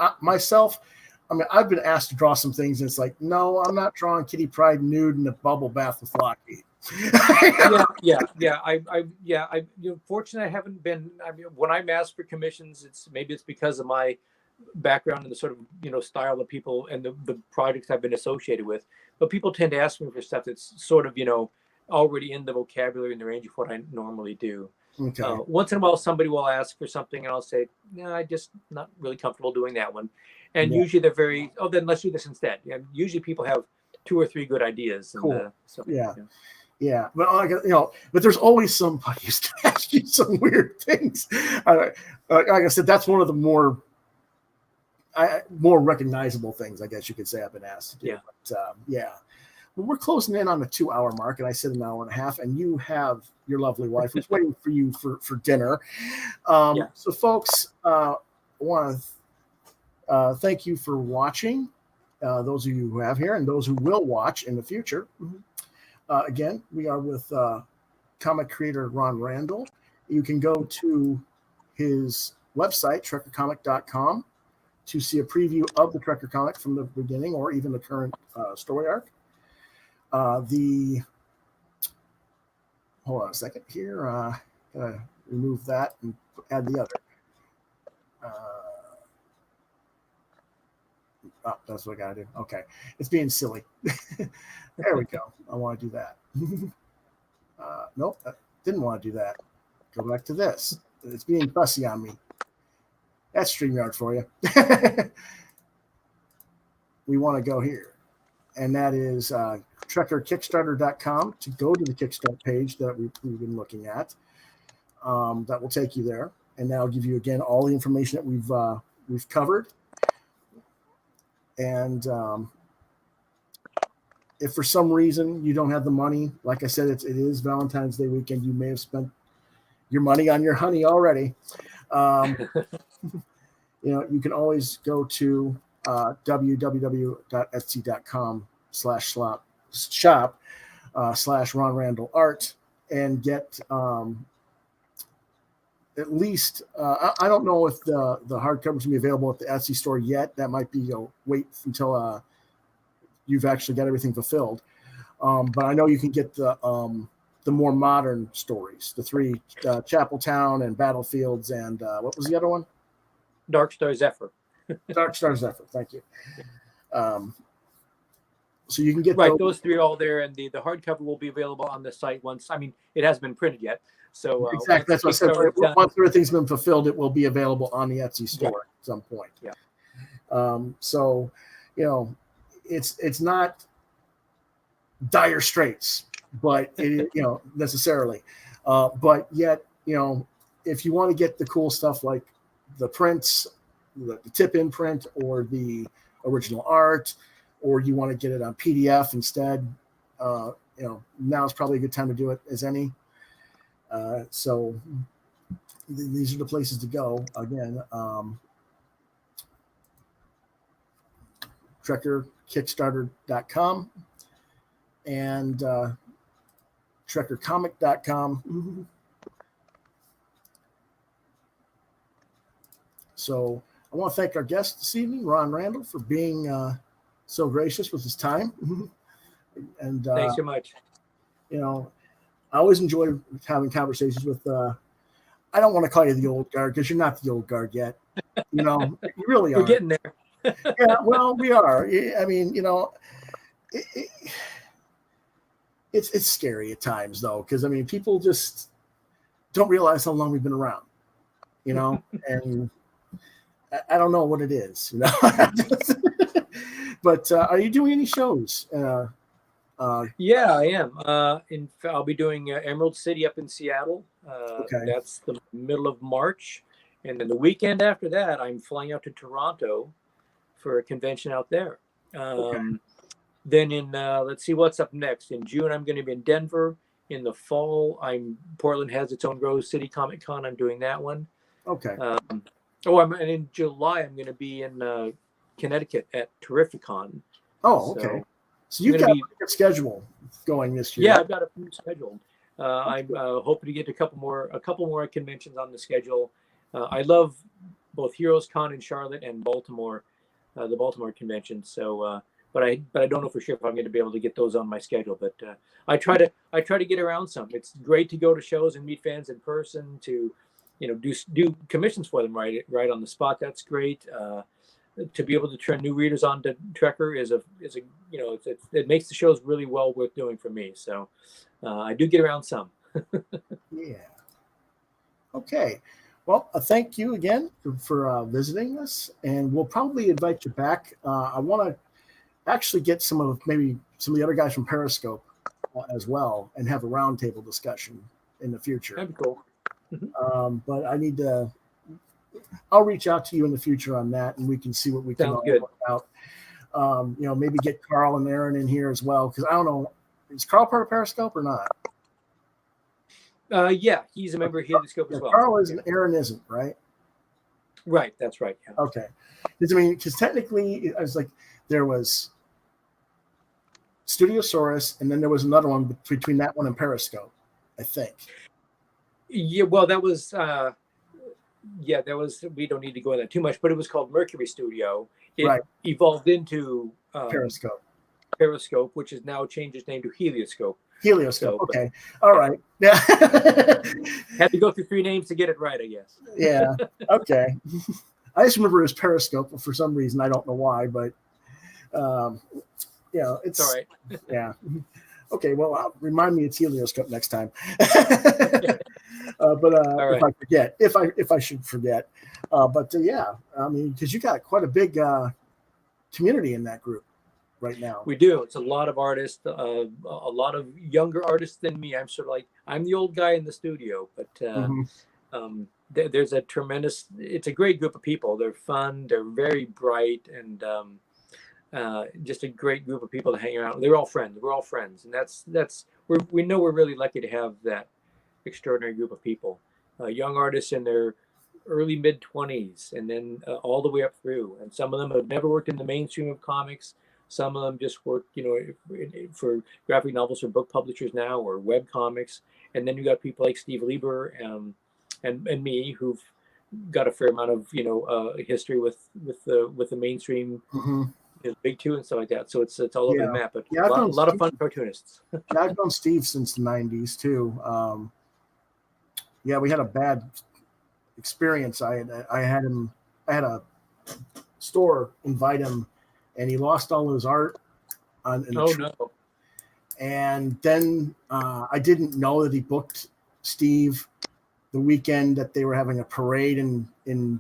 I've been asked to draw some things, and it's like, no, I'm not drawing Kitty Pryde nude in a bubble bath with Lockheed. Fortunately, I haven't been. I mean, when I'm asked for commissions, it's because of my background and the sort of, you know, style of people and the projects I've been associated with. But people tend to ask me for stuff that's sort of, you know, already in the vocabulary and the range of what I normally do. Okay. Once in a while, somebody will ask for something, and I'll say, no, I'm just not really comfortable doing that one. And usually they're very, then let's do this instead. And usually people have 2 or 3 good ideas. Cool. Yeah. But you know, but there's always somebody who's to ask you some weird things. Like I said, that's one of the more recognizable things, I guess you could say, I've been asked to do. Yeah. But, well, we're closing in on the 2-hour mark, and I said an hour and a half, and you have your lovely wife who's waiting for you for dinner. So, folks, I want to thank you for watching. Those of you who have here and those who will watch in the future. Again, we are with comic creator Ron Randall. You can go to his website, trekkercomic.com, to see a preview of the Trekker comic from the beginning or even the current story arc. Hold on a second here. remove that and add the other. Oh, that's what I gotta do. Okay, it's being silly. There we go. I want to do that. Nope, I didn't want to do that. Go back to this. It's being fussy on me. That's StreamYard for you. We want to go here, and that is trekkerkickstarter.com to go to the Kickstarter page that we've been looking at. That will take you there, and that'll give you again all the information that we've covered. And if for some reason you don't have the money, like I said, it is Valentine's Day weekend. You may have spent your money on your honey already. You can always go to www.etsy.com/shop/Ron Randall Art and get at least I don't know if the hardcover's gonna be available at the Etsy store yet. That might be wait until you've actually got everything fulfilled. But I know you can get the more modern stories, the 3 Chapeltown and Battlefields, and what was the other one? Dark Star Zephyr. Dark Star Zephyr. Thank you. So you can get those 3 all there, and the hardcover will be available on the site once. I mean, it hasn't been printed yet. So exactly, that's what I said. Once everything's been fulfilled, it will be available on the Etsy store at some point. Yeah. So, it's not dire straits, but it necessarily, but yet if you want to get the cool stuff like the prints, the tip-in print, or the original art, or you want to get it on PDF instead, now is probably a good time to do it as any. So these are the places to go. Again, trekkerkickstarter.com and trekkercomic.com. So I want to thank our guest this evening, Ron Randall, for being so gracious with his time. And thanks so much. I always enjoy having conversations with I don't want to call you the old guard because you're not the old guard yet. You really are. We're getting there. Yeah, well, we are. I mean, it's scary at times though, because I mean, people just don't realize how long we've been around. And I don't know what it is. But are you doing any shows? Yeah, I am. I'll be doing Emerald City up in Seattle. Okay. That's the middle of March. And then the weekend after that, I'm flying out to Toronto for a convention out there. Okay. Then let's see what's up next. In June, I'm going to be in Denver. In the fall, Portland has its own Rose City Comic Con. I'm doing that one. Okay. And in July, I'm going to be in Connecticut at Terrificon. Oh, okay. So you've got a good schedule going this year. Yeah, I've got a few scheduled. I'm hoping to get a couple more conventions on the schedule. I love both Heroes Con in Charlotte and Baltimore, the Baltimore convention. So, but I don't know for sure if I'm going to be able to get those on my schedule. But I try to get around some. It's great to go to shows and meet fans in person. To do commissions for them right on the spot. That's great. To be able to turn new readers on to Trekker it makes the shows really well worth doing for me. So I do get around some. Yeah. Okay. Well, thank you again for visiting us, and we'll probably invite you back. I want to actually get some of the other guys from Periscope as well, and have a roundtable discussion in the future. That'd be cool. But I'll reach out to you in the future on that, and we can see what we can work out. Maybe get Carl and Aaron in here as well, because I don't know, is Carl part of Periscope or not? Yeah, he's a member of Heliodscope as well. Carl isn't, Aaron isn't, right? Right, that's right. Yeah. Okay. Because technically, I was like, there was Studiosaurus, and then there was another one between that one and Periscope, I think. Yeah, well, that was we don't need to go into that too much, but it was called Mercury Studio. It evolved into Periscope, which has now changed its name to Helioscope. Helioscope. So, Okay. All right. Yeah. Had to go through 3 names to get it right, I guess. Yeah. Okay. I just remember it as Periscope for some reason. I don't know why, but it's all right. Yeah. Okay. Well, remind me of Helioscope next time. All right. If I should forget, yeah, I mean, because you got quite a big community in that group right now. We do. It's a lot of artists, a lot of younger artists than me. I'm sort of like, I'm the old guy in the studio, but there's a tremendous, it's a great group of people. They're fun. They're very bright, and just a great group of people to hang around. They're all friends. We're all friends. And we know we're really lucky to have that extraordinary group of people, young artists in their early mid-20s, and then all the way up through. And some of them have never worked in the mainstream of comics. Some of them just work, for graphic novels for book publishers now, or web comics. And then you got people like Steve Lieber and me, who've got a fair amount of history with the mainstream, Big Two and stuff like that. So it's all over the map. But a lot of fun cartoonists. I've known Steve since the '90s too. We had a bad experience. I had a store invite him, and he lost all his art No. And then I didn't know that he booked Steve the weekend that they were having a parade in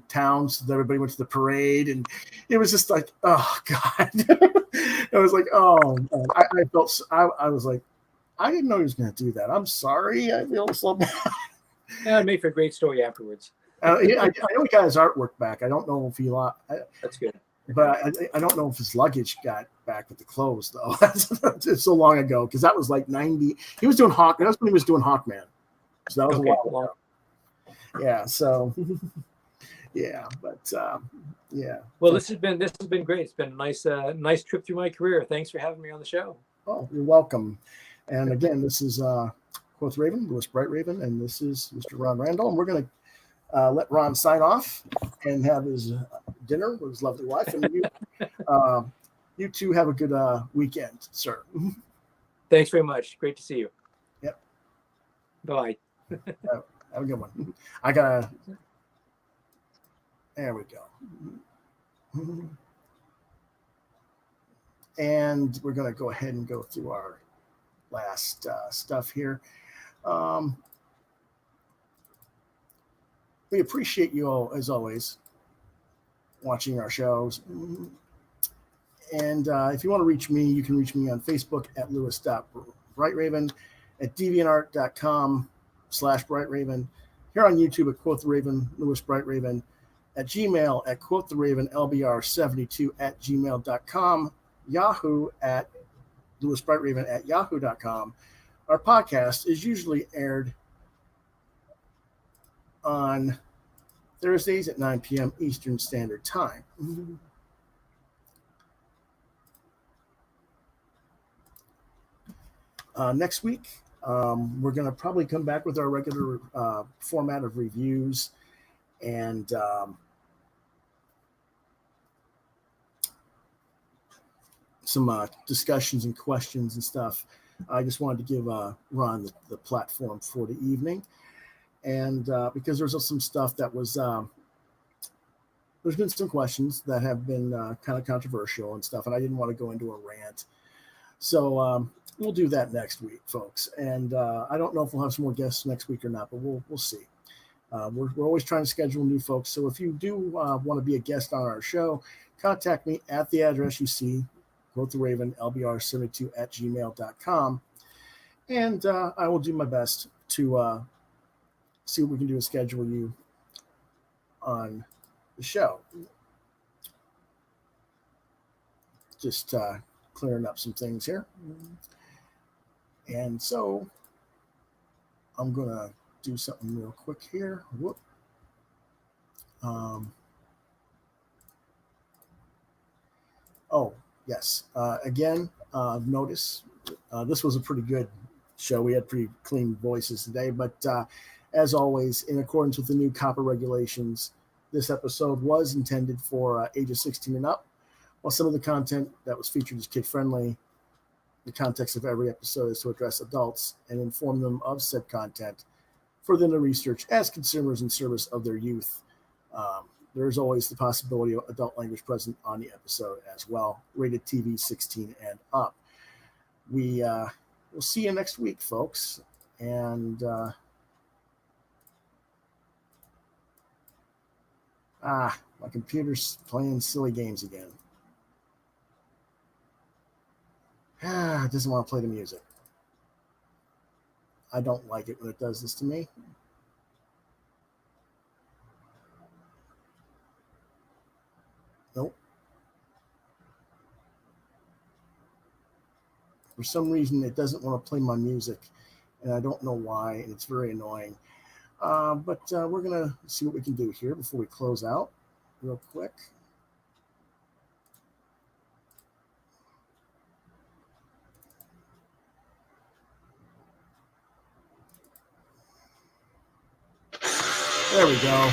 town, so that everybody went to the parade, and it was just like, oh God. It was like, oh man. I was like, I didn't know he was going to do that. I'm sorry. I feel so bad. Yeah, it made for a great story afterwards. I know he got his artwork back. I don't know if he lost. That's good. But I don't know if his luggage got back with the clothes, though. It's so long ago, because that was like 90. He was doing Hawk. That's when he was doing Hawkman. So that was a while ago. Yeah. So, yeah. But yeah. Well, this has been great. It's been a nice trip through my career. Thanks for having me on the show. Oh, you're welcome. And again, this is Quoth Raven, Lewis Bright Raven, and this is Mr. Ron Randall, and we're going to let Ron sign off and have his dinner with his lovely wife. And you two have a good weekend, sir. Thanks very much. Great to see you. Yep. Bye. Have a good one. There we go. And we're going to go ahead and go through our last stuff here. We appreciate you all, as always, watching our shows. And if you want to reach me, you can reach me on Facebook at lewis.brightraven, at deviantart.com/brightraven, here on YouTube at Quoth the Raven, Lewis Bright Raven, at Gmail at Quoth the Raven, LBR72 at gmail.com, Yahoo at Lewis Bright Raven at yahoo.com. Our podcast is usually aired on Thursdays at 9 p.m. Eastern Standard Time. Next week, we're going to probably come back with our regular format of reviews and some discussions and questions and stuff. I just wanted to give Ron the platform for the evening. And because there's some stuff that was, there's been some questions that have been kind of controversial and stuff, and I didn't want to go into a rant. So we'll do that next week, folks. And I don't know if we'll have some more guests next week or not, but we'll see. We're always trying to schedule new folks. So if you do want to be a guest on our show, contact me at the address you see, Quoth the Raven, LBR72 at gmail.com. And I will do my best to see what we can do to schedule you on the show. Just clearing up some things here. And so I'm going to do something real quick here. Whoop. Oh, yes. Again, notice this was a pretty good show. We had pretty clean voices today, but as always, in accordance with the new COPPA regulations, this episode was intended for ages 16 and up, while some of the content that was featured is kid-friendly The context of every episode is to address adults and inform them of said content for them to research as consumers in service of their youth. There is always the possibility of adult language present on the episode as well. Rated TV 16 and up. We'll see you next week, folks. And my computer's playing silly games again. It doesn't want to play the music. I don't like it when it does this to me. Nope. For some reason, it doesn't want to play my music, and I don't know why, and it's very annoying. But we're going to see what we can do here before we close out real quick. There we go.